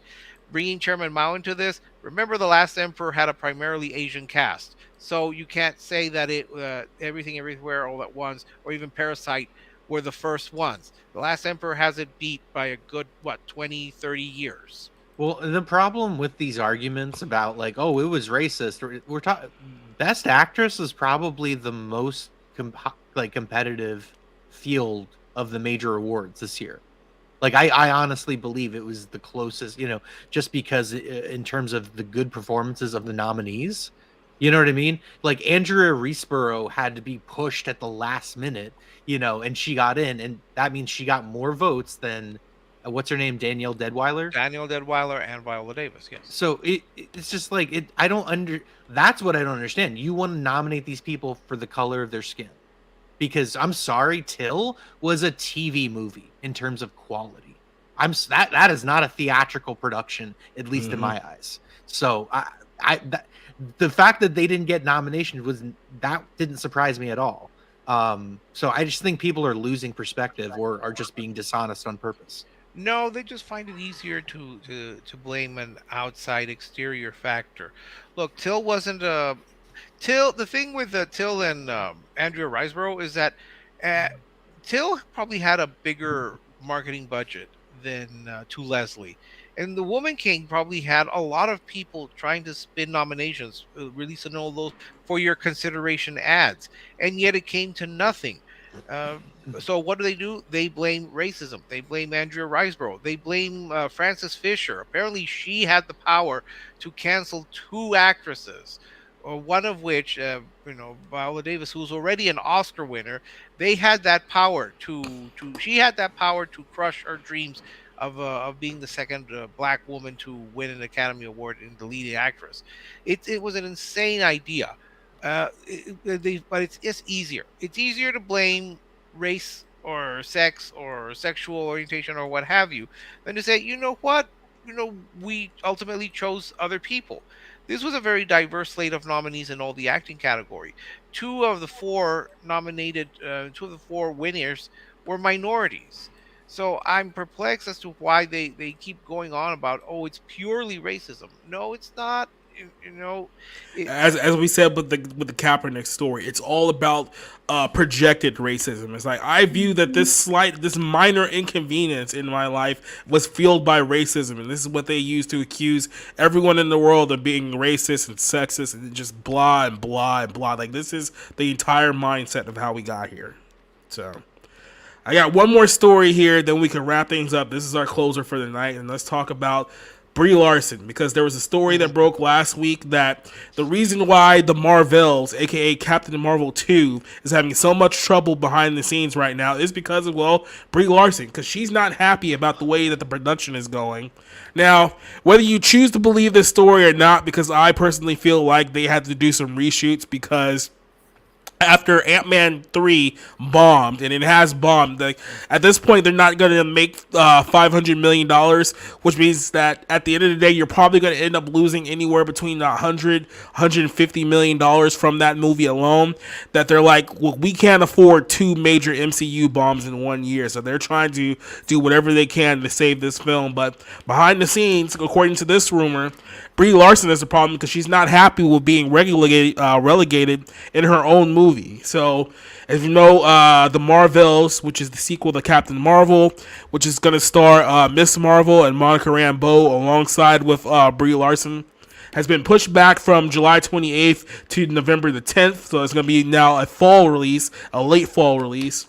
bringing Chairman Mao into this, remember the last emperor had a primarily Asian cast. So you can't say that Everything Everywhere All at Once or even Parasite were the first ones. The last emperor has it beat by a good, 20, 30 years. Well, the problem with these arguments about like, oh, it was racist, we're talking Best Actress is probably the most competitive field of the major awards this year. Like, I honestly believe it was the closest, just because in terms of the good performances of the nominees, you know what I mean? Like, Andrea Riseborough had to be pushed at the last minute, and she got in, and that means she got more votes than what's her name, Danielle Deadwyler And Viola Davis, yes. So it's just like that's what I don't understand. You want to nominate these people for the color of their skin, because I'm sorry, Till was a TV movie in terms of quality. That is not a theatrical production, at least in my eyes. So the fact that they didn't get nominations didn't surprise me at all. So I just think people are losing perspective or are just being dishonest on purpose. No, they just find it easier to blame an outside exterior factor. Look, Till wasn't a Till. The thing with Till and Andrea Riseborough is that Till probably had a bigger marketing budget than To Leslie, and The Woman King probably had a lot of people trying to spin nominations, releasing all those for your consideration ads, and yet it came to nothing. So what do? They blame racism. They blame Andrea Riseborough. They blame Frances Fisher. Apparently, she had the power to cancel 2 actresses, or one of which, Viola Davis, who's already an Oscar winner. They had that power She had that power to crush her dreams of being the second black woman to win an Academy Award in the leading actress. It was an insane idea. But it's just easier. It's easier to blame race or sex or sexual orientation or what have you than to say, you know what, we ultimately chose other people. This was a very diverse slate of nominees in all the acting category. Two of the four winners were minorities. So I'm perplexed as to why they keep going on about, oh, it's purely racism. No, it's not. As we said with the Kaepernick story, it's all about projected racism. It's like, I view that this minor inconvenience in my life was fueled by racism, and this is what they use to accuse everyone in the world of being racist and sexist and just blah and blah and blah. Like, this is the entire mindset of how we got here. So I got one more story here, then we can wrap things up. This is our closer for the night, and let's talk about Brie Larson, because there was a story that broke last week that the reason why the Marvels, aka Captain Marvel 2, is having so much trouble behind the scenes right now is because of, Brie Larson, because she's not happy about the way that the production is going. Now, whether you choose to believe this story or not, because I personally feel like they had to do some reshoots, because after Ant-Man 3 bombed, and it has bombed, like, at this point they're not going to make $500 million, which means that at the end of the day you're probably going to end up losing anywhere between $150 million from that movie alone. That they're like, well, we can't afford 2 major MCU bombs in 1 year, so they're trying to do whatever they can to save this film. But behind the scenes, according to this rumor, Brie Larson has a problem because she's not happy with being relegated in her own movie. So, as you know, the Marvels, which is the sequel to Captain Marvel, which is going to star Miss Marvel and Monica Rambeau alongside with Brie Larson, has been pushed back from July 28th to November the 10th. So it's going to be now a late fall release.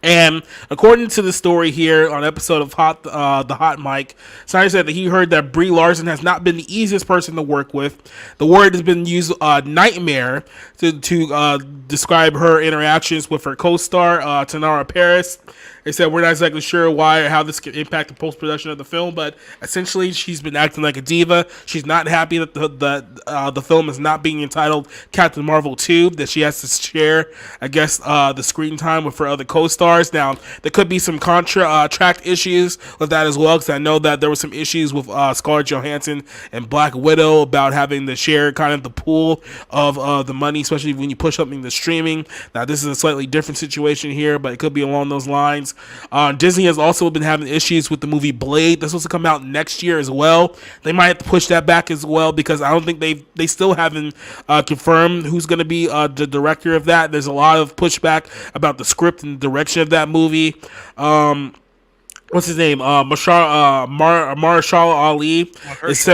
And according to the story here on episode of the Hot Mic, Snyder said that he heard that Brie Larson has not been the easiest person to work with. The word has been used, nightmare, to describe her interactions with her co-star, Tanara Paris. They said we're not exactly sure why or how this could impact the post production of the film, but essentially she's been acting like a diva. She's not happy that the film is not being entitled Captain Marvel 2. That she has to share, I guess, the screen time with her other co-stars. Now there could be some contract issues with that as well, because I know that there were some issues with Scarlett Johansson and Black Widow about having to share kind of the pool of the money, especially when you push something to streaming. Now this is a slightly different situation here, but it could be along those lines. Disney has also been having issues with the movie Blade. That's supposed to come out next year as well. They might have to push that back as well, because I don't think they still haven't confirmed who's going to be the director of that. There's a lot of pushback about the script and the direction of that movie. What's his name? Marshall Ali is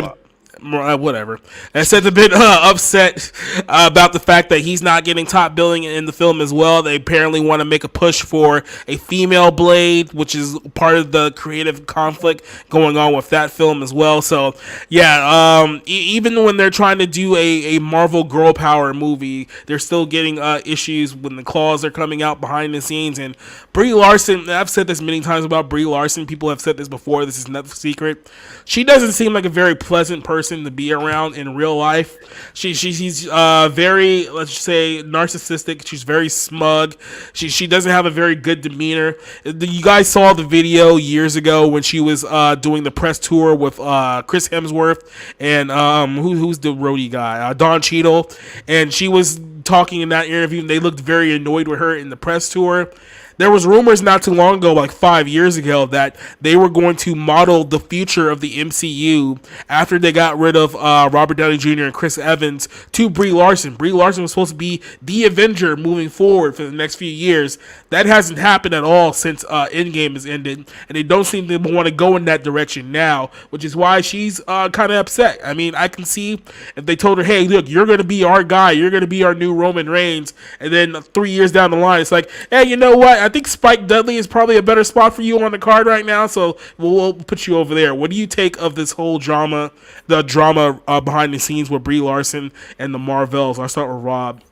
whatever. And said a bit upset about the fact that he's not getting top billing in the film as well. They apparently want to make a push for a female Blade, which is part of the creative conflict going on with that film as well. So yeah, even when they're trying to do a Marvel girl power movie, they're still getting issues when the claws are coming out behind the scenes. And Brie Larson, I've said this many times about Brie Larson. People have said this before. This is not a secret. She doesn't seem like a very pleasant person to be around in real life. She's very, let's say, narcissistic. She's very smug. She doesn't have a very good demeanor. You guys saw the video years ago when she was doing the press tour with Chris Hemsworth and who's the roadie guy, Don Cheadle, and she was talking in that interview, and they looked very annoyed with her in the press tour. There was rumors not too long ago, like 5 years ago, that they were going to model the future of the MCU after they got rid of Robert Downey Jr. and Chris Evans to Brie Larson. Brie Larson was supposed to be the Avenger moving forward for the next few years. That hasn't happened at all since Endgame has ended, and they don't seem to want to go in that direction now, which is why she's kind of upset. I mean, I can see if they told her, hey, look, you're going to be our guy, you're going to be our new Roman Reigns, and then 3 years down the line, it's like, hey, you know what? I think Spike Dudley is probably a better spot for you on the card right now, so we'll put you over there. What do you take of this whole drama, the drama behind the scenes with Brie Larson and the Marvels? I'll start with Rob.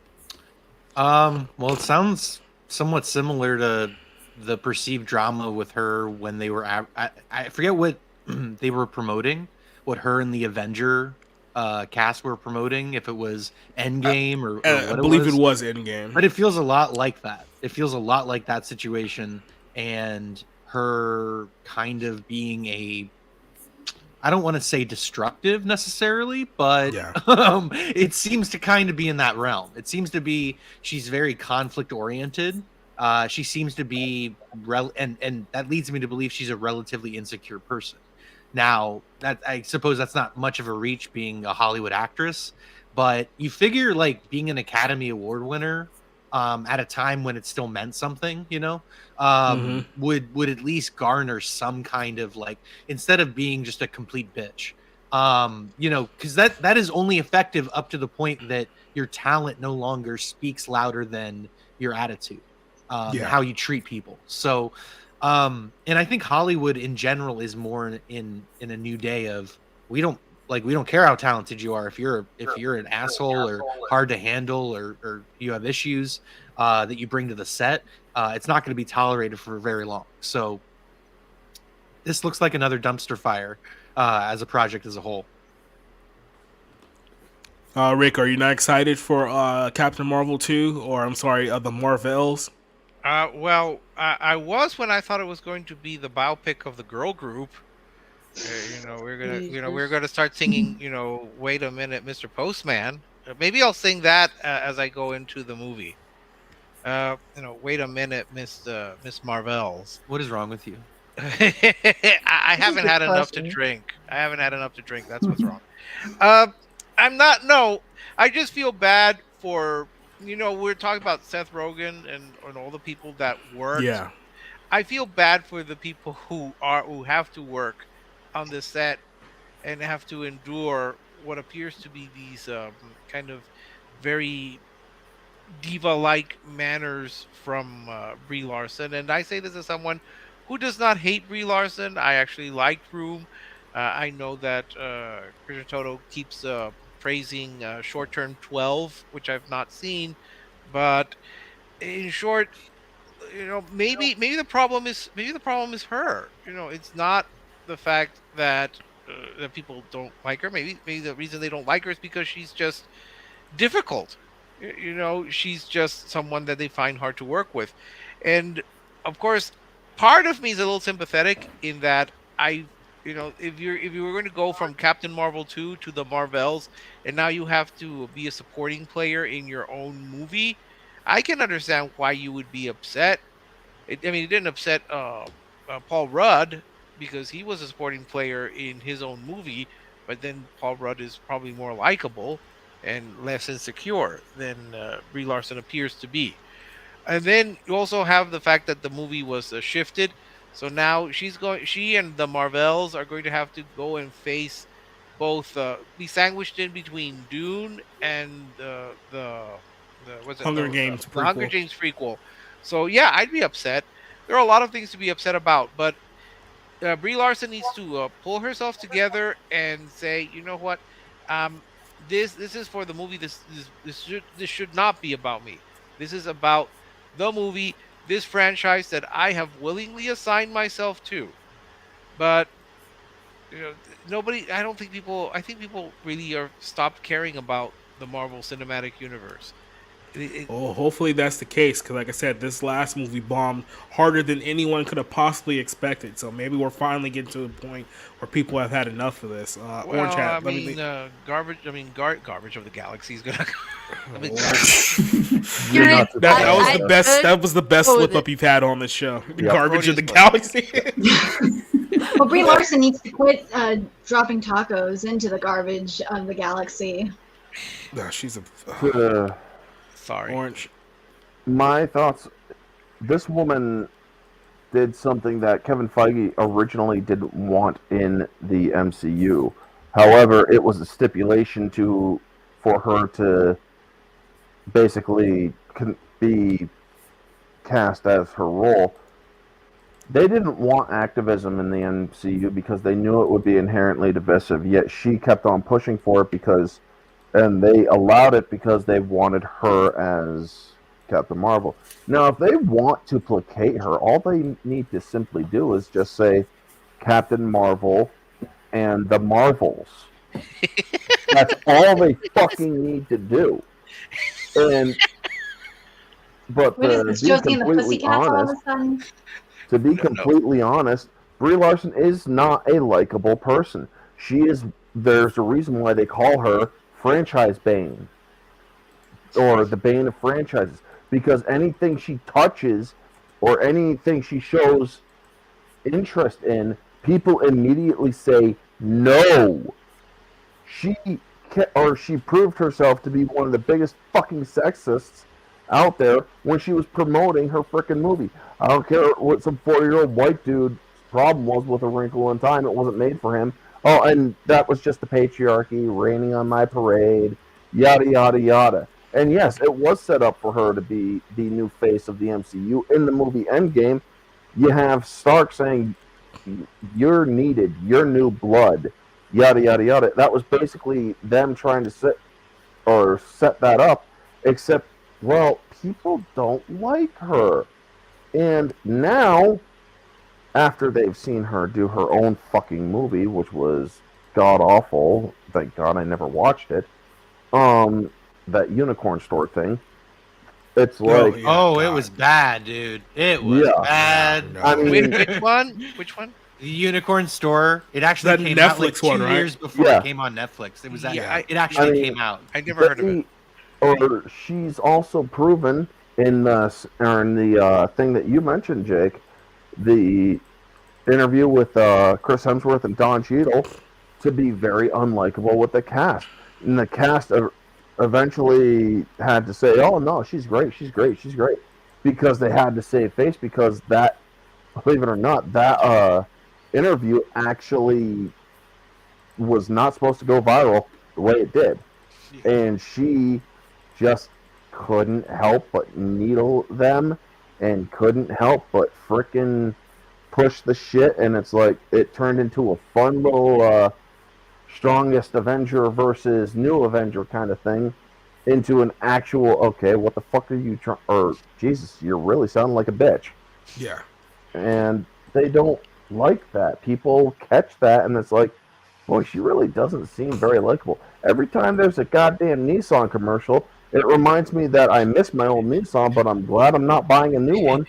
Well, it sounds somewhat similar to the perceived drama with her when they were I forget what they were promoting, what her and the Avenger cast were promoting, if it was Endgame or what I believe it was Endgame. But it feels a lot like that. It feels a lot like that situation, and her kind of being I don't want to say destructive necessarily, but yeah. It seems to kind of be in that realm. It seems to be she's very conflict oriented. She seems to be and that leads me to believe she's a relatively insecure person. Now, that I suppose that's not much of a reach being a Hollywood actress, but you figure like being an Academy Award winner at a time when it still meant something, would at least garner some kind of like, instead of being just a complete bitch, because that is only effective up to the point that your talent no longer speaks louder than your attitude, how you treat people. So, and I think Hollywood in general is more in a new day of we don't care how talented you are. If you're an asshole or hard to handle or you have issues that you bring to the set, it's not going to be tolerated for very long. So this looks like another dumpster fire as a project as a whole. Rick, are you not excited for Captain Marvel 2, or I'm sorry, the Marvels? Well, I was when I thought it was going to be the biopic of the girl group. We're gonna start singing. Wait a minute, Mr. Postman. Maybe I'll sing that as I go into the movie. Wait a minute, Miss Marvels. What is wrong with you? I haven't had enough to drink. That's what's wrong. I'm not. No, I just feel bad for. We're talking about Seth Rogen and all the people that work. Yeah. I feel bad for the people who have to work on this set and have to endure what appears to be these kind of very diva-like manners from Brie Larson. And I say this as someone who does not hate Brie Larson. I actually liked Room. I know that Christian Toto keeps praising Short Term 12, which I've not seen. But in short, maybe the problem is her. It's not the fact that that people don't like her. Maybe the reason they don't like her is because she's just difficult. She's just someone that they find hard to work with. And of course, part of me is a little sympathetic in that if you were going to go from Captain Marvel 2 to the Marvels, and now you have to be a supporting player in your own movie, I can understand why you would be upset. It didn't upset Paul Rudd because he was a supporting player in his own movie, but then Paul Rudd is probably more likable and less insecure than Brie Larson appears to be. And then you also have the fact that the movie was shifted, so now she and the Marvels are going to have to go and face both, be sandwiched in between Dune and the what's it Hunger Games the Hunger prequel. Games prequel. So yeah, I'd be upset. There are a lot of things to be upset about, but Brie Larson needs to pull herself together and say, you know what, um, this is for the movie. This should not be about me. This is about the movie, this franchise that I have willingly assigned myself to. But nobody. I don't think people. I think people really are stopped caring about the Marvel Cinematic Universe. Well, hopefully that's the case, because like I said, this last movie bombed harder than anyone could have possibly expected. So maybe we're finally getting to the point where people have had enough of this. Well, Orange Hat, I let me mean, think. garbage. I mean, garbage of the galaxy is gonna. I mean, You're not That was surprised. the best. That was the best go with slip up you've had on this show. The Yep. garbage of the Freudian galaxy. Well, Brie Larson needs to quit dropping tacos into the garbage of the galaxy. No, she's a sorry. orange. My thoughts. This woman did something that Kevin Feige originally didn't want in the MCU. However, it was a stipulation for her to basically be cast as her role. They didn't want activism in the MCU because they knew it would be inherently divisive. Yet she kept on pushing for it and they allowed it because they wanted her as Captain Marvel. Now, if they want to placate her, all they need to simply do is just say Captain Marvel and the Marvels. That's all they fucking need to do. But What is this, Josie and the Pussycats all of a sudden? to be completely honest, Brie Larson is not a likable person. There's a reason why they call her Franchise Bane, or the Bane of franchises, because anything she touches or anything she shows interest in, people immediately say no. She proved herself to be one of the biggest fucking sexists out there when she was promoting her frickin' movie. I don't care what some 40-year-old white dude's problem was with A Wrinkle in Time. It wasn't made for him. Oh, and that was just the patriarchy raining on my parade, yada, yada, yada. And yes, it was set up for her to be the new face of the MCU. In the movie Endgame, you have Stark saying, "You're needed, you're new blood," yada, yada, yada. That was basically them trying to set that up, except, well, people don't like her. And now, after they've seen her do her own fucking movie, which was god-awful, thank God I never watched it, that unicorn store thing, it's like... it was bad, dude. It was bad. No. I mean, Which one? Which one? The Unicorn Store. It actually That came out like Netflix 2 one, right? years before Yeah. it came on Netflix. It was that. Yeah, it actually I mean, came out. I never heard of it. She's also proven in the thing that you mentioned, Jake, the interview with Chris Hemsworth and Don Cheadle, to be very unlikable with the cast. And the cast eventually had to say, "Oh no, she's great, she's great, she's great," because they had to save face, because that, believe it or not, that interview actually was not supposed to go viral the way it did. And she just couldn't help but needle them and couldn't help but frickin' push the shit, and it's like it turned into a fun little strongest Avenger versus new Avenger kind of thing. into an actual, okay, what the fuck are you trying, or Jesus, you're really sounding like a bitch. Yeah. And they don't like that. People catch that, and it's like, boy, she really doesn't seem very likable. Every time there's a goddamn Nissan commercial, it reminds me that I miss my old Nissan, but I'm glad I'm not buying a new one.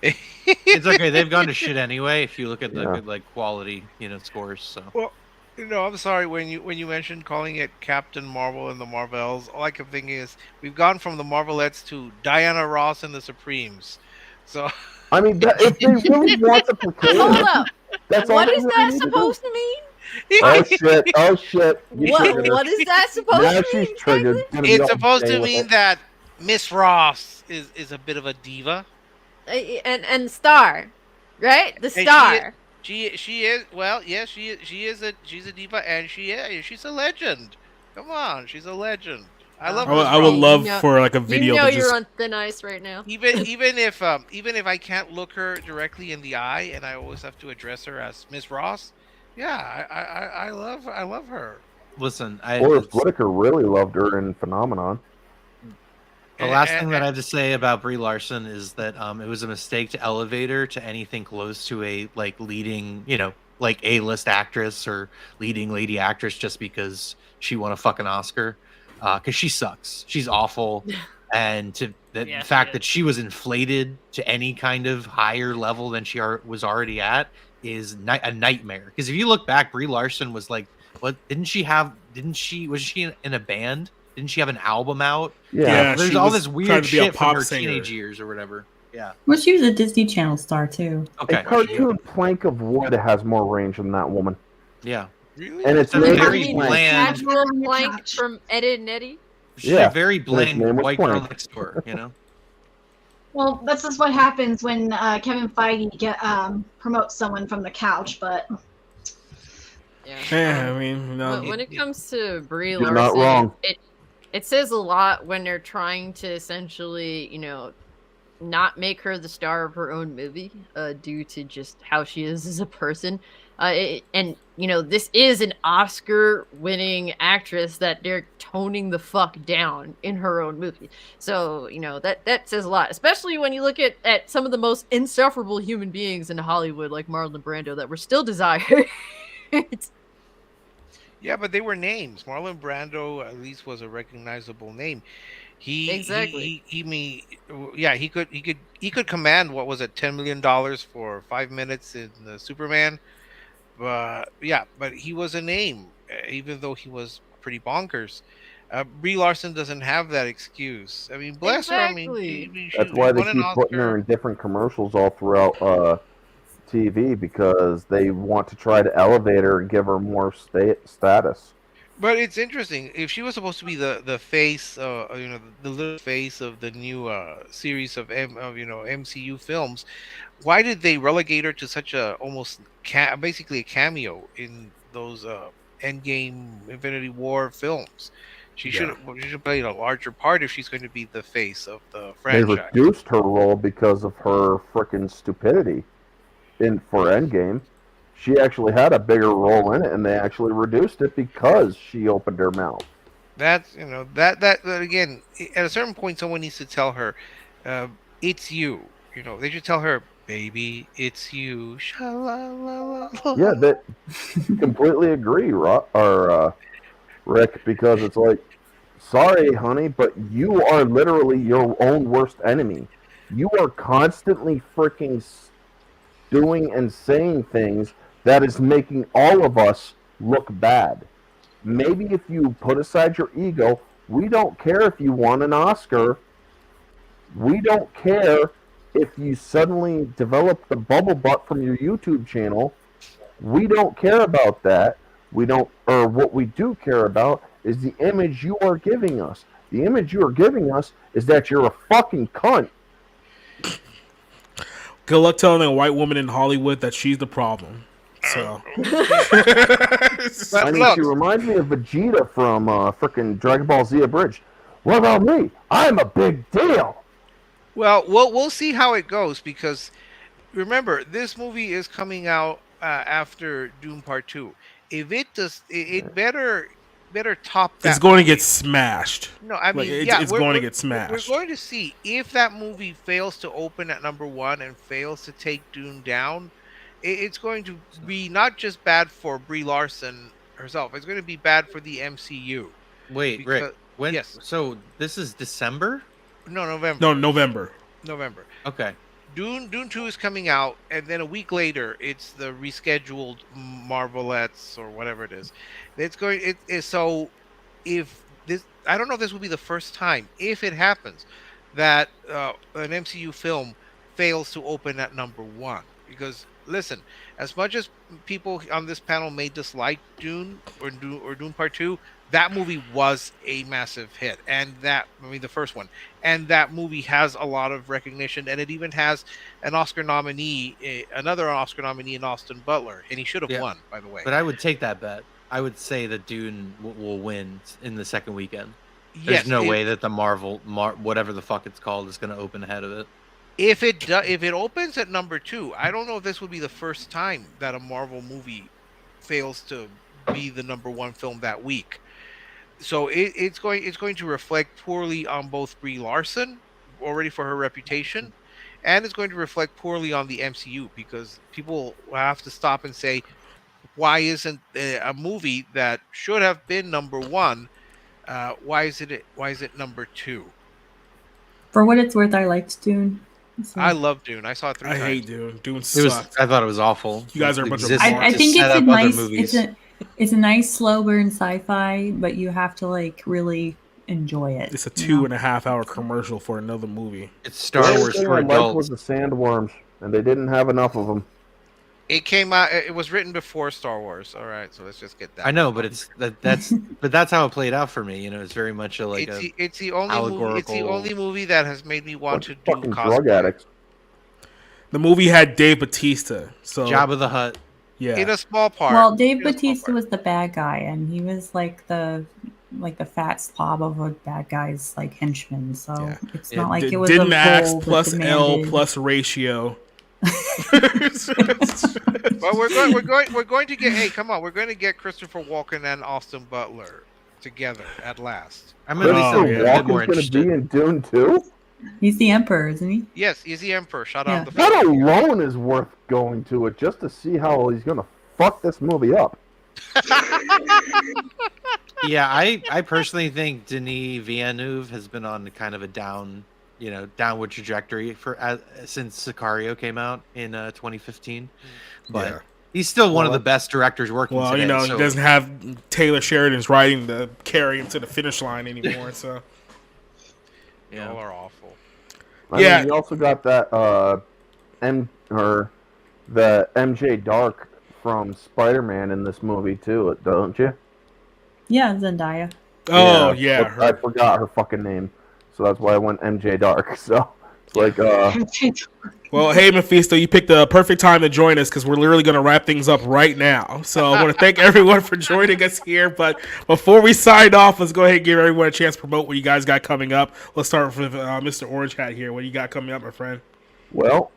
It's okay. They've gone to shit anyway. If you look at the Yeah. good like quality, scores. So Well, I'm sorry when you mentioned calling it Captain Marvel and the Marvels. All I kept thinking is we've gone from the Marvelettes to Diana Ross and the Supremes. So I mean, if they really want to placate Hold it, up. that's all What they is really that need to do. supposed to mean? Oh shit! Oh shit! You triggered her. What is that supposed Now to she's mean? triggered. Gonna be it's all supposed to staying with mean it. that Miss Ross is a bit of a diva. And Star, right? The And Star. she is well, yes, she's a diva, and she's a legend. Come on, she's a legend. I love Miss I would Ross. love for like a video that you're just on thin ice right now. Even if I can't look her directly in the eye, and I always have to address her as Miss Ross, yeah, I love her. listen, Forrest Whitaker really loved her in Phenomenon. the last thing that I have to say about Brie Larson is that it was a mistake to elevate her to anything close to a like leading, like A-list actress or leading lady actress just because she won a fucking Oscar. Because she sucks. She's awful. And the fact that she was inflated to any kind of higher level than she was already at is a nightmare. Because if you look back, Brie Larson was like, what? Was she in a band? Didn't she have an album out? Yeah, There's she all was this trying weird to be a shit from pop her singer. teenage years or whatever. Yeah. Well, she was a Disney Channel star too. Okay. A cartoon plank of wood has more range than that woman. Yeah. Really? And it's a named very Plank. bland. Natural Plank from Ed and Eddie. She's Yeah, a very and its bland name was white girl Plank. next door, Well, that's just what happens when Kevin Feige promotes someone from the couch. But yeah, I mean, When it comes to Brie You're Larson, not wrong. It says a lot when they're trying to essentially, not make her the star of her own movie, due to just how she is as a person. This is an Oscar-winning actress that they're toning the fuck down in her own movie. So, that says a lot, especially when you look at some of the most insufferable human beings in Hollywood, like Marlon Brando, that were still desired. Yeah, but they were names. Marlon Brando at least was a recognizable name. He could command what was it, $10 million for 5 minutes in Superman. But he was a name, even though he was pretty bonkers. Brie Larson doesn't have that excuse. I mean, bless her. I mean, That's why they won an keep putting her Oscar. in different commercials all throughout TV, because they want to try to elevate her and give her more status. But it's interesting. If she was supposed to be the face, the little face of the new series of MCU films, why did they relegate her to such a almost basically a cameo in those Endgame, Infinity War films? She should have played a larger part if she's going to be the face of the They franchise. reduced her role because of her frickin' stupidity for Endgame. She actually had a bigger role in it, and they actually reduced it because she opened her mouth. That's that again. At a certain point, someone needs to tell her, "It's you." They should tell her, "Baby, it's you." Sha-la-la-la-la. Yeah, that completely agree, Rick, because it's like, sorry, honey, but you are literally your own worst enemy. You are constantly freaking doing and saying things that is making all of us look bad. Maybe if you put aside your ego, we don't care if you won an Oscar. We don't care if you suddenly develop the bubble butt from your YouTube channel. We don't care about that. What we do care about is the image you are giving us. The image you are giving us is that you're a fucking cunt. Good luck telling a white woman in Hollywood that she's the problem. So I mean, she reminds me of Vegeta from frickin' Dragon Ball Z Abridged. What about me? I'm a big deal. Well, we'll see how it goes, because remember, this movie is coming out after Doom Part 2. If it does, it better better top that. It's going to get smashed. No, I mean, it's going to get smashed. We're going to see if that movie fails to open at number one and fails to take Dune down. It's going to be not just bad for Brie Larson herself. It's going to be bad for the MCU. Wait, Rick. When? Yes. So this is December? No, November. No, November. November. Okay. Dune 2 is coming out, and then a week later, it's the rescheduled Marvelettes or whatever it is. It's going. It is so. If this, I don't know if this will be the first time, if it happens, that an MCU film fails to open at number one. Because listen, as much as people on this panel may dislike Dune or Dune Part 2, that movie was a massive hit, and the first one, and that movie has a lot of recognition, and it even has an Oscar nominee, another Oscar nominee in Austin Butler, and he should have won, by the way. But I would take that bet. I would say that Dune will win in the second weekend. There's no way that the Marvel, whatever the fuck it's called, is going to open ahead of it. If it opens at number 2, I don't know if this would be the first time that a Marvel movie fails to be the number 1 film that week. So it's going to reflect poorly on both Brie Larson, already for her reputation, and it's going to reflect poorly on the MCU, because people will have to stop and say, why isn't a movie that should have been number 1? Why is it number 2? For what it's worth, I liked Dune. So. I love Dune. I saw it 3 times. I hate Dune. Dune sucked. I thought it was awful. You guys are a bunch of. I think it's a nice. It's a nice slow burn sci-fi, but you have to really enjoy it. It's a 2.5 hour commercial for another movie. It's Star Wars for adults. Was the sandworms, and they didn't have enough of them. It came out. It was written before Star Wars. All right, so let's just get that. I know, but that's how it played out for me. It's very much it's the only movie that has made me want to do fucking cosplay. drug addicts. The movie had Dave Bautista, so Jabba the Hutt. Yeah, in a small part. Well, Dave Bautista was the bad guy, and he was like the fat slob of a bad guy's henchman. So it's not like it was didn't a ask role plus that demanded... L plus ratio. Well, we're going to get. Hey, come on, we're going to get Christopher Walken and Austin Butler together at last. I'm going to be in Dune 2. He's the Emperor, isn't he? Yes, he's the Emperor. Shut up. That alone is worth going to it just to see how he's going to fuck this movie up. Yeah, I personally think Denis Villeneuve has been on kind of a downward trajectory since Sicario came out in 2015, but he's still one of the best directors working today. He doesn't have Taylor Sheridan's writing to carry him to the finish line anymore. So all are awful. I mean, you also got that the MJ Dark from Spider-Man in this movie too, don't you? Yeah, Zendaya. Oh yeah, I forgot her fucking name, so that's why I went MJ Dark. So it's Well, hey Mephisto, you picked the perfect time to join us because we're literally going to wrap things up right now. So I want to thank everyone for joining us here. But before we sign off, let's go ahead and give everyone a chance to promote what you guys got coming up. Let's start with Mr. Orange Hat here. What do you got coming up, my friend? Well,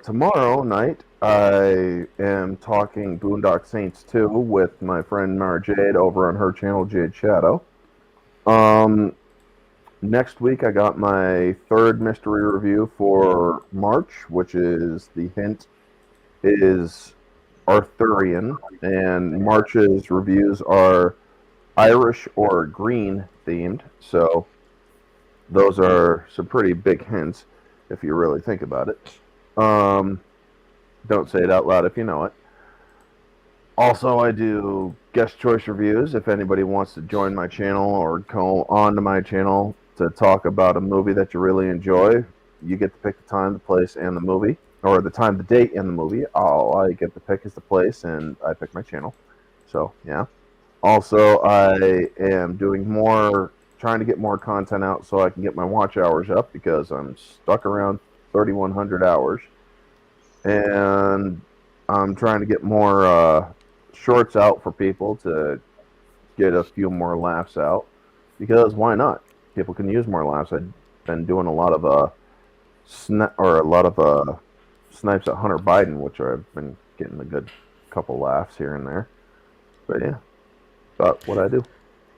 tomorrow night I am talking Boondock Saints 2 with my friend Mara Jade over on her channel Jade Shadow. Next week I got my third mystery review for March, which is the hint is Arthurian, and March's reviews are Irish or green themed, so those are some pretty big hints if you really think about it. Don't say it out loud if you know it. Also, I do guest choice reviews if anybody wants to join my channel or go onto my channel to talk about a movie that you really enjoy. You get to pick the time, the place, and the movie, or the time, the date, and the movie. All I get to pick is the place, and I pick my channel. So, yeah. Also, I am trying to get more content out so I can get my watch hours up because I'm stuck around 3,100 hours. And I'm trying to get more shorts out for people to get a few more laughs out because why not? People can use more laughs. I've been doing a lot of snipes at Hunter Biden, which I've been getting a good couple laughs here and there. But yeah, that's what I do.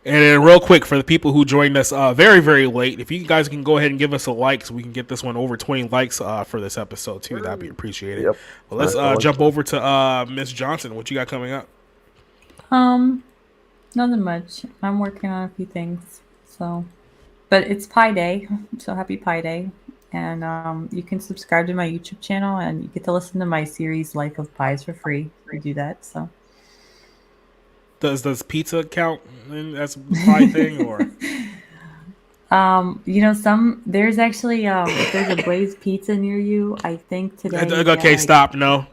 And then real quick, for the people who joined us very, very late, if you guys can go ahead and give us a like so we can get this one over 20 likes for this episode too, that'd be appreciated. Yep. Well, let's jump over to Miss Johnson. What you got coming up? Nothing much. I'm working on a few things. So, but it's Pi Day, so happy Pi Day. And you can subscribe to my YouTube channel and you get to listen to my series Life of Pies for free. We do that, so. Does pizza count as a pie thing or? There's actually if there's a Blaze Pizza near you, I think today. Okay, stop. No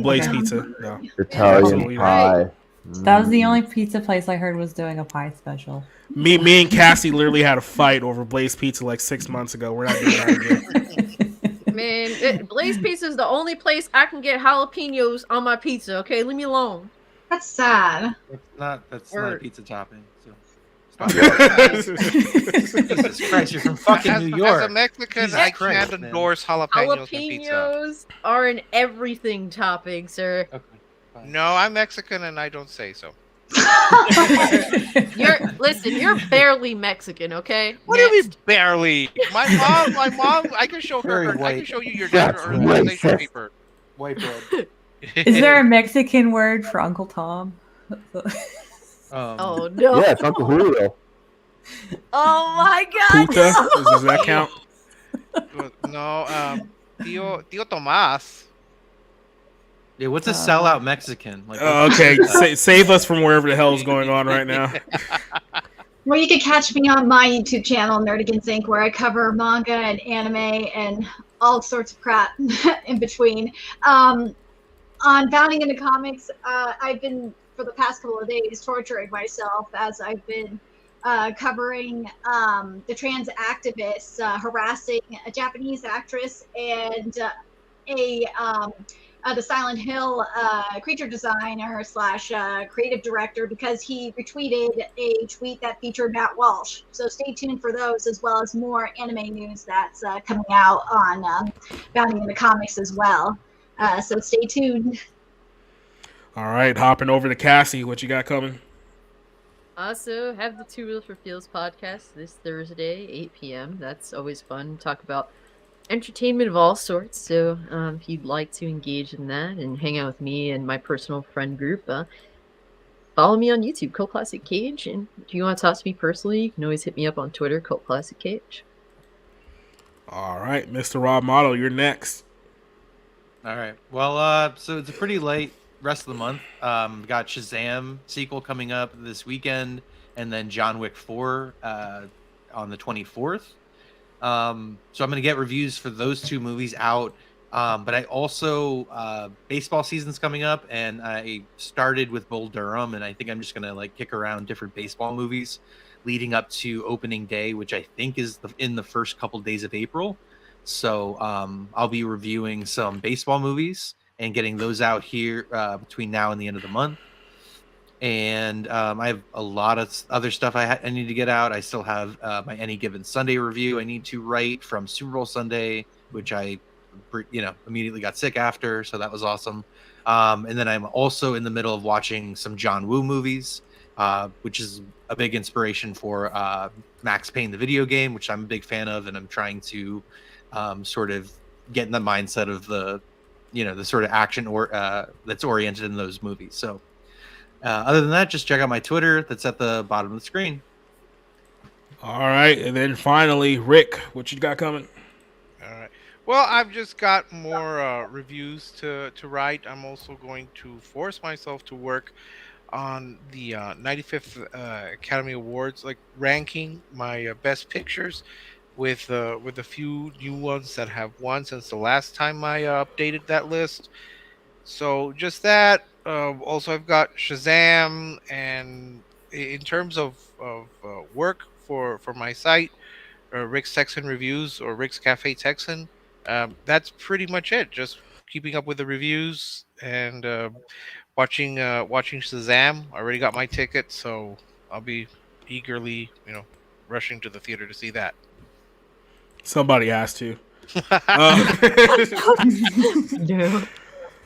Blaze Pizza. No. Italian pie. That was the only pizza place I heard was doing a pie special. Me and Cassie literally had a fight over Blaze Pizza like 6 months ago. We're not doing that again. Man, Blaze Pizza is the only place I can get jalapenos on my pizza. Okay, leave me alone. That's sad. That's not a pizza topping. So. Jesus Christ, you're from fucking New York. As a Mexican, Jesus I Christ, can't endorse jalapenos on pizza. Jalapenos are an everything topping, sir. Okay, fine. No, I'm Mexican and I don't say so. You're barely Mexican, okay? What do you mean barely? My mom, I can show her. I can show you your naturalization paper. White bread. Is there a Mexican word for Uncle Tom? Oh no! Yeah, it's Uncle Julio. Oh my God! Puta? Does that count? No, Tío Tomás. Yeah, what's a sellout Mexican? Like, okay, save us from wherever the hell is going on right now. Well, you can catch me on my YouTube channel, Nerdigans Inc., where I cover manga and anime and all sorts of crap in between. On Bounding into Comics, I've been, for the past couple of days, torturing myself as I've been covering the trans activists harassing a Japanese actress and the Silent Hill creature designer / creative director because he retweeted a tweet that featured Matt Walsh. So stay tuned for those, as well as more anime news that's coming out on Bounding into Comics as well. So stay tuned. All right, hopping over to Cassie. What you got coming? Also, have the Two Wheels for Feels podcast this Thursday, 8 p.m. That's always fun. Talk about entertainment of all sorts. So if you'd like to engage in that and hang out with me and my personal friend group, follow me on YouTube, Cult Classic Cage. And if you want to talk to me personally, you can always hit me up on Twitter, Cult Classic Cage. All right, Mr. Rob Motto, you're next. All right. Well, so it's a pretty late rest of the month. We got Shazam sequel coming up this weekend, and then John Wick 4 on the 24th. So I'm going to get reviews for those two movies out. But I also baseball season's coming up, and I started with Bull Durham, and I think I'm just going to like kick around different baseball movies leading up to opening day, which I think is in the first couple days of April. So I'll be reviewing some baseball movies and getting those out here between now and the end of the month. And I have a lot of other stuff I need to get out. I still have my Any Given Sunday review I need to write from Super Bowl Sunday, which I immediately got sick after. So that was awesome. And then I'm also in the middle of watching some John Woo movies, which is a big inspiration for Max Payne, the video game, which I'm a big fan of. And I'm trying to sort of get in the mindset of the sort of action that's oriented in those movies. So other than that, just check out my Twitter that's at the bottom of the screen. All right. And then finally, Rick, what you got coming? All right. Well, I've just got more reviews to write. I'm also going to force myself to work on the 95th Academy Awards, like ranking my best pictures with a few new ones that have won since the last time I updated that list. So just that. Also, I've got Shazam, and in terms of work for my site, Rick's Texan Reviews or Rick's Cafe Texan, that's pretty much it. Just keeping up with the reviews and watching Shazam. I already got my ticket, so I'll be eagerly, rushing to the theater to see that. Somebody has to. No.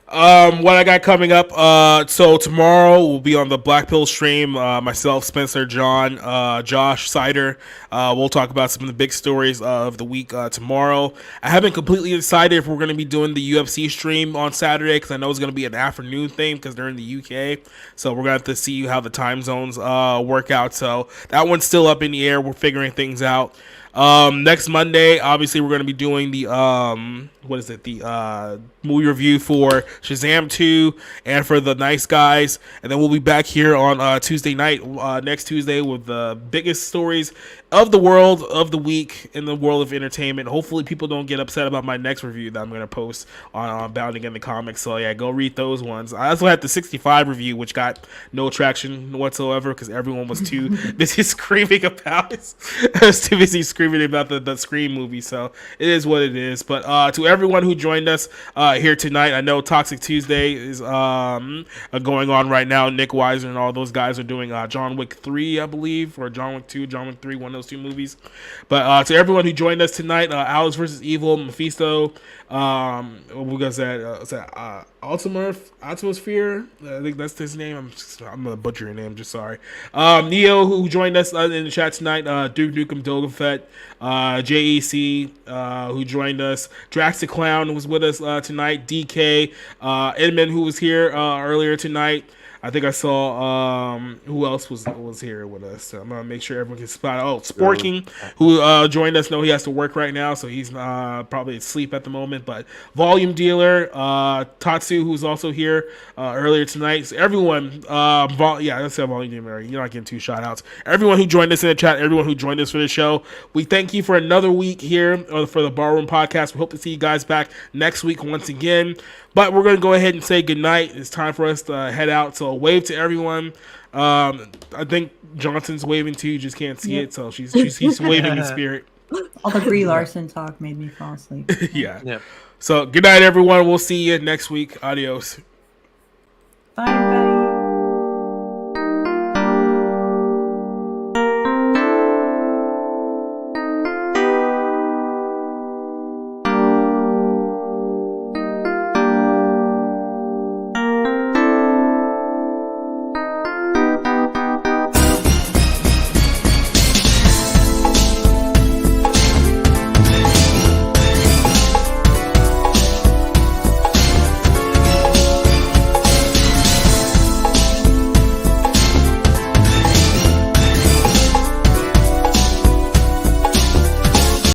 What I got coming up? So tomorrow we'll be on the Black Pill stream. Myself, Spencer, John, Josh, Sider. We'll talk about some of the big stories of the week tomorrow. I haven't completely decided if we're going to be doing the UFC stream on Saturday because I know it's going to be an afternoon thing because they're in the UK. So we're going to have to see how the time zones work out. So that one's still up in the air. We're figuring things out. Next Monday, obviously, we're going to be doing the the movie review for Shazam 2 and for The Nice Guys, and then we'll be back here on Tuesday night, next Tuesday, with the biggest stories of the world of the week in the world of entertainment. Hopefully, people don't get upset about my next review that I'm going to post on Bounding in the Comics. So yeah, go read those ones. I also had the 65 review, which got no traction whatsoever because everyone was too busy screaming about it. I was too busy screaming about the Scream movie. So it is what it is. But to everyone who joined us here tonight, I know Toxic Tuesday is going on right now. Nick Weiser and all those guys are doing John Wick 3, I believe, or John Wick 2, John Wick 3, one of those two movies. But to everyone who joined us tonight, Alice vs. Evil, Mephisto, what was that? Atmosphere. I think that's his name. I'm gonna butcher your name. Just sorry. Neo, who joined us in the chat tonight. Duke Nukem Dogafett. JEC, who joined us. Drax the Clown was with us tonight. DK. Edmund, who was here earlier tonight. I think I saw who else was here with us. So I'm gonna make sure everyone can spot. Oh, Sporking, who joined us. No, he has to work right now, so he's probably asleep at the moment. But Volume Dealer, Tatsu, who's also here earlier tonight. So everyone, that's a Volume Dealer. You're not getting two shout outs. Everyone who joined us in the chat, everyone who joined us for the show, we thank you for another week here for the Barroom Podcast. We hope to see you guys back next week once again. But we're going to go ahead and say goodnight. It's time for us to head out. So wave to everyone. I think Johnson's waving too. You just can't see it. So he's waving in spirit. All the Brie Larson talk made me fall asleep. Yeah. So good night, everyone. We'll see you next week. Adios. Bye.